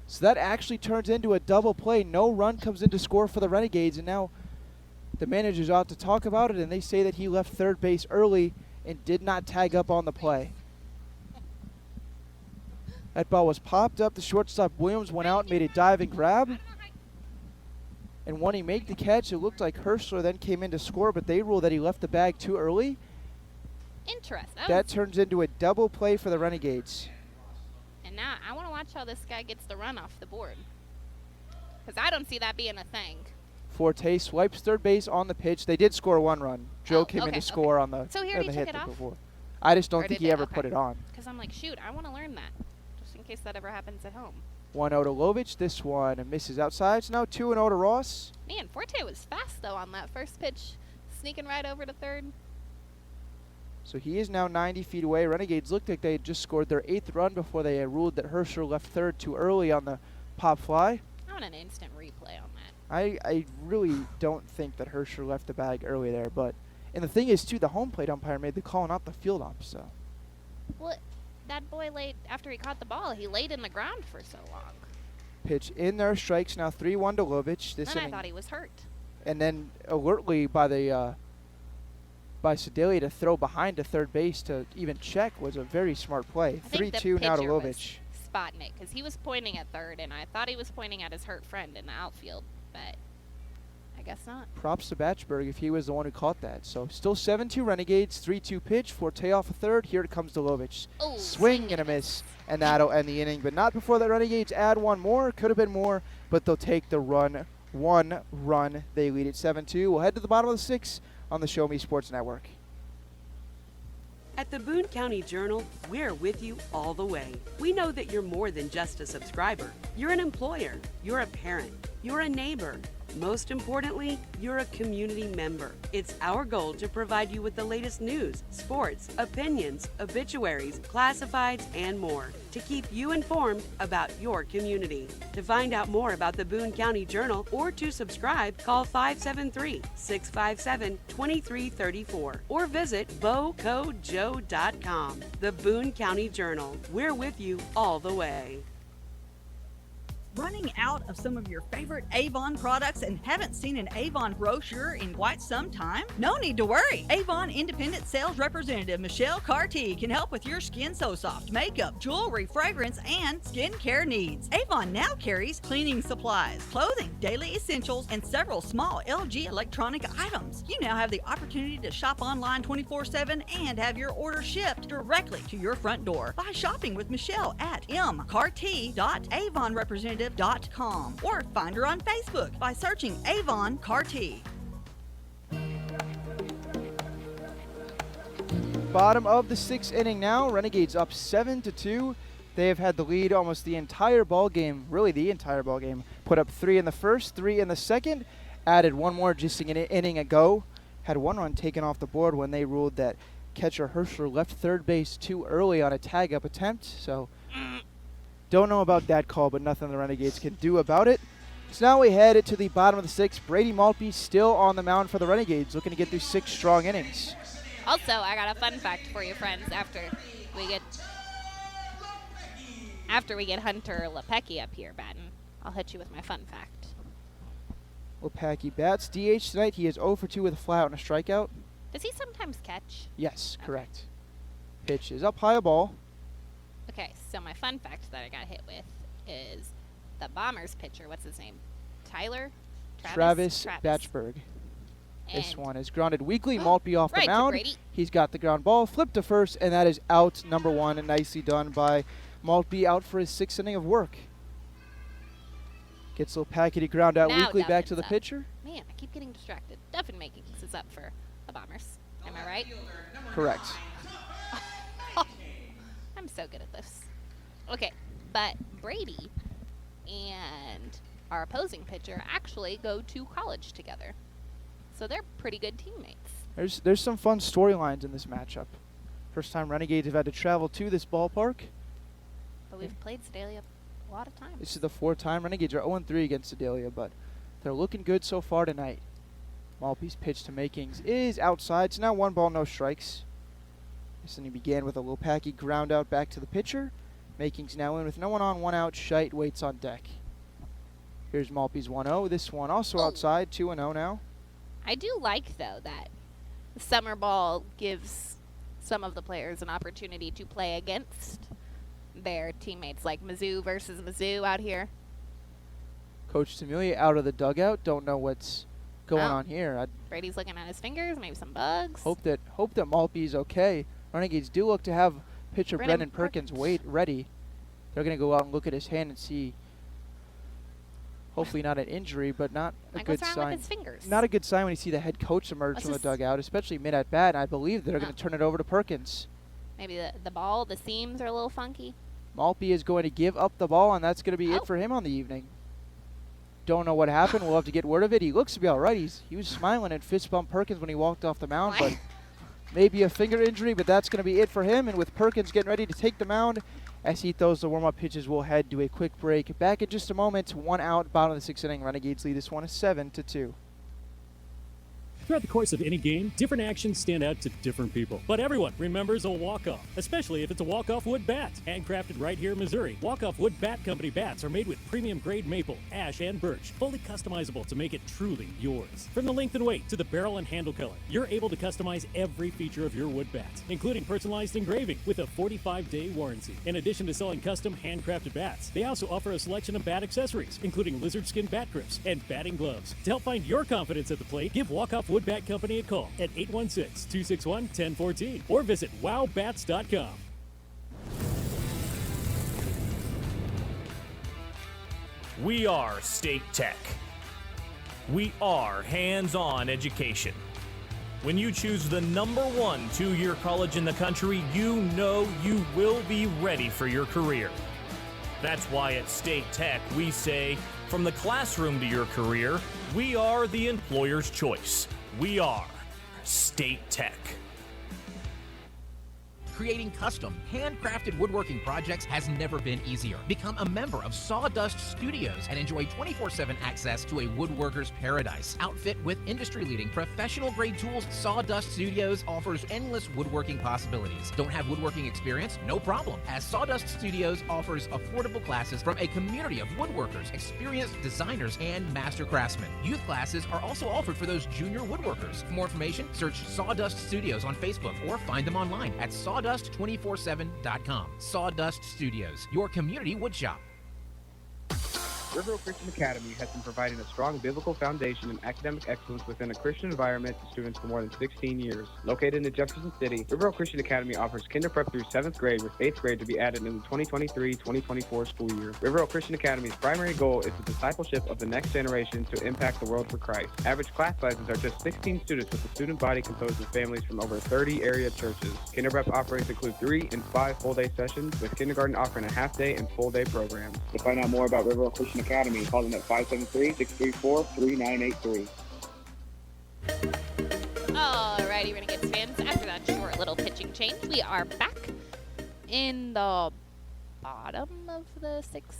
So that actually turns into a double play. No run comes in to score for the Renegades, and now the manager's out to talk about it, and they say that he left third base early and did not tag up on the play. That ball was popped up. The shortstop Williams went out and made a diving grab. And when he made the catch, it looked like Herschler then came in to score, but they ruled that he left the bag too early. Interesting. That turns into a double play for the Renegades. And now I want to watch how this guy gets the run off the board. Because I don't see that being a thing. Forte swipes third base on the pitch. They did score 1 run. Joe came in to score on the, So he on already the took hit it off? before. I just don't Or think did he they? ever Okay. put it on. Because I'm like, shoot, I want to learn that. Just in case that ever happens at home. 1-0 to Lovich. This one misses outside. So now 2-0 to Ross. Man, Forte was fast, though, on that first pitch. Sneaking right over to third. So he is now 90 feet away. Renegades looked like they had just scored their 8th run before they ruled that Herschel left third too early on the pop fly. I want an instant replay on that. I really don't think that Herschel left the bag early there. But and the thing is, too, the home plate umpire made the call, not the field ump. So Well, that boy laid, after he caught the ball, he laid in the ground for so long. pitch in there, strikes now 3-1 to Lovich. This Then I inning. thought he was hurt. And then alertly by the by Sedalia to throw behind to third base to even check was a very smart play. I think the 3-2 now to pitcher was Lovich. spotting it because he was pointing at third, and I thought he was pointing at his hurt friend in the outfield, but I guess not. Props to Batchberg if he was the one who caught that. So still 7-2 Renegades, 3-2 pitch. Forte off a third. Here it comes to Lovich. Oh, Swing and a miss, and that'll end the inning. But not before the Renegades add one more. Could have been more, but they'll take the run. 1 run. They lead at 7-2. We'll head to the bottom of the 6th on the Show Me Sports Network. At the Boone County Journal, we're with you all the way. We know that you're more than just a subscriber. You're an employer, you're a parent, you're a neighbor. Most importantly, you're a community member. It's our goal to provide you with the latest news, sports, opinions, obituaries, classifieds, and more to keep you informed about your community. To find out more about the Boone County Journal or to subscribe, call 573-657-2334 or visit bocojoe.com. The Boone County Journal. We're with you all the way. Running out of some of your favorite Avon products and haven't seen an Avon brochure in quite some time? No need to worry. Avon Independent Sales Representative Michelle Carty can help with your Skin So Soft makeup, jewelry, fragrance, and skincare needs. Avon now carries cleaning supplies, clothing, daily essentials, and several small LG electronic items. You now have the opportunity to shop online 24/7 and have your order shipped directly to your front door by shopping with Michelle at mcarty.avonrepresentative.com or find her on Facebook by searching Avon Carty. Bottom of the 6th inning now. Renegades up 7-2. They have had the lead almost the entire ball game, really the entire ball game. Put up 3 in the first, 3 in the second. Added one more just an inning ago. Had 1 run taken off the board when they ruled that catcher Herschler left third base too early on a tag-up attempt. So don't know about that call, but nothing the Renegades can do about it. So now we head to the bottom of the 6th. Brady Maltby still on the mound for the Renegades, looking to get through 6 strong innings. Also, I got a fun fact for you, friends. After we get Hunter Lepecki up here batting, I'll hit you with my fun fact. Lepecki bats DH tonight. He is 0 for 2 with a fly out and a strikeout. Does he sometimes catch? Yes, correct. Pitch is up high, a ball. Okay, so my fun fact that I got hit with is the Bombers pitcher. What's his name? Tyler? Travis Batchberg. This one is grounded weakly. Maltby off the mound. He's got the ground ball, flipped to first, and that is out, number 1, and nicely done by Maltby, out for his 6th inning of work. Gets a little packety ground out weakly back to the pitcher. Man, I keep getting distracted. Duffin Makings is up for the Bombers. Am I right? Correct. I'm so good at this. Okay, but Brady and our opposing pitcher actually go to college together. So they're pretty good teammates. There's some fun storylines in this matchup. First time Renegades have had to travel to this ballpark. But we've played Sedalia a lot of times. This is the fourth time. Renegades are 0-3 against Sedalia, but they're looking good so far tonight. Malpe's pitch to Makings is outside, so now 1 ball, no strikes. This inning began with a Lopacki ground out back to the pitcher. Makings now in with no one on, 1 out. Scheidt waits on deck. Here's Malpe's 1-0. This one also outside, 2-0 now. I do like, though, that the summer ball gives some of the players an opportunity to play against their teammates, like Mizzou versus Mizzou out here. Coach Tamelia out of the dugout. Don't know what's going on here. Brady's looking at his fingers, maybe some bugs. Hope that Malpe's okay. Renegades do look to have pitcher Brennan Perkins ready. They're going to go out and look at his hand and see. Hopefully not an injury, but not a good sign. What's wrong with his fingers? Not a good sign when you see the head coach emerge from the dugout, especially mid at bat. And I believe they're going to turn it over to Perkins. Maybe the ball, the seams are a little funky. Malpe is going to give up the ball, and that's going to be it for him on the evening. Don't know what happened. We'll have to get word of it. He looks to be all right. He was smiling and fist bumped Perkins when he walked off the mound, but maybe a finger injury, but that's going to be it for him. And with Perkins getting ready to take the mound, as he throws the warm-up pitches, we'll head to a quick break. Back in just a moment. 1 out, bottom of the 6th inning. Renegades lead this one 7-2. Throughout the course of any game, different actions stand out to different people. But everyone remembers a walk-off, especially if it's a walk-off wood bat. Handcrafted right here in Missouri, Walk-Off Wood Bat Company bats are made with premium grade maple, ash, and birch, fully customizable to make it truly yours. From the length and weight to the barrel and handle color, you're able to customize every feature of your wood bat, including personalized engraving with a 45-day warranty. In addition to selling custom handcrafted bats, they also offer a selection of bat accessories, including lizard skin bat grips and batting gloves. To help find your confidence at the plate, give Walk-Off Wood Bat Company a call at 816-261-1014 or visit wowbats.com. We are State Tech. We are hands-on education. When you choose the #1 2-year college in the country, you know you will be ready for your career. That's why at State Tech we say, from the classroom to your career, we are the employer's choice. We are State Tech. Creating custom, handcrafted woodworking projects has never been easier. Become a member of Sawdust Studios and enjoy 24/7 access to a woodworker's paradise. Outfit with industry-leading professional-grade tools, Sawdust Studios offers endless woodworking possibilities. Don't have woodworking experience? No problem, as Sawdust Studios offers affordable classes from a community of woodworkers, experienced designers, and master craftsmen. Youth classes are also offered for those junior woodworkers. For more information, search Sawdust Studios on Facebook or find them online at sawdust247.com. Sawdust Studios, your community woodshop. Riverville Christian Academy has been providing a strong biblical foundation and academic excellence within a Christian environment to students for more than 16 years. Located in Jefferson City, Riverville Christian Academy offers kinder prep through 7th grade with 8th grade to be added in the 2023-2024 school year. Riverville Christian Academy's primary goal is the discipleship of the next generation to impact the world for Christ. Average class sizes are just 16 students with a student body composed of families from over 30 area churches. Kinder prep offerings include 3 and 5 full-day sessions, with kindergarten offering a half-day and full-day programs. To find out more about Riverville Christian Academy, call them at 573-634-3983. Alrighty, Renegades fans, after that short little pitching change, we are back in the bottom of the 6th.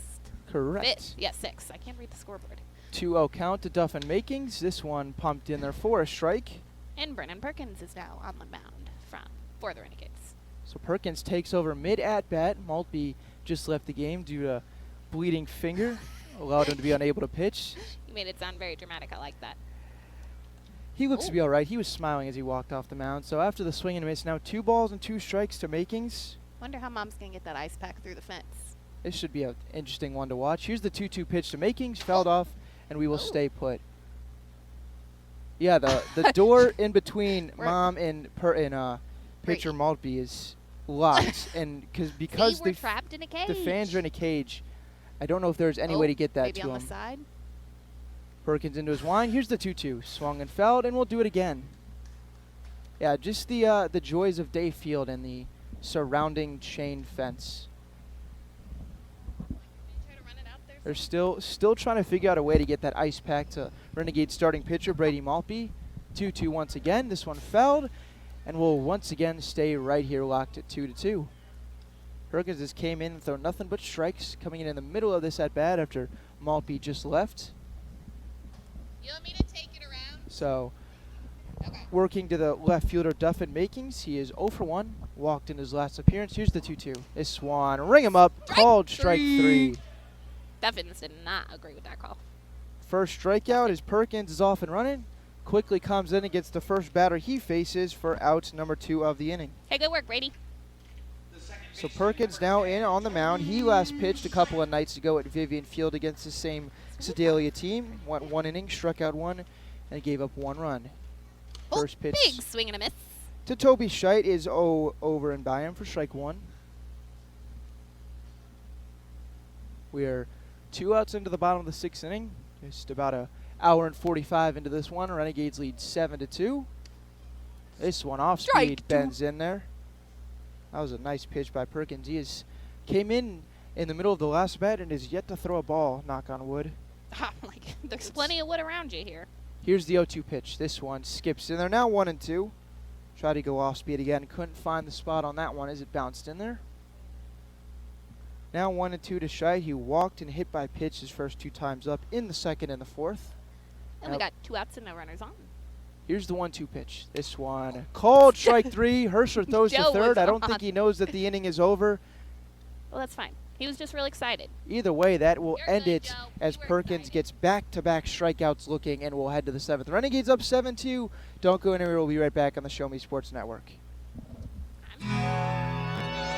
Correct. Yeah, 6. I can't read the scoreboard. 2-0 count to Duff and Makings. This one pumped in there for a strike. And Brennan Perkins is now on the mound for the Renegades. So Perkins takes over mid-at-bat. Maltby just left the game due to bleeding finger. Allowed him to be unable to pitch. You made it sound very dramatic. I like that. He looks to be all right. He was smiling as he walked off the mound. So after the swing and miss, now 2 balls and 2 strikes to Makings. Wonder how Mom's going to get that ice pack through the fence. This should be an interesting one to watch. Here's the 2-2 pitch to Makings. Fouled off, and we will stay put. Yeah, the door in between Mom and pitcher Maltby is locked. And because we're trapped in a cage. The fans are in a cage. I don't know if there's any way to get that maybe to him. on the side. Perkins into his line. Here's the 2-2. Swung and fouled, and we'll do it again. Yeah, just the joys of Day Field and the surrounding chain fence. They're still trying to figure out a way to get that ice pack to Renegade starting pitcher Brady Maltby. 2-2 once again. This one fouled, and will once again stay right here locked at 2-2. Perkins just came in and thrown nothing but strikes, coming in the middle of this at bat after Maltby just left. You want me to take it around? So, working to the left fielder Duffin Makings, he is 0 for 1, walked in his last appearance. Here's the 2-2. Is Swan, ring him up, called strike 3. Duffins did not agree with that call. First strikeout as Perkins is off and running. Quickly comes in and gets the first batter he faces for out number 2 of the inning. Hey, good work, Brady. So Perkins now in on the mound. He last pitched a couple of nights ago at Vivian Field against the same Sedalia team. Went 1 inning, struck out 1, and gave up 1 run. First pitch. Big swing and a miss. To Toby Scheidt is 0 over and by him for strike 1. We are 2 outs into the bottom of the 6th inning. Just about an hour and 45 into this one. Renegades lead 7-2. This one off speed bends in there. That was a nice pitch by Perkins. He came in the middle of the last bat and is yet to throw a ball, knock on wood. There's plenty of wood around you here. Here's the 0-2 pitch. This one skips in there. Now 1-2. Try to go off speed again. Couldn't find the spot on that one as it bounced in there. Now 1-2 to Scheidt. He walked and hit by pitch his first 2 times up in the 2nd and the 4th. And we got 2 outs and no runners on. Here's the 1-2 pitch. This one called strike 3. Hersher throws to third. I don't think he knows that the inning is over. Well, that's fine. He was just really excited. Either way, that will end it as Perkins gets back-to-back strikeouts looking, and we'll head to the 7th. Renegades up 7-2. Don't go anywhere. We'll be right back on the Show Me Sports Network.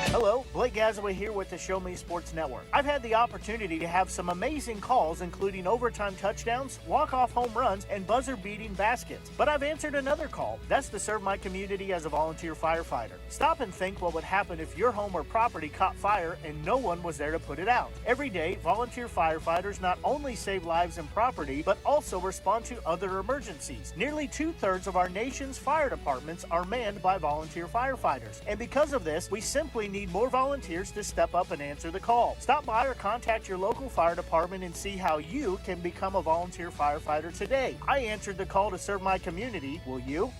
Hello, Blake Gazaway here with the Show Me Sports Network. I've had the opportunity to have some amazing calls, including overtime touchdowns, walk-off home runs, and buzzer-beating baskets. But I've answered another call. That's to serve my community as a volunteer firefighter. Stop and think what would happen if your home or property caught fire and no one was there to put it out. Every day, volunteer firefighters not only save lives and property, but also respond to other emergencies. Nearly 2/3 of our nation's fire departments are manned by volunteer firefighters. And because of this, we simply need more volunteers to step up and answer the call. Stop by or contact your local fire department and see how you can become a volunteer firefighter today. I answered the call to serve my community. Will you?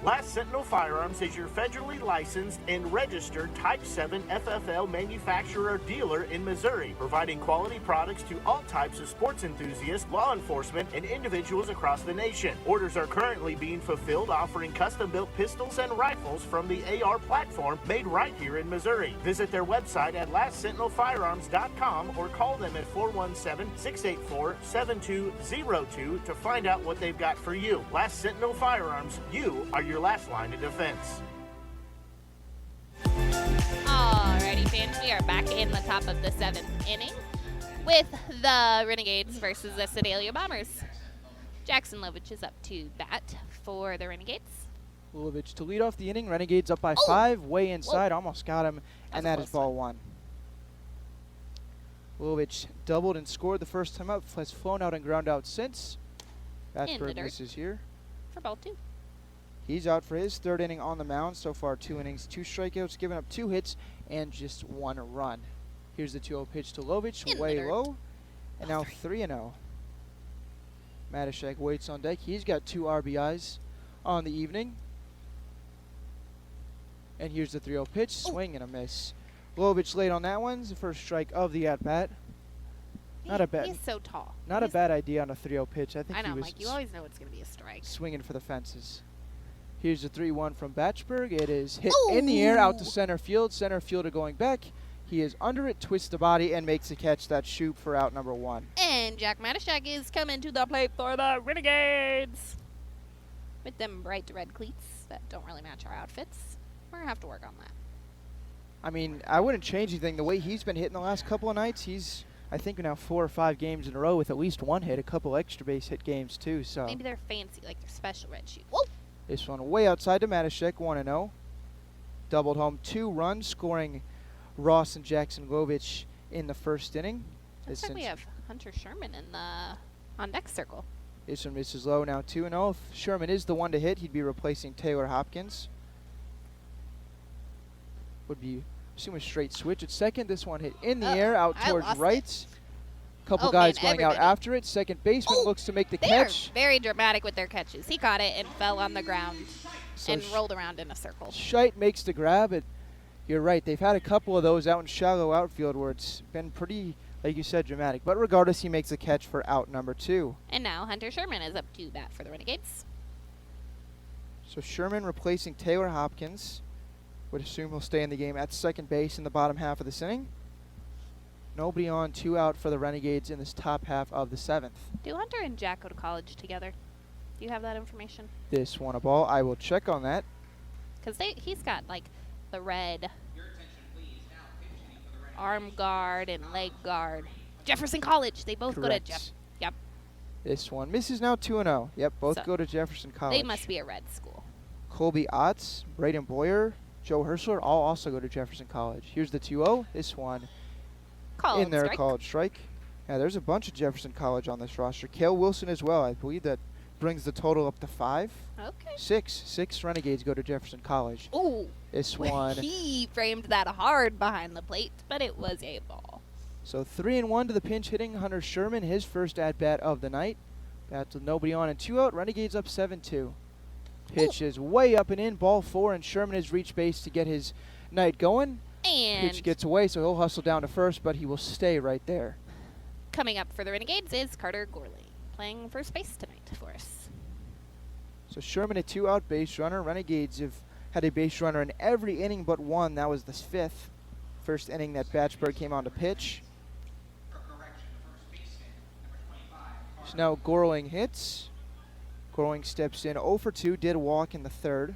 Last Sentinel Firearms is your federally licensed and registered Type 7 FFL manufacturer dealer in Missouri, providing quality products to all types of sports enthusiasts, law enforcement, and individuals across the nation. Orders are currently being fulfilled, offering custom-built pistols and rifles from the AR platform made right here in Missouri. Visit their website at lastsentinelfirearms.com or call them at 417-684-7202 to find out what they've got for you. Last Sentinel Firearms, you are your last line of defense. Alrighty, fans, we are back in the top of the 7th inning with the Renegades versus the Sedalia Bombers. Jackson Lovich is up to bat for the Renegades. Lovich to lead off the inning. Renegades up by 5, way inside, almost got him, and that is ball 1. Lovich doubled and scored the first time up, has flown out and ground out since. Batsberg misses here. For ball 2. He's out for his 3rd inning on the mound. So far, 2 innings, 2 strikeouts, giving up 2 hits and just 1 run. Here's the 2-0 pitch to Lovich, way low, and now 3-0. Matashek waits on deck. He's got 2 RBIs on the evening. And here's the 3-0 pitch, swing and a miss. Lovich late on that one. The first strike of the at-bat. Not a bad. He's so tall. Not a bad idea on a 3-0 pitch. I think I know, he was Mike. You always know it's going to be a strike. Swinging for the fences. Here's the 3-1 from Batchberg. It is hit in the air out to center field. Center fielder going back. He is under it, twists the body, and makes the catch. That shoot for out number 1. And Jack Matashak is coming to the plate for the Renegades. With them bright red cleats that don't really match our outfits. We're going to have to work on that. I mean, I wouldn't change anything. The way he's been hitting the last couple of nights, he's, I think, now 4 or 5 games in a row with at least 1 hit, a couple extra base hit games, too. So maybe they're fancy, like their special red shoe. Whoa! This one way outside to Matashek, 1-0. Doubled home 2 runs, scoring Ross and Jackson Lovich in the 1st inning. Looks like we have Hunter Sherman in the on deck circle. This one misses low, now 2-0. If Sherman is the one to hit, he'd be replacing Taylor Hopkins. Would be, assume a straight switch at second. This one hit in the air, out towards right. Couple guys going out after it. Second baseman looks to make the catch. Very dramatic with their catches. He caught it and fell on the ground and rolled around in a circle. Scheidt makes the grab. You're right. They've had a couple of those out in shallow outfield where it's been pretty, like you said, dramatic. But regardless, he makes the catch for out number 2. And now Hunter Sherman is up to bat for the Renegades. So Sherman replacing Taylor Hopkins. Would assume he'll stay in the game at second base in the bottom half of this inning. Nobody on, 2 out for the Renegades in this top half of the 7th. Do Hunter and Jack go to college together? Do you have that information? This one a ball. I will check on that. Because he's got like the red arm guard and leg guard. Jefferson College. They both go to Jeff. Yep. This one misses now 2-0. Yep, both go to Jefferson College. They must be a red school. Colby Otts, Braden Boyer, Joe Herschler all also go to Jefferson College. Here's the 2-0. This one in there, called strike. Yeah, there's a bunch of Jefferson College on this roster. Cale Wilson as well. I believe that brings the total up to 5. Okay. 6 Renegades go to Jefferson College. Ooh. This one. He framed that hard behind the plate, but it was a ball. So 3-1 to the pinch hitting Hunter Sherman, his first at-bat of the night. Bats with nobody on and 2 out. Renegades up 7-2. Pitch is way up and in, ball 4, and Sherman has reached base to get his night going. And pitch gets away, so he'll hustle down to first, but he will stay right there. Coming up for the Renegades is Carter Gorley, playing first base tonight for us. So Sherman a 2-out base runner. Renegades have had a base runner in every inning but one. That was the 5th. First inning that Batchberg came on to pitch. So now Gorling hits. Gorling steps in 0 for 2, did walk in the 3rd.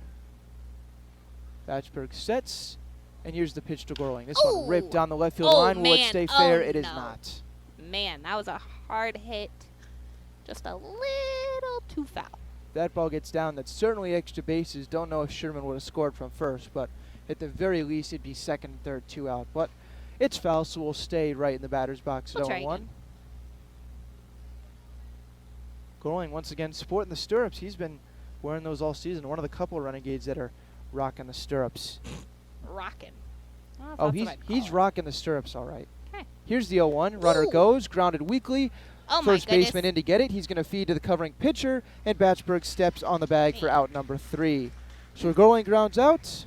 Batchberg sets, and here's the pitch to Gorling. This one ripped down the left field line. Will it stay fair? It is not. Man, that was a hard hit. Just a little too foul. That ball gets down. That's certainly extra bases. Don't know if Sherman would have scored from first, but at the very least, it'd be second, third, 2 out. But it's foul, so we'll stay right in the batter's box at 0-1. Gorling once again sporting the stirrups. He's been wearing those all season. One of the couple of Renegades that are rocking the stirrups. Rocking. Oh, he's rocking the stirrups all right. Okay. Here's the 0-1. Runner goes, grounded weakly. Oh First baseman in to get it. He's going to feed to the covering pitcher, and Batchberg steps on the bag for out number 3. So Gorling grounds out.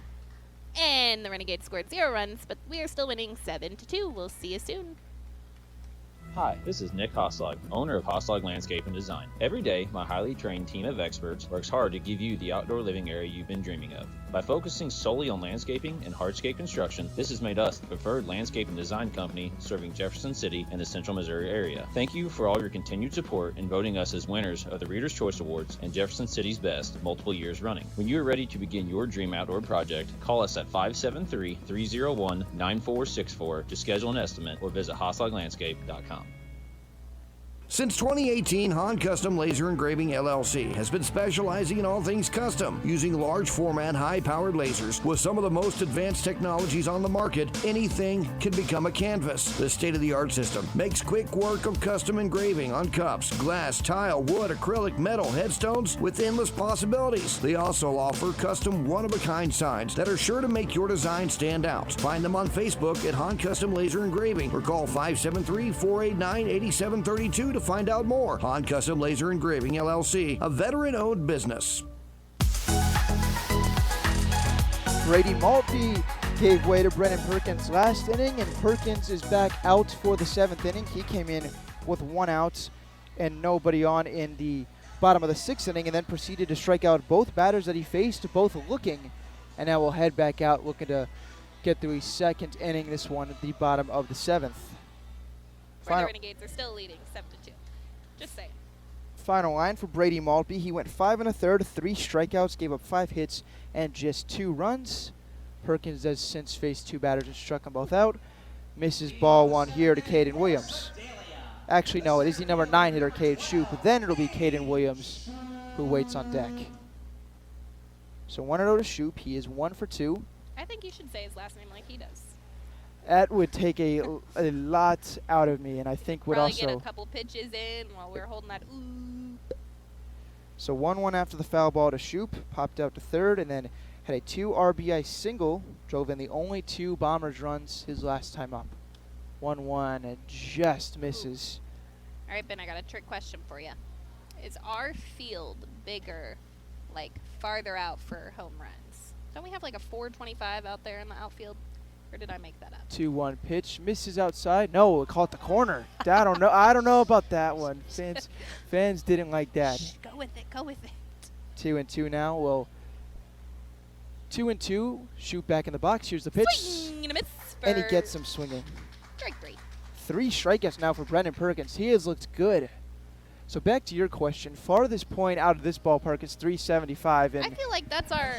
And the Renegades scored 0 runs, but we are still winning 7-2. We'll see you soon. Hi, this is Nick Hoslag, owner of Hoslag Landscape and Design. Every day, my highly trained team of experts works hard to give you the outdoor living area you've been dreaming of. By focusing solely on landscaping and hardscape construction, this has made us the preferred landscape and design company serving Jefferson City and the central Missouri area. Thank you for all your continued support in voting us as winners of the Reader's Choice Awards and Jefferson City's Best multiple years running. When you are ready to begin your dream outdoor project, call us at 573-301-9464 to schedule an estimate or visit hoslaglandscape.com. Since 2018, Han Custom Laser Engraving LLC has been specializing in all things custom, using large format, high-powered lasers with some of the most advanced technologies on the market. Anything can become a canvas. This state-of-the-art system makes quick work of custom engraving on cups, glass, tile, wood, acrylic, metal, headstones with endless possibilities. They also offer custom one-of-a-kind signs that are sure to make your design stand out. Find them on Facebook at Han Custom Laser Engraving or call 573-489-8732 to find out more. Han Custom Laser Engraving LLC, a veteran-owned business. Brady Maltby gave way to Brennan Perkins last inning, and Perkins is back out for the 7th inning. He came in with 1 out and nobody on in the bottom of the 6th inning, and then proceeded to strike out both batters that he faced, both looking, and now will head back out looking to get through his 2nd inning, this one at the bottom of the 7th. The Renegades are still leading 7-2. Just saying. Final line for Brady Maltby. He went 5 1/3, 3 strikeouts, gave up 5 hits and just 2 runs. Perkins has since faced 2 batters and struck them both out. Misses ball 1 here to Caden Williams. Actually, no, it is the number 9 hitter, Cade Shoup. Then it'll be Caden Williams who waits on deck. So 1-0 to Shoup. He is 1 for 2. I think you should say his last name like he does. That would take a lot out of me, and I think would probably also get a couple pitches in while we're holding that ooh. So 1-1 after the foul ball to Shoop, popped out to third, and then had a 2 RBI single, drove in the only 2 Bombers runs his last time up. 1-1 and just misses. All right, Ben, I got a trick question for you. Is our field bigger, like farther out for home runs? Don't we have like a 425 out there in the outfield? Or did I make that up? 2-1 pitch, misses outside. No, it caught the corner. I don't know. I don't know about that one. Fans didn't like that. Go with it. Go with it. 2-2 now. Well, 2-2. Shoot back in the box. Here's the pitch. Swing and a miss. And he gets him swinging. Strike 3. 3 strikeouts now for Brendan Perkins. He has looked good. So back to your question. Farthest point out of this ballpark is 375. And I feel like that's our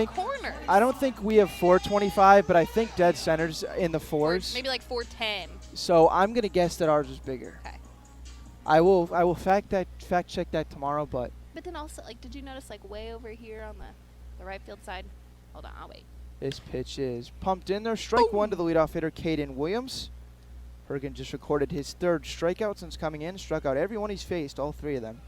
corner. I don't think we have 425, but I think dead center's in the 4s. Maybe like 410. So I'm gonna guess that ours is bigger. Okay. I will fact check that tomorrow, but then also, like, did you notice like way over here on the right field side? Hold on, I'll wait. This pitch is pumped in there. Strike 1 to the leadoff hitter, Caden Williams. Perkins just recorded his 3rd strikeout since coming in. Struck out everyone he's faced, all 3 of them.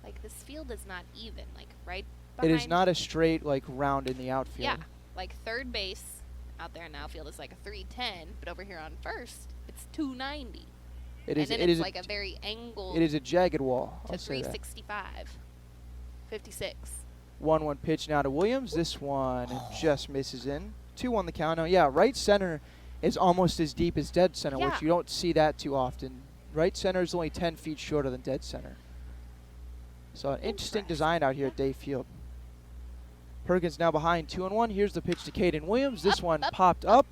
Like, this field is not even, like, right It behind. is not a straight, like, round in the outfield. Yeah, like third base out there in the outfield is like a 310, but over here on first, it's 290. It is. And then it's like a very angled. It is a jagged wall. To I'll say that. 365, 56. 1-1 pitch now to Williams. This one just misses in. 2-1 the count. Now, yeah, right center is almost as deep as dead center, which you don't see that too often. Right center is only 10 feet shorter than dead center. So an interesting design out here at Day Field. Perkins now behind 2-1. Here's the pitch to Caden Williams. This one popped up.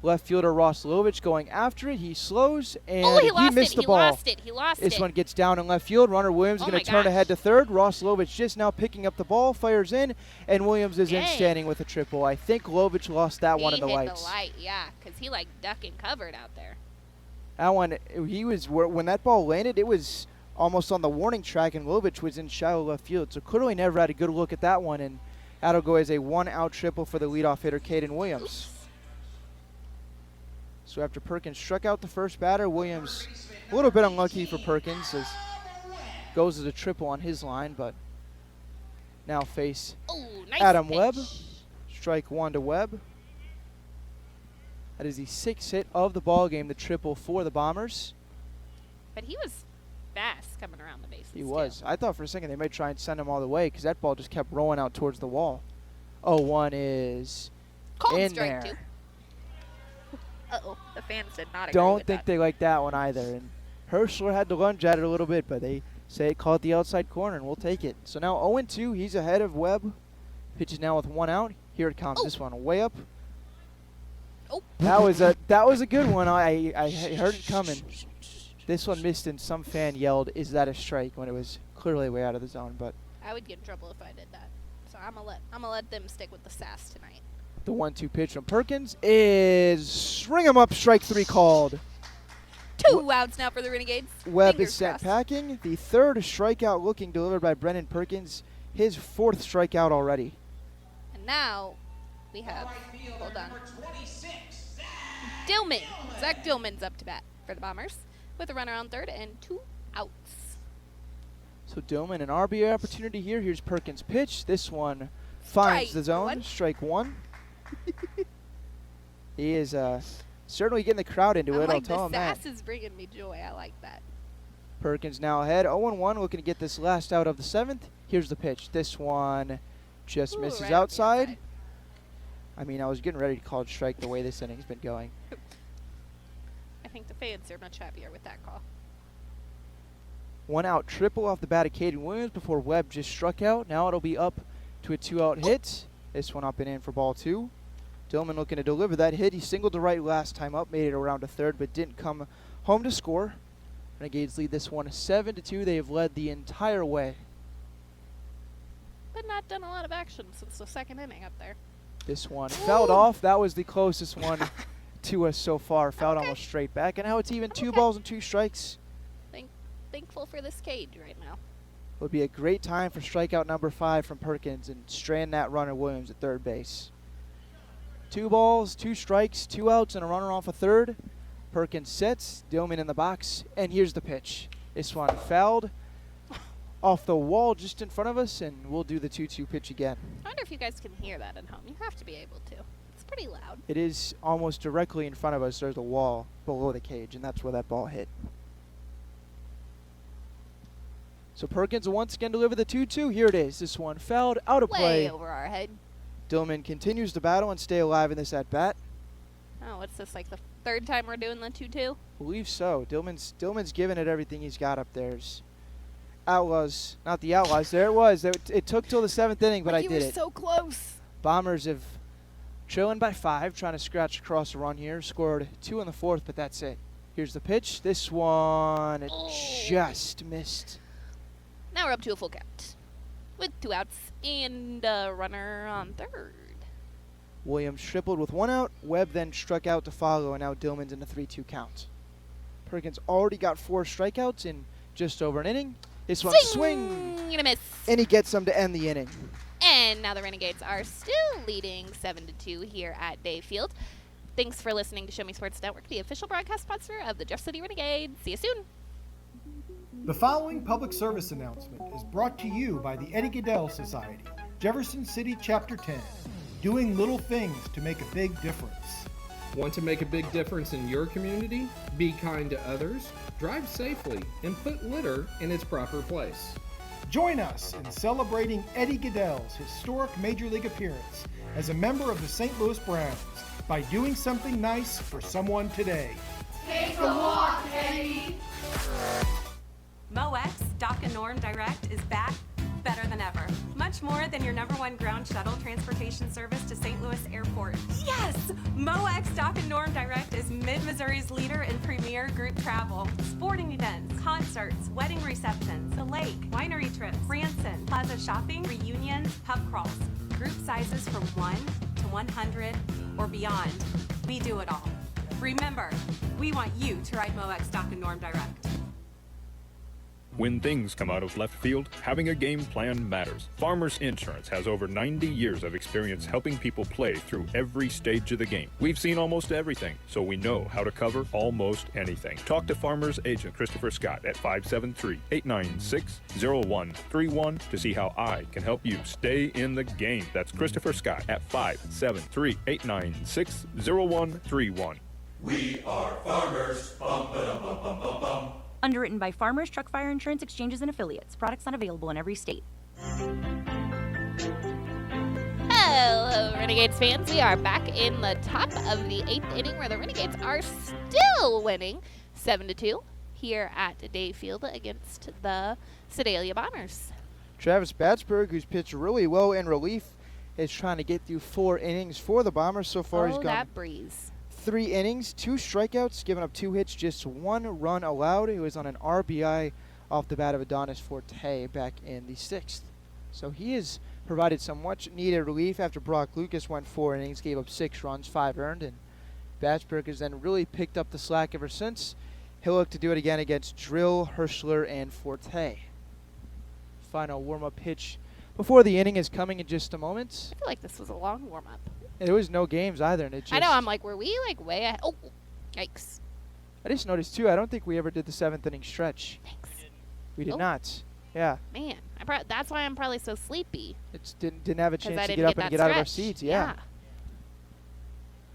Left fielder Ross Lovich going after it. He slows, and he missed the ball. He lost it. This one gets down in left field. Runner Williams going to turn ahead to third. Ross Lovich just now picking up the ball, fires in, and Williams is in standing with a triple. I think Lovich lost that one in the lights. The light, yeah, because he like duck and covered out there. That one, when that ball landed, it was almost on the warning track, and Lovich was in shallow left field. So clearly never had a good look at that one, and that'll go as a 1-out triple for the leadoff hitter, Caden Williams. So after Perkins struck out the first batter, Williams a little bit unlucky for Perkins, as goes as a triple on his line, but now face Adam Webb. Strike 1 to Webb. That is the 6th hit of the ball game, the triple for the Bombers. But he was fast coming around the bases. He was. I thought for a second they might try and send him all the way because that ball just kept rolling out towards the wall. 0-1 is in there. 2. Uh-oh, the fans did not agree Don't with think that. they like that one either. And Herschler had to lunge at it a little bit, but they say it caught the outside corner, and we'll take it. So now 0-2, he's ahead of Webb. Pitches now with 1 out. Here it comes. This one way up. That was a good one. I heard it coming. This one missed, and some fan yelled, "Is that a strike?" when it was clearly way out of the zone. But I would get in trouble if I did that. So I'm gonna let them stick with the sass tonight. the 1-2 pitch from Perkins is ring him up. Strike 3 called. 2 outs now for the Renegades. Webb is sent packing. The 3rd strikeout looking delivered by Brendan Perkins. His 4th strikeout already. And now we have, hold on, Dillman. Zach Dillman's up to bat for the Bombers with a runner on 3rd and 2 outs. So Dillman, an RBI opportunity here. Here's Perkins' pitch. This one finds the zone. Strike 1. He is certainly getting the crowd into it. I'll tell him that. The sass is bringing me joy. I like that. Perkins now ahead. 0-1, looking to get this last out of the 7th. Here's the pitch. This one just misses right outside. I mean, I was getting ready to call it strike the way this inning's been going. I think the fans are much happier with that call. 1 out triple off the bat of Caden Williams before Webb just struck out. Now it'll be up to a 2-out hit. This one up and in for ball 2. Dillman looking to deliver that hit. He singled to right last time up, made it around to 3rd, but didn't come home to score. Renegades lead this one 7-2. They have led the entire way. But not done a lot of action since the 2nd inning up there. This one fouled off. That was the closest one to us so far. Fouled almost straight back. And now it's even 2 balls and 2 strikes. Thankful for this cage right now. Would be a great time for strikeout number 5 from Perkins and strand that runner Williams at 3rd base. 2 balls, 2 strikes, 2 outs, and a runner off a 3rd. Perkins sets, Dillman in the box, and here's the pitch. This one fouled off the wall just in front of us, and we'll do the 2-2 pitch again. I wonder if you guys can hear that at home. You have to be able to. It's pretty loud. It is almost directly in front of us. There's a wall below the cage, and that's where that ball hit. So Perkins will once again deliver the 2-2. Here it is. This one fouled out of play. Way over our head. Dillman continues to battle and stay alive in this at-bat. Oh, what's this, like the third time we're doing the 2-2? Believe so. Dillman's giving it everything he's got up there. Outlaws, not the Outlaws. There it was. It took till the 7th inning, but I did it. You were so close. Bombers have trailing by 5, trying to scratch across the run here. Scored 2 in the 4th, but that's it. Here's the pitch. This one, it just missed. Now we're up to a full count with 2 outs and a runner on third. Williams tripled with 1 out. Webb then struck out to follow, and now Dillman's in a 3-2 count. Perkins already got 4 strikeouts in just over an inning. This one swing and a miss. And he gets them to end the inning. And now the Renegades are still leading 7-2 here at Day Field. Thanks for listening to Show Me Sports Network, the official broadcast sponsor of the Jeff City Renegades. See you soon. The following public service announcement is brought to you by the Eddie Gaedel Society, Jefferson City Chapter 10, doing little things to make a big difference. Want to make a big difference in your community? Be kind to others, drive safely, and put litter in its proper place. Join us in celebrating Eddie Gaedel's historic Major League appearance as a member of the St. Louis Browns by doing something nice for someone today. Take a walk, Eddie. MoX Dock and Norm Direct is back better than ever. Much more than your #1 ground shuttle transportation service to St. Louis Airport. Yes! MoX Dock and Norm Direct is Mid-Missouri's leader in premier group travel. Sporting events, concerts, wedding receptions, the lake, winery trips, Branson, plaza shopping, reunions, pub crawls. Group sizes from 1 to 100 or beyond. We do it all. Remember, we want you to ride MoX Dock and Norm Direct. When things come out of left field, having a game plan matters. Farmers Insurance has over 90 years of experience helping people play through every stage of the game. We've seen almost everything, so we know how to cover almost anything. Talk to Farmers Agent Christopher Scott at 573-896-0131 to see how I can help you stay in the game. That's Christopher Scott at 573-896-0131. We are farmers. Bum, ba-dum, bum, bum, bum, bum. Underwritten by Farmers Truck Fire Insurance Exchanges and Affiliates. Products not available in every state. Hello, Renegades fans. We are back in the top of the 8th inning where the Renegades are still winning 7-2 here at Day Field against the Sedalia Bombers. Travis Batsberg, who's pitched really well in relief, is trying to get through 4 innings for the Bombers. So far, he's gone that breeze. 3 innings, 2 strikeouts, giving up 2 hits, just 1 run allowed. He was on an RBI off the bat of Adonis Forte back in the 6th. So he has provided some much-needed relief after Brock Lucas went 4 innings, gave up 6 runs, 5 earned, and Batsberg has then really picked up the slack ever since. He'll look to do it again against Drill, Hirschler, and Forte. Final warm-up pitch before the inning is coming in just a moment. I feel like this was a long warm-up. There was no games either, and it just... I know, I'm like, were we like way ahead? Oh, yikes. I just noticed, too, I don't think we ever did the 7th inning stretch. Thanks. We did not. Yeah. Man, that's why I'm probably so sleepy. It didn't have a chance to get get up and get out of our stretch. seats. Yeah.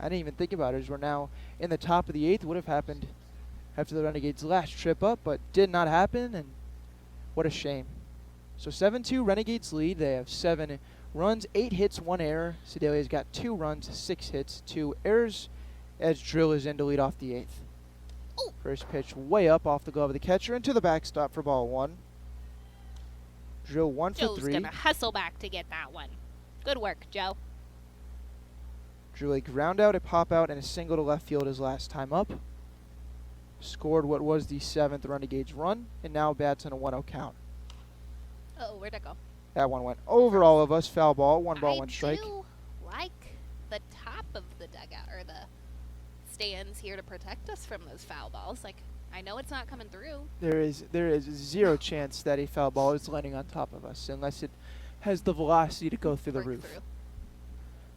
I didn't even think about it, as we're now in the top of the 8th. Would have happened after the Renegades' last trip up, but did not happen, and what a shame. So 7-2 Renegades lead. They have 7 runs, 8 hits, 1 error. Sedalia's got 2 runs, 6 hits, 2 errors, as Drill is in to lead off the 8th. Ooh. First pitch way up off the glove of the catcher into the backstop for ball 1. Drill 1 for 3. Joe's going to hustle back to get that one. Good work, Joe. Drew a ground out, a pop out, and a single to left field his last time up. Scored what was the 7th Renegades run, and now bats on a 1-0 count. Oh, where'd that go? That one went over all of us. Foul ball. 1 ball, 1 strike. I do like the top of the dugout, or the stands here to protect us from those foul balls. Like, I know it's not coming through. There is 0 chance that a foul ball is landing on top of us, unless it has the velocity to go through the roof.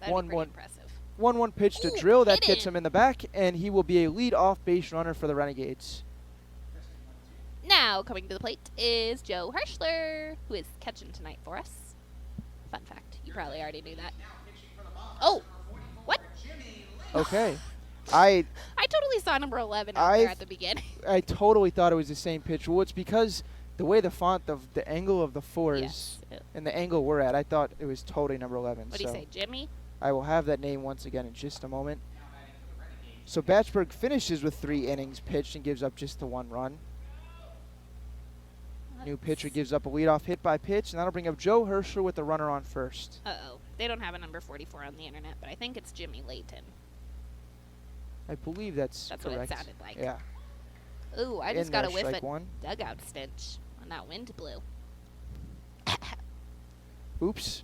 That'd be pretty impressive. 1-1 pitch to Drill. That gets him in the back, and he will be a lead-off base runner for the Renegades. Now coming to the plate is Joe Hirschler, who is catching tonight for us. Fun fact, you probably already knew that. Oh, what? Okay. I totally saw number 11 out there at the beginning. I totally thought it was the same pitch. Well, it's because the way the font of the angle of the 4 is and the angle we're at, I thought it was totally number 11. What do you say, Jimmy? I will have that name once again in just a moment. So Batchberg finishes with 3 innings pitched and gives up just the 1 run. New pitcher gives up a leadoff hit by pitch, and that'll bring up Joe Hirschler with the runner on first. Uh-oh. They don't have a number 44 on the internet, but I think it's Jimmy Layton. I believe that's what correct. it sounded like. Yeah. Ooh, I just got a whiff strike of one. dugout stench when that wind blew. Oops.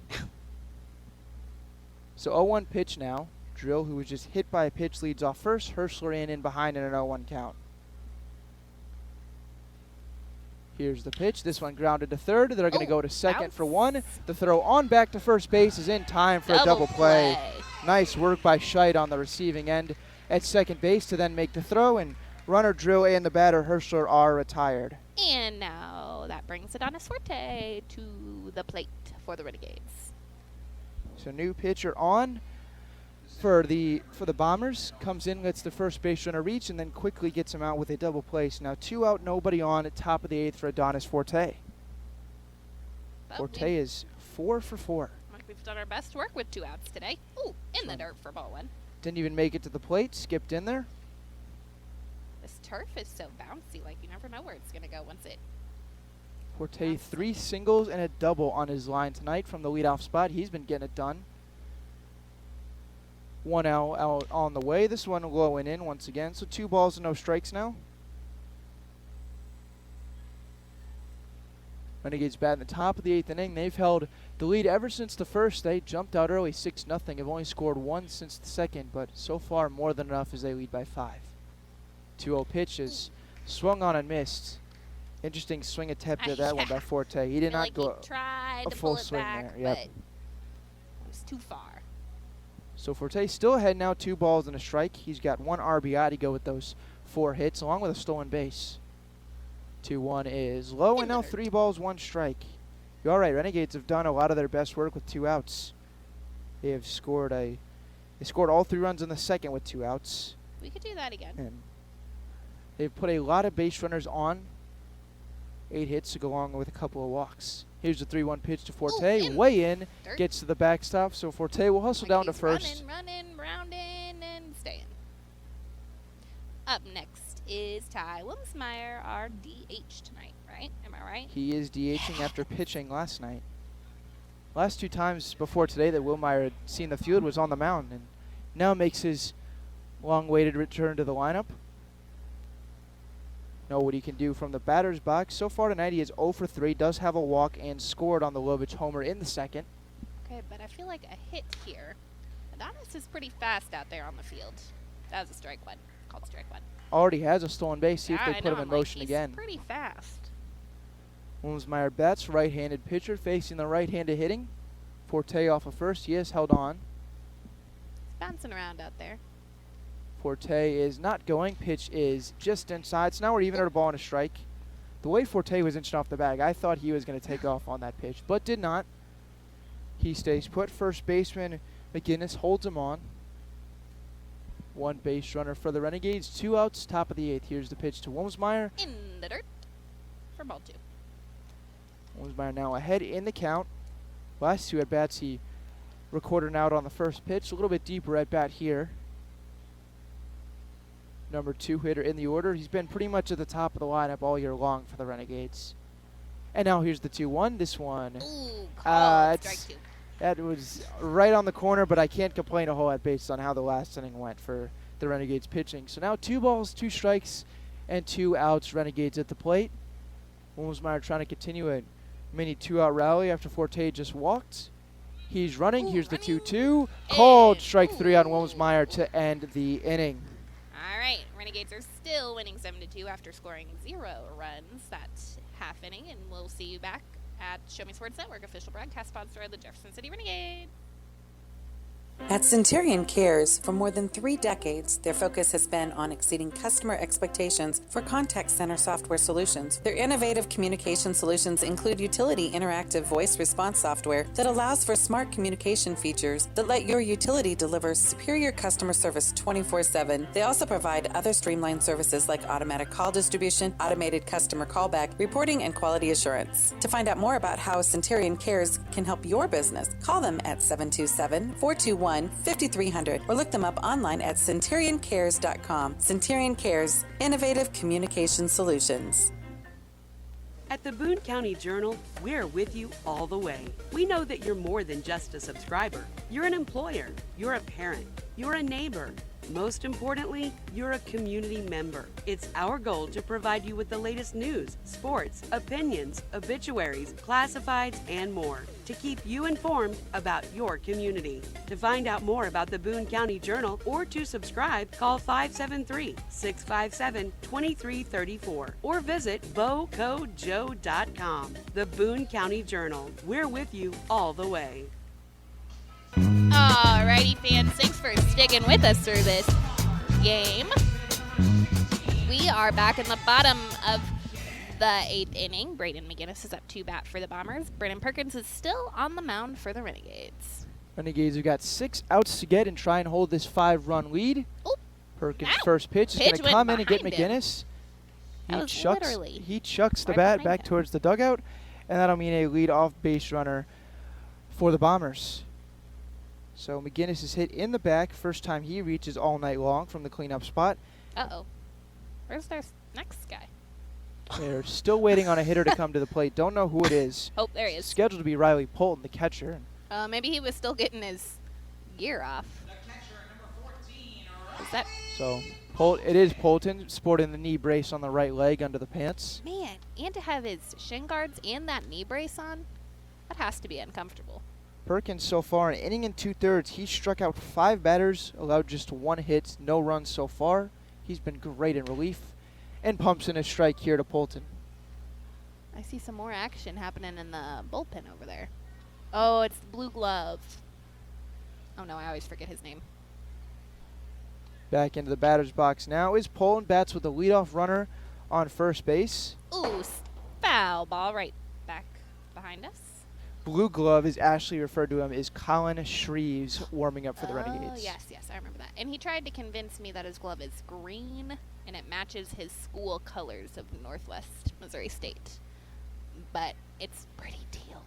So 0-1 pitch now. Drill, who was just hit by a pitch, leads off first. Hirschler in behind in an 0-1 count. Here's the pitch. This one grounded to third. They're going to go to second for 1. The throw on back to first base is in time for a double play. Nice work by Scheid on the receiving end at second base to then make the throw, and runner Drill and the batter Hirschler are retired. And now that brings Adonis Forte to the plate for the Renegades. So new pitcher on for the Bombers. Comes in, lets the first base runner reach, and then quickly gets him out with a double play. So now 2 out, nobody on at top of the 8th for Adonis Forte. Forte is 4 for 4. We've done our best work with 2 outs today. Ooh, in the dirt for ball 1. Didn't even make it to the plate, skipped in there. This turf is so bouncy, like you never know where it's going to go once it... Forte 3 singles and a double on his line tonight from the leadoff spot. He's been getting it done. 1 out on the way. This one low and in once again. So 2 balls and no strikes now. Renegades bat in the top of the 8th inning. They've held the lead ever since the first. They jumped out early 6-0. Have only scored 1 since the second, but so far more than enough as they lead by 5. 2-0 pitch is swung on and missed. Interesting swing attempt at that one by Forte. He did not go tried a to full pull it swing back, there. Yep. but it was too far. So Forte still ahead now, 2 balls and a strike. He's got 1 RBI to go with those 4 hits, along with a stolen base. 2-1 is low, and now 3 balls, 1 strike. You're all right. Renegades have done a lot of their best work with 2 outs. They have scored they scored all 3 runs in the second with 2 outs. We could do that again. And they've put a lot of base runners on. 8 hits to go along with a couple of walks. Here's the 3-1 pitch to Forte. Way in. Dirt. Gets to the backstop, so Forte will hustle down to first. Running, rounding, and staying. Up next is Ty Wilmsmeyer, our DH tonight, right? Am I right? He is DHing after pitching last night. Last 2 times before today that Wilmeyer had seen the field was on the mound, and now makes his long-awaited return to the lineup. Know what he can do from the batter's box. So far tonight he is 0 for 3, does have a walk, and scored on the Lovich homer in the second. Okay, but I feel like a hit here. Adonis is pretty fast out there on the field. That was a strike 1. Called strike 1. Already has a stolen base. See if Yeah, they put him in motion again. He's pretty fast. Wilmsmeyer bats, right-handed pitcher facing the right-handed hitting. Forte off of first. He is held on. He's bouncing around out there. Forte is not going. Pitch is just inside. So now we're even at a ball and a strike. The way Forte was inching off the bag, I thought he was going to take off on that pitch, but did not. He stays put. First baseman McGinnis holds him on. 1 base runner for the Renegades. 2 outs, top of the 8th. Here's the pitch to Wilmsmeyer. In the dirt for ball 2. Wilmsmeyer now ahead in the count. Last 2 at-bats, he recorded an out on the first pitch. A little bit deeper at-bat here. Number 2 hitter in the order. He's been pretty much at the top of the lineup all year long for the Renegades. And now here's the 2-1. This one. Ooh, strike 2. That was right on the corner, but I can't complain a whole lot based on how the last inning went for the Renegades pitching. So now 2 balls, 2 strikes, and 2 outs. Renegades at the plate. Wilmsmeyer trying to continue a mini 2-out rally after Forte just walked. He's running. Here's the 2-2. Called strike 3 on Wilmsmeyer to end the inning. All right, Renegades are still winning 7-2 after scoring 0 runs that half inning, and we'll see you back at Show Me Sports Network, official broadcast sponsor of the Jefferson City Renegades. At Centurion Cares, for more than 3 decades, their focus has been on exceeding customer expectations for contact center software solutions. Their innovative communication solutions include utility interactive voice response software that allows for smart communication features that let your utility deliver superior customer service 24/7. They also provide other streamlined services like automatic call distribution, automated customer callback, reporting, and quality assurance. To find out more about how Centurion Cares can help your business, call them at 727-421-5300 or look them up online at centurioncares.com. Centurion Cares, innovative communication solutions. At the Boone County Journal, we're with you all the way. We know that you're more than just a subscriber. You're an employer, you're a parent, you're a neighbor. Most importantly, you're a community member. It's our goal to provide you with the latest news, sports, opinions, obituaries, classifieds, and more to keep you informed about your community. To find out more about the Boone County Journal or to subscribe, call 573-657-2334 or visit bocojoe.com. The Boone County Journal. We're with you all the way. Alrighty, fans, thanks for sticking with us through this game. We are back in the bottom of the 8th inning. Braden McGinnis is up 2-bat for the Bombers. Brennan Perkins is still on the mound for the Renegades. Renegades have got 6 outs to get and try and hold this 5-run lead. Ooh. Perkins' first pitch is going to come in and get McGinnis. He chucks the bat back towards the dugout, and that'll mean a lead-off base runner for the Bombers. So McGinnis is hit in the back, first time he reaches all night long from the cleanup spot. Uh-oh. Where's their next guy? They're still waiting on a hitter to come to the plate. Don't know who it is. Oh, there he is. Scheduled to be Riley Polton, the catcher. Maybe he was still getting his gear off. Is that? So it is Polton, sporting the knee brace on the right leg under the pants. Man, and to have his shin guards and that knee brace on, that has to be uncomfortable. Perkins so far, an inning and 2/3. He struck out 5 batters, allowed just 1 hit, no runs so far. He's been great in relief, and pumps in a strike here to Polton. I see some more action happening in the bullpen over there. Oh, it's Blue Glove. Oh no, I always forget his name. Back into the batter's box now is Polton, bats with a leadoff runner on first base. Ooh, foul ball right back behind us. Blue Glove, as Ashley referred to him, is Colin Shreves warming up for the Renegades. Oh, yes, I remember that. And he tried to convince me that his glove is green and it matches his school colors of Northwest Missouri State. But it's pretty teal.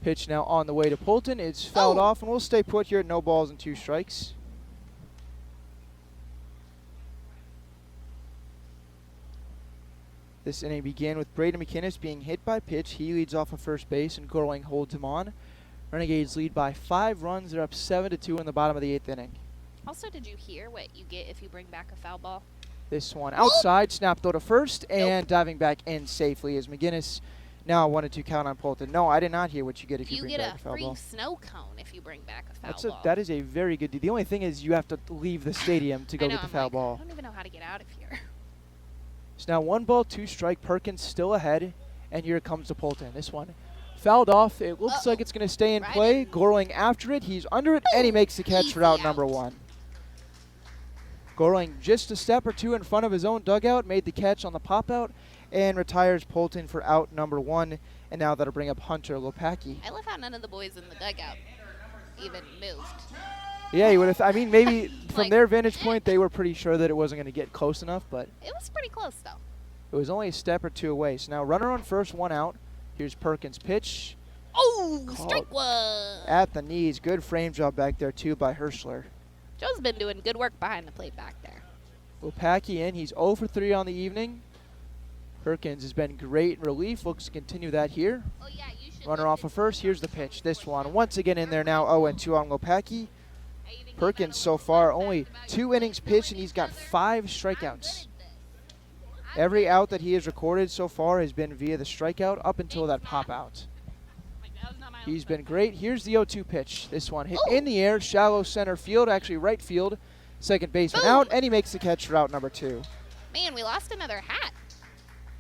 Pitch now on the way to Polton. It's fouled off, and we'll stay put here at no balls and 2 strikes. This inning began with Braden McInnes being hit by pitch. He leads off of first base, and Gorling holds him on. Renegades lead by 5 runs. They're up 7-2 in the bottom of the 8th inning. Also, did you hear what you get if you bring back a foul ball? This one outside, snap throw to first, and diving back in safely is McGinnis. Now a 1-2 count on Polton. No, I did not hear what you get if you bring back a foul ball. You get a free snow cone if you bring back a foul ball. That is a very good deal. The only thing is you have to leave the stadium to go get the foul ball. I don't even know how to get out of here. It's now 1 ball, 2 strike. Perkins still ahead, and here comes to Polton. This one fouled off. It looks like it's going to stay in play. Gorling after it. He's under it, and he makes the catch for out number 1. Gorling just a step or 2 in front of his own dugout, made the catch on the pop-out, and retires Polton for out number 1. And now that'll bring up Hunter Lopacki. I love how none of the boys in the dugout even moved. Yeah, you would have. I mean, maybe from their vantage point, they were pretty sure that it wasn't going to get close enough, but it was pretty close, though. It was only a step or 2 away. So now runner on first, 1 out. Here's Perkins' pitch. Oh, strike 1. At the knees. Good frame job back there, too, by Hirschler. Joe's been doing good work behind the plate back there. Lopacki in. He's 0 for 3 on the evening. Perkins has been great in relief. Looks to continue that here. Oh, yeah, you should. Runner off of first. Here's the pitch. This one once again in there now. 0-2 on Lopacki. Perkins so far only 2 innings pitched, and he's got 5 strikeouts. Every out that he has recorded so far has been via the strikeout up until that pop out. He's been great. Here's the 0-2 pitch. This one hit in the air, shallow center field, actually right field. Second baseman out, and he makes the catch for out number 2. Man, we lost another hat.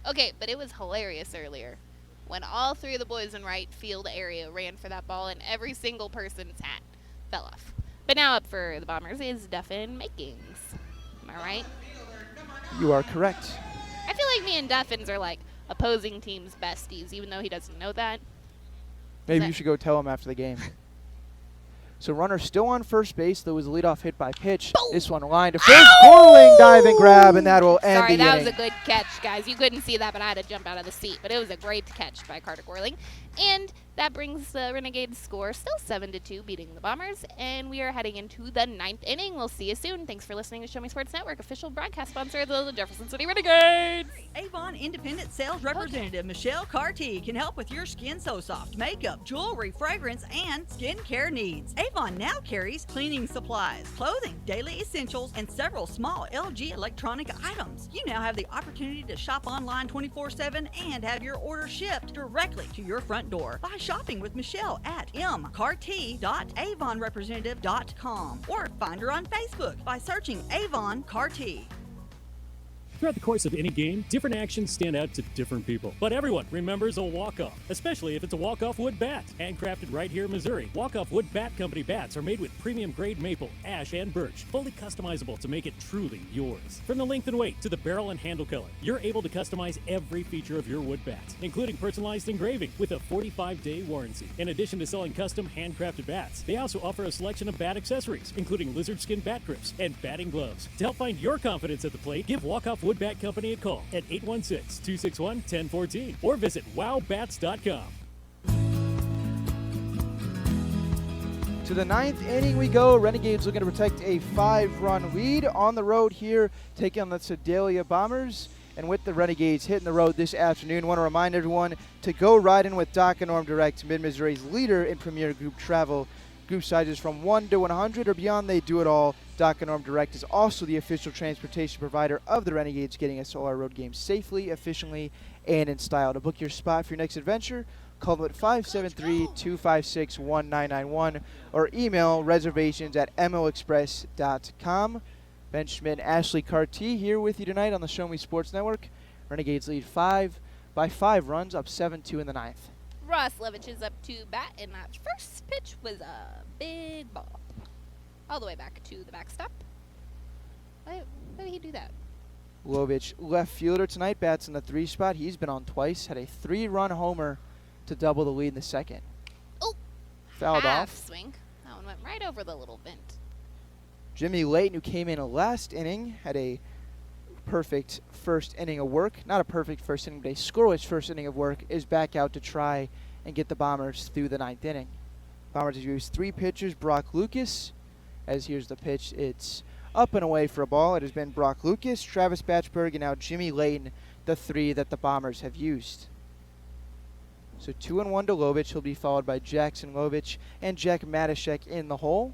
Okay, but it was hilarious earlier when all 3 of the boys in right field area ran for that ball, and every single person's hat fell off. But now up for the Bombers is Duffin Makings. Am I right? You are correct. I feel like me and Duffins are like opposing teams' besties, even though he doesn't know that. Maybe you should go tell him after the game. So runner still on first base. There was a leadoff hit by pitch. Boom. This one lined to first. Gorling dive and grab, and that will end Sorry, the that inning. was a good catch, guys. You couldn't see that, but I had to jump out of the seat. But it was a great catch by Carter Gorling. And that brings the Renegades score still 7-2, beating the Bombers. And we are heading into the 9th inning. We'll see you soon. Thanks for listening to Show Me Sports Network, official broadcast sponsor of the Jefferson City Renegades. Avon Independent Sales Representative Michelle Carty can help with your Skin So Soft makeup, jewelry, fragrance, and skincare needs. Avon now carries cleaning supplies, clothing, daily essentials, and several small LG electronic items. You now have the opportunity to shop online 24/7 and have your order shipped directly to your front door by shopping with Michelle at mcarty.avonrepresentative.com or find her on Facebook by searching Avon Carty. Throughout the course of any game, different actions stand out to different people. But everyone remembers a walk-off, especially if it's a walk-off wood bat. Handcrafted right here in Missouri, Walk-Off Wood Bat Company bats are made with premium grade maple, ash, and birch, fully customizable to make it truly yours. From the length and weight to the barrel and handle color, you're able to customize every feature of your wood bat, including personalized engraving with a 45-day warranty. In addition to selling custom handcrafted bats, they also offer a selection of bat accessories, including lizard skin bat grips and batting gloves. To help find your confidence at the plate, give Walk-Off Wood Bat Company a call at 816-261-1014 or visit wowbats.com. To the 9th inning we go. Renegades looking to protect a 5-run lead on the road here, taking on the Sedalia Bombers. And with the Renegades hitting the road this afternoon, want to remind everyone to go riding with Doc and Norm Direct, Mid-Missouri's leader in premier group travel. Group sizes from 1 to 100 or beyond, they do it all. Doc and Norm Direct is also the official transportation provider of the Renegades, getting us all our road games safely, efficiently, and in style. To book your spot for your next adventure, call them at 573-256-1991 or email reservations at moexpress.com. Ben Schmidt and Ashley Carty here with you tonight on the Show Me Sports Network. Renegades lead 5 by 5 runs, up 7-2 in the 9th. Ross Levitch is up to bat, and that first pitch was a big ball. All the way back to the backstop. Why did he do that? Lovich, left fielder tonight, bats in the 3 spot. He's been on twice, had a 3-run homer to double the lead in the second. Oh, fouled half off. Swing. That one went right over the little vent. Jimmy Layton, who came in last inning, had a perfect first inning of work. Not a perfect first inning, but a scoreless first inning of work, is back out to try and get the Bombers through the 9th inning. Bombers have used 3 pitchers. Brock Lucas, as here's the pitch, it's up and away for a ball. It has been Brock Lucas, Travis Batchberg, and now Jimmy Layton, the 3 that the Bombers have used. So 2-1 to Lovich. He'll be followed by Jackson Lovich and Jack Matashek in the hole.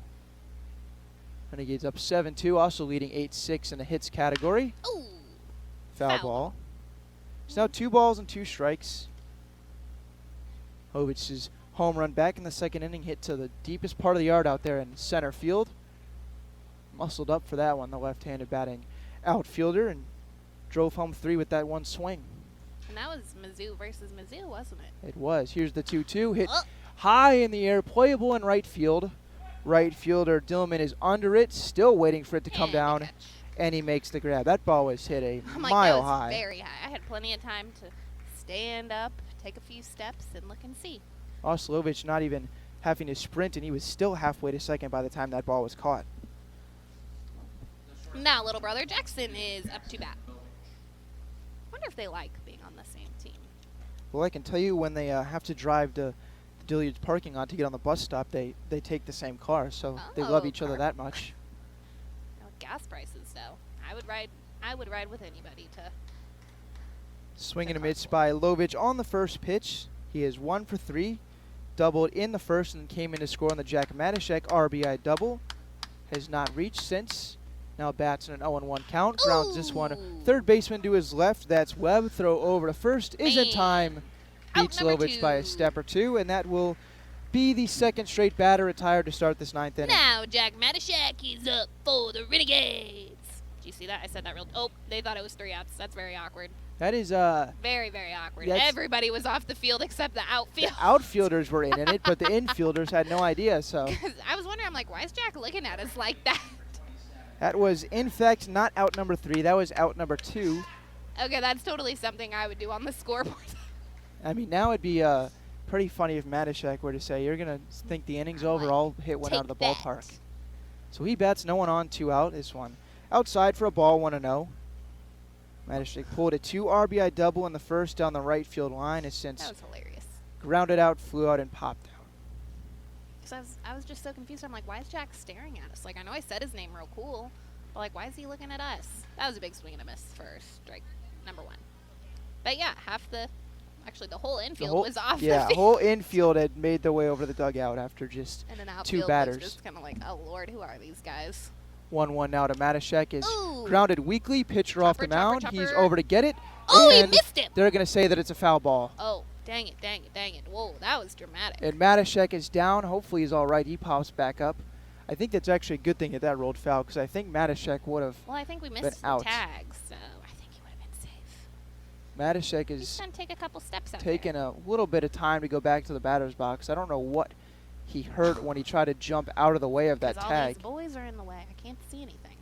Renegades up 7-2, also leading 8-6 in the hits category. Ooh, foul ball. It's now 2 balls and 2 strikes. Lovich's home run back in the second inning, hit to the deepest part of the yard out there in center field. Muscled up for that one, the left-handed batting outfielder, and drove home 3 with that one swing. And that was Mizzou versus Mizzou, wasn't it? It was. Here's the 2-2, hit high in the air, playable in right field. Right fielder Dillman is under it, still waiting for it to come down, and he makes the grab. That ball was hit a mile high. Very high. I had plenty of time to stand up, take a few steps, and look and see. Oslovich not even having to sprint, and he was still halfway to second by the time that ball was caught. Now little brother Jackson is up to bat. Wonder if they like being on the same team. Well, I can tell you when they have to drive to the Dillard's parking lot to get on the bus stop, they take the same car, so they love each other that much. Gas prices, though. I would ride with anybody to. Swing and a miss by Lovich on the first pitch. He is 1 for 3, doubled in the first, and came in to score on the Jack Matashek RBI double. Has not reached since. Now bats in an 0-1 count. Grounds this one. Third baseman to his left. That's Webb. Throw over to first. Is in time. Beats Lovich by a step or 2, and that will be the second straight batter retired to start this 9th inning. Now Jack Matashek is up for the Renegades. Did you see that? I said that real. Oh, they thought it was 3 outs. That's very awkward. That is very, very awkward. Yeah, Everybody was off the field except the outfield. The outfielders were in it, but the infielders had no idea. So I was wondering, I'm like, why is Jack looking at us like that? that was, in fact, not out number 3. That was out number 2. Okay, that's totally something I would do on the scoreboard. I mean, now it'd be pretty funny if Matashek were to say, "You're gonna think the inning's over. I'll hit one out of the ballpark." So he bats, no one on, 2 out. This one outside for a ball, 1-0. Matashek pulled a 2 RBI double in the first down the right field line. Has since That was hilarious. grounded out, flew out, and popped out. Because I was just so confused. I'm like, why is Jack staring at us? Like, I know I said his name real cool, but like, why is he looking at us? That was a big swing and a miss for strike number 1. But yeah, actually the whole infield was off the field. Yeah, whole infield had made their way over the dugout after just and an 2 outfield batters. was just kind of like, oh Lord, who are these guys? 1-1 now to Matashek is Ooh. grounded weakly. Pitcher off the mound. chopper. He's over to get it. Oh, he and missed him. They're going to say that it's a foul ball. Oh, dang it, dang it, dang it. Whoa, that was dramatic. And Matashek is down. Hopefully he's all right. He pops back up. I think that's actually a good thing that rolled foul because I think Matashek would have Well, I think we been missed out. the tag, so I think he would have been safe. Matashek He's is going to take a couple steps out taking a little bit of time to go back to the batter's box. I don't know what he hurt when he tried to jump out of the way of that Because tag. all these boys are in the way. I can't see anything.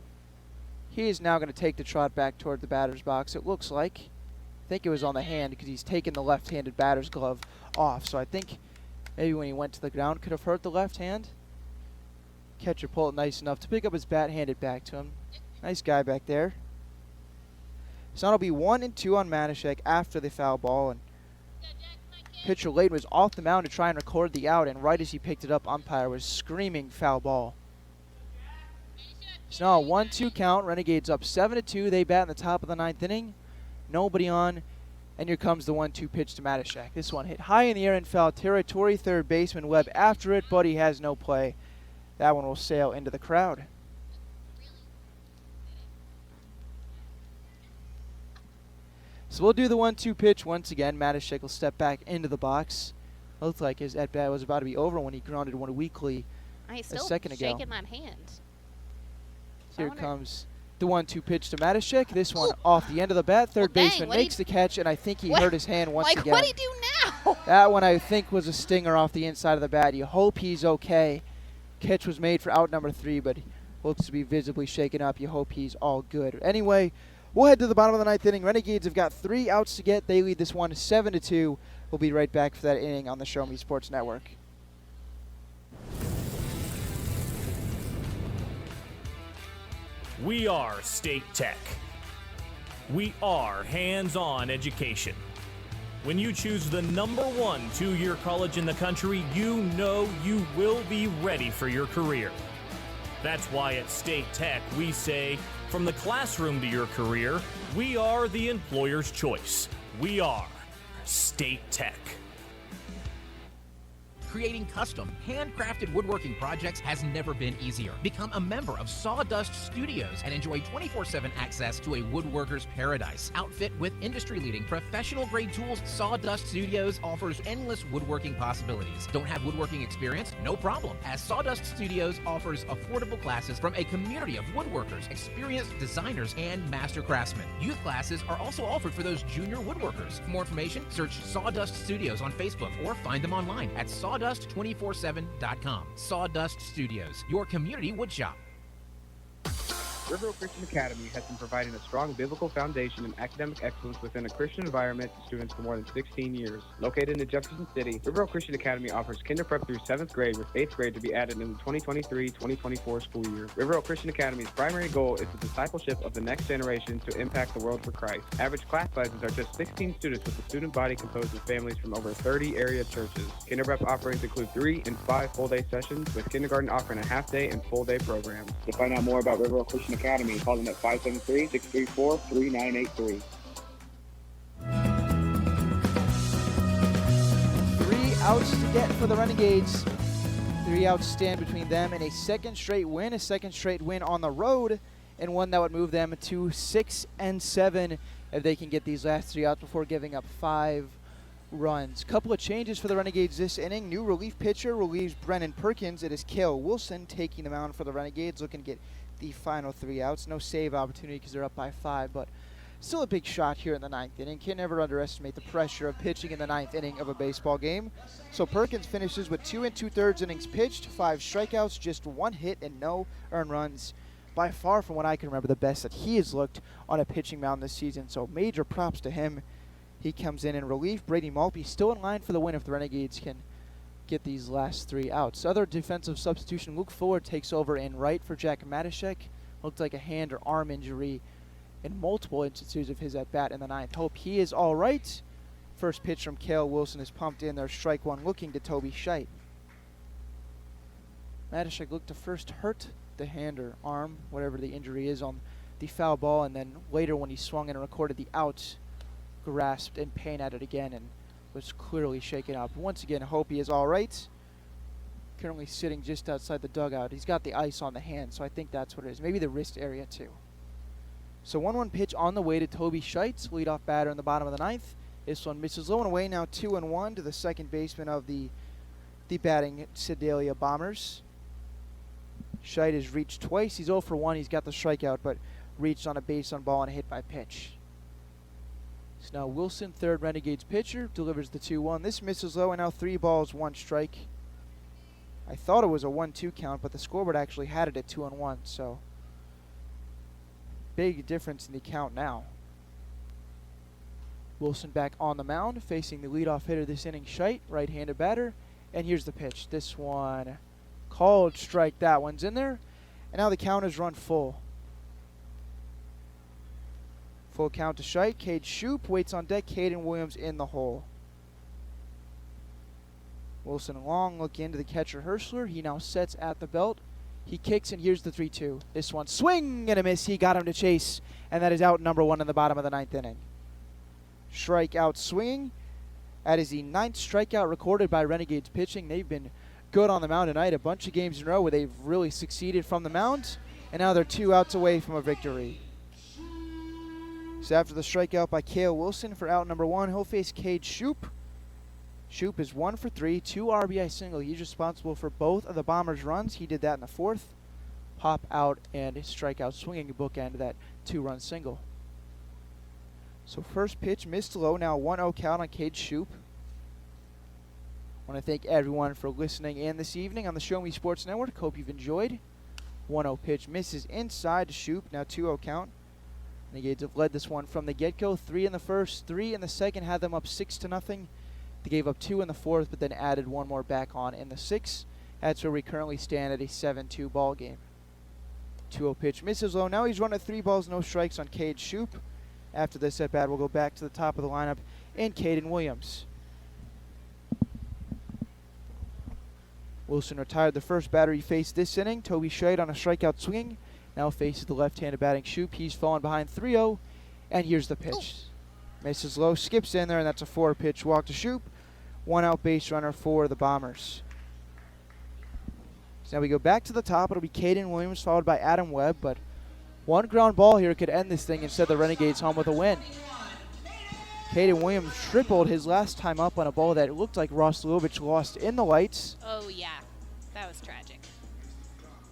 He is now going to take the trot back toward the batter's box, it looks like. I think it was on the hand because he's taken the left-handed batter's glove off. So I think maybe when he went to the ground could have hurt the left hand. Catcher pulled it nice enough to pick up his bat, hand it back to him. Nice guy back there. So it'll be 1-2 on Matashek after the foul ball. And pitcher Layden was off the mound to try and record the out, and right as he picked it up, umpire was screaming foul ball. So now a 1-2 count. Renegades up 7-2. They bat in the top of the 9th inning. Nobody on. And here comes the 1-2 pitch to Matashek. This one hit high in the air in foul territory. Third baseman Webb after it, but he has no play. That one will sail into the crowd. So we'll do the 1-2 pitch once again. Matashek will step back into the box. Looked like his at-bat was about to be over when he grounded one weakly He's a still second ago. shaking that hand. So Here comes the 1-2 pitch to Matashek. This one off the end of the bat. Third dang, baseman what'd makes the catch, and I think he hurt his hand once again. What'd he do now? That one I think was a stinger off the inside of the bat. You hope he's okay. Catch was made for out number 3, but looks to be visibly shaken up. You hope he's all good. Anyway, we'll head to the bottom of the 9th inning. Renegades have got 3 outs to get. They lead this one 7-2. We'll be right back for that inning on the Show Me Sports Network. We are State Tech. We are hands-on education. When you choose the #1 2-year college in the country, you know you will be ready for your career. That's why at State Tech we say, from the classroom to your career, we are the employer's choice. We are State Tech. Creating custom, handcrafted woodworking projects has never been easier. Become a member of Sawdust Studios and enjoy 24/7 access to a woodworker's paradise. Outfit with industry-leading professional-grade tools, Sawdust Studios offers endless woodworking possibilities. Don't have woodworking experience? No problem, as Sawdust Studios offers affordable classes from a community of woodworkers, experienced designers, and master craftsmen. Youth classes are also offered for those junior woodworkers. For more information, search Sawdust Studios on Facebook or find them online at sawdust247.com. Sawdust Studios, your community woodshop. Riverville Christian Academy has been providing a strong biblical foundation and academic excellence within a Christian environment to students for more than 16 years. Located in Jefferson City, Riverville Christian Academy offers kinder prep through 7th grade with 8th grade to be added in the 2023-2024 school year. Riverville Christian Academy's primary goal is the discipleship of the next generation to impact the world for Christ. Average class sizes are just 16 students with a student body composed of families from over 30 area churches. Kinder prep offerings include 3 and 5 full-day sessions, with kindergarten offering a half-day and full-day programs. To find out more about Riverville Christian Academy, call them at 573-634-3983. 3 outs to get for the Renegades. 3 outs stand between them and a second straight win on the road, and one that would move them to 6-7 if they can get these last 3 outs before giving up 5 runs. Couple of changes for the Renegades this inning. New relief pitcher relieves Brennan Perkins. It is Cale Wilson taking the mound for the Renegades, looking to get the final 3 outs. No save opportunity because they're up by 5, but still a big shot here in the 9th inning. Can never underestimate the pressure of pitching in the 9th inning of a baseball game. So Perkins finishes with 2 2/3 innings pitched, 5 strikeouts, just 1 hit, and no earned runs. By far, from what I can remember, the best that he has looked on a pitching mound this season. So major props to him. He comes in relief. Brady Maltby still in line for the win if the Renegades can get these last 3 outs. Other defensive substitution, Luke Fuller takes over in right for Jack Matashek. Looked like a hand or arm injury in multiple instances of his at-bat in the 9th. Hope he is all right. First pitch from Cale Wilson is pumped in. There's strike 1 looking to Toby Scheidt. Matashek looked to first hurt the hand or arm, whatever the injury is, on the foul ball, and then later when he swung in and recorded the out, grasped in pain at it again and was clearly shaken up. Once again, Hope he is all right. Currently sitting just outside the dugout. He's got the ice on the hand, so I think that's what it is. Maybe the wrist area too. So 1-1 pitch on the way to Toby Scheidt, leadoff batter in the bottom of the 9th. This one misses low and away, now 2-1 to the second baseman of the batting Sedalia Bombers. Scheidt has reached twice. He's 0 for 1. He's got the strikeout, but reached on a base on ball and a hit by pitch. So now Wilson, third Renegades pitcher, delivers the 2-1. This misses low, and now 3 balls, 1 strike. I thought it was a 1-2 count, but the scoreboard actually had it at 2-1, so big difference in the count now. Wilson back on the mound, facing the leadoff hitter this inning, Scheidt, right-handed batter, and here's the pitch. This one called strike. That one's in there, and now the count is run full. Full count to Scheidt. Cade Shoup waits on deck. Caden Williams in the hole. Wilson long look into the catcher Herschler. He now sets at the belt. He kicks, and here's the 3-2. This one swing and a miss. He got him to chase, and that is out number 1 in the bottom of the 9th inning. Strikeout swinging. That is the 9th strikeout recorded by Renegades pitching. They've been good on the mound tonight. A bunch of games in a row where they've really succeeded from the mound, and now they're 2 outs away from a victory. So after the strikeout by Cale Wilson for out number 1, he'll face Cade Shoup. Shoup is 1 for 3, 2 RBI single. He's responsible for both of the Bombers' runs. He did that in the 4th. Pop out and strikeout swinging bookend that 2-run single. So first pitch missed low, now 1-0 count on Cade Shoup. I want to thank everyone for listening in this evening on the Show Me Sports Network. Hope you've enjoyed. 1-0 pitch misses inside to Shoup, now 2-0 count. Renegades have led this one from the get-go. 3 in the first, 3 in the second, had them up 6-0. They gave up 2 in the 4th, but then added 1 more back on in the 6th. That's where we currently stand at a 7-2 ball game. 2-0 pitch misses low. Now he's run at 3 balls, no strikes on Cade Shoup. After this at bat, we'll go back to the top of the lineup in Caden Williams. Wilson retired the first batter he faced this inning. Toby Scheidt on a strikeout swinging. Now faces the left-handed batting Shoup. He's fallen behind 3-0, and here's the pitch. Misses low, skips in there, and that's a 4-pitch walk to Shoup. 1 out base runner for the Bombers. So now we go back to the top. It'll be Caden Williams followed by Adam Webb, but 1 ground ball here could end this thing and send the Renegades home with a win. Caden Williams tripled his last time up on a ball that looked like Ross Lubich lost in the lights. Oh, yeah. That was tragic.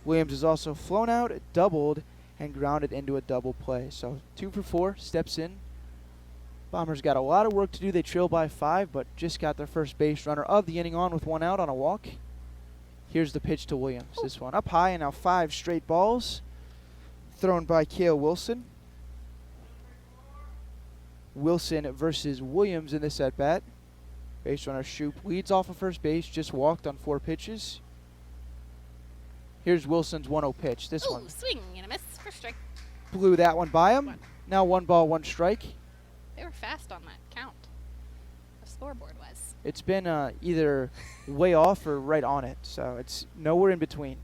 Williams is also flown out, doubled, and grounded into a double play. So 2 for 4, steps in. Bombers got a lot of work to do. They trail by 5, but just got their first base runner of the inning on with 1 out on a walk. Here's the pitch to Williams. This one up high, and now 5 straight balls thrown by Cale Wilson. Wilson versus Williams in this at-bat. Base runner Shoup leads off of first base, just walked on 4 pitches. Here's Wilson's 1-0 pitch. This one swing and a miss for strike. Blew that one by him. Now 1 ball, 1 strike. They were fast on that count. The scoreboard was. It's been either way off or right on it, so it's nowhere in between.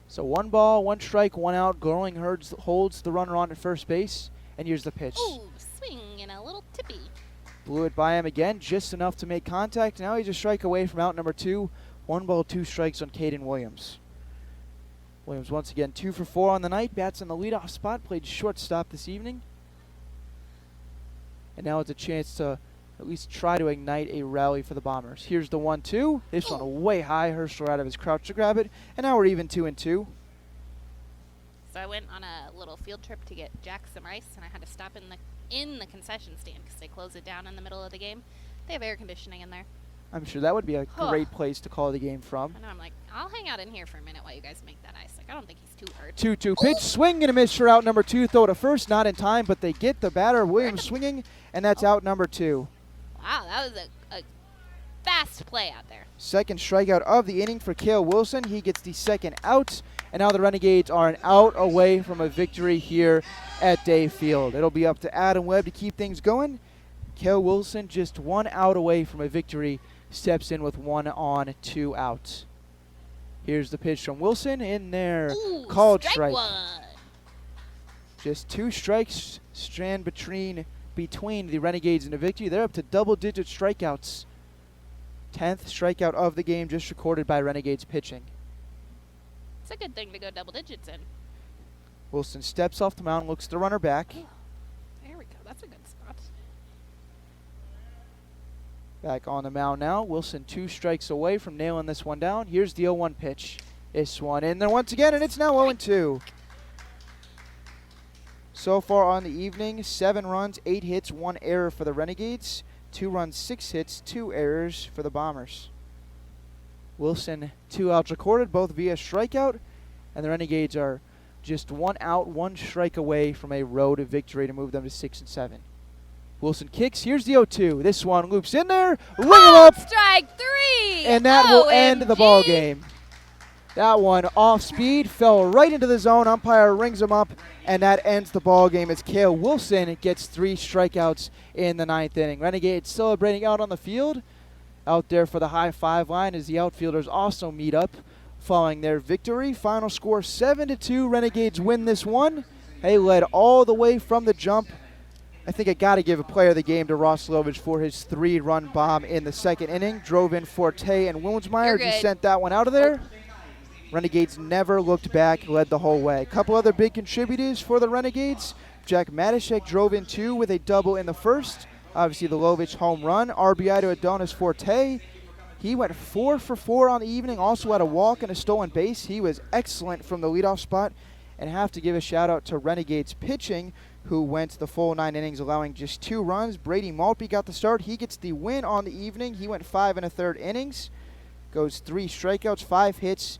So 1 ball, 1 strike, 1 out. Glowing holds the runner on at first base, and here's the pitch. Ooh, swing and a little tippy. Blew it by him again, just enough to make contact. Now he's a strike away from out number 2. 1 ball, 2 strikes on Caden Williams. Williams once again 2 for 4 on the night. Bats in the leadoff spot. Played shortstop this evening. And now it's a chance to at least try to ignite a rally for the Bombers. Here's the 1-2. This one way high. Herschler out of his crouch to grab it. And now we're even 2-2. So I went on a little field trip to get Jack some rice, and I had to stop in the concession stand because they close it down in the middle of the game. They have air conditioning in there. I'm sure that would be a great place to call the game from. I know, I'm like, I'll hang out in here for a minute while you guys make that ice. Like, I don't think he's too hurt. 2-2 pitch, swing and a miss for out number 2. Throw to first, not in time, but they get the batter. Williams swinging, and that's out number 2. Wow, that was a fast play out there. Second strikeout of the inning for Cale Wilson. He gets the second out, and now the Renegades are an out away from a victory here at Day Field. It'll be up to Adam Webb to keep things going. Cale Wilson just 1 out away from a victory, steps in with 1 on, 2 outs. Here's the pitch from Wilson in there. Ooh, called strike. Just 2 strikes strand between the Renegades and the victory. They're up to double-digit strikeouts. 10th strikeout of the game just recorded by Renegades pitching. It's a good thing to go double digits in. Wilson steps off the mound, looks the runner back. There we go. That's a good spot. Back on the mound now. Wilson 2 strikes away from nailing this one down. Here's the 0-1 pitch. This one in there once again, and it's now 0-2. So far on the evening, 7 runs, 8 hits, 1 error for the Renegades. 2 runs, 6 hits, 2 errors for the Bombers. Wilson, 2 outs recorded, both via strikeout, and the Renegades are just 1 out, 1 strike away from a road victory to move them to 6-7. Wilson kicks. Here's the 0-2. This one loops in there. Ring him up. Strike 3. And that will end the ball game. That one off speed, fell right into the zone. Umpire rings him up, and that ends the ball game as Cale Wilson gets 3 strikeouts in the 9th inning. Renegades celebrating out on the field. Out there for the high five line as the outfielders also meet up following their victory. Final score 7-2. Renegades win this one. They led all the way from the jump. I think I got to give a player of the game to Ross Lovich for his 3-run bomb in the 2nd inning. Drove in Forte and Wilmsmeyer. Just sent that one out of there. Renegades never looked back, led the whole way. A couple other big contributors for the Renegades. Jack Matishek drove in 2 with a double in the 1st. Obviously the Lovich home run. RBI to Adonis Forte. He went 4 for 4 on the evening, also had a walk and a stolen base. He was excellent from the leadoff spot. And have to give a shout out to Renegades pitching, who went the full 9 innings, allowing just 2 runs. Brady Maltby got the start. He gets the win on the evening. He went 5 1/3 innings. Goes 3 strikeouts, 5 hits,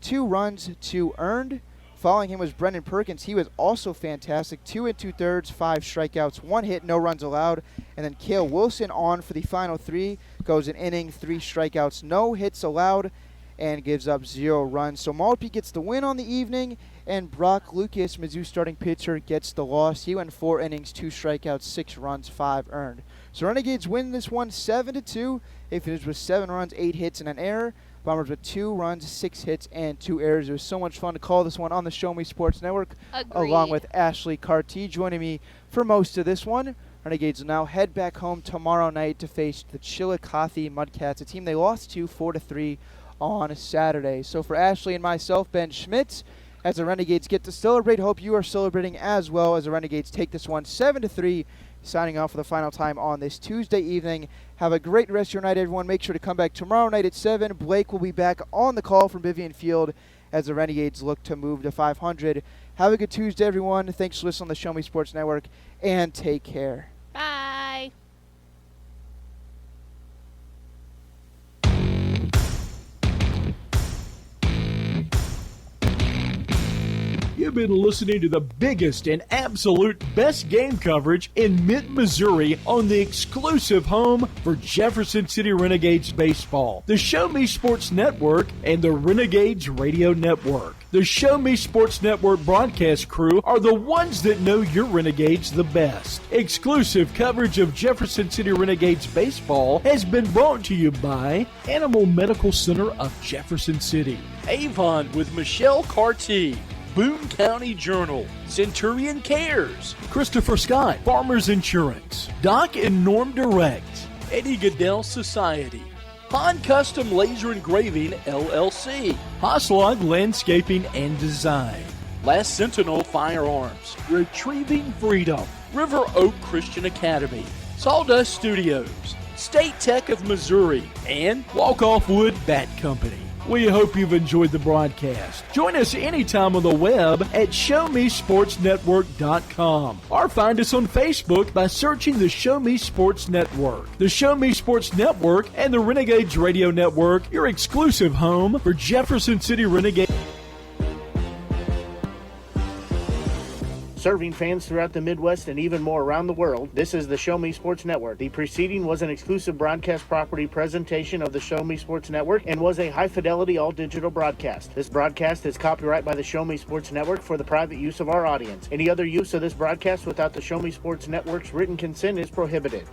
2 runs, 2 earned. Following him was Brendan Perkins. He was also fantastic. 2 2/3, 5 strikeouts, 1 hit, no runs allowed. And then Cale Wilson on for the final 3. Goes an inning, 3 strikeouts, no hits allowed, and gives up 0 runs. So Maltby gets the win on the evening, and Brock Lucas, Mizzou starting pitcher, gets the loss. He went 4 innings, 2 strikeouts, 6 runs, 5 earned. So Renegades win this one 7-2. They finished with 7 runs, 8 hits, and an error. Bombers with 2 runs, 6 hits, and 2 errors. It was so much fun to call this one on the Show Me Sports Network. Agreed. Along with Ashley Carty joining me for most of this one. Renegades will now head back home tomorrow night to face the Chillicothe Mudcats, a team they lost to 4-3 on Saturday. So for Ashley and myself, Ben Schmitz, as the Renegades get to celebrate, hope you are celebrating as well as the Renegades take this one 7-3, signing off for the final time on this Tuesday evening. Have a great rest of your night, everyone. Make sure to come back tomorrow night at 7. Blake will be back on the call from Vivian Field as the Renegades look to move to 500. Have a good Tuesday, everyone. Thanks for listening on the Show Me Sports Network, and take care. Bye. You've been listening to the biggest and absolute best game coverage in mid-Missouri on the exclusive home for Jefferson City Renegades baseball, the Show Me Sports Network and the Renegades Radio Network. The Show Me Sports Network broadcast crew are the ones that know your Renegades the best. Exclusive coverage of Jefferson City Renegades baseball has been brought to you by Animal Medical Center of Jefferson City, Avon with Michelle Carty, Boone County Journal, Centurion Cares, Christopher Scott, Farmers Insurance, Doc and Norm Direct, Eddie Goodell Society, Han Custom Laser Engraving LLC, Hoslog Landscaping and Design, Last Sentinel Firearms, Retrieving Freedom, River Oak Christian Academy, Sawdust Studios, State Tech of Missouri, and Walk Off Wood Bat Company. We hope you've enjoyed the broadcast. Join us anytime on the web at ShowMeSportsNetwork.com or find us on Facebook by searching the Show Me Sports Network. The Show Me Sports Network and the Renegades Radio Network, your exclusive home for Jefferson City Renegades. Serving fans throughout the Midwest and even more around the world, this is the Show Me Sports Network. The preceding was an exclusive broadcast property presentation of the Show Me Sports Network and was a high-fidelity all-digital broadcast. This broadcast is copyright by the Show Me Sports Network for the private use of our audience. Any other use of this broadcast without the Show Me Sports Network's written consent is prohibited.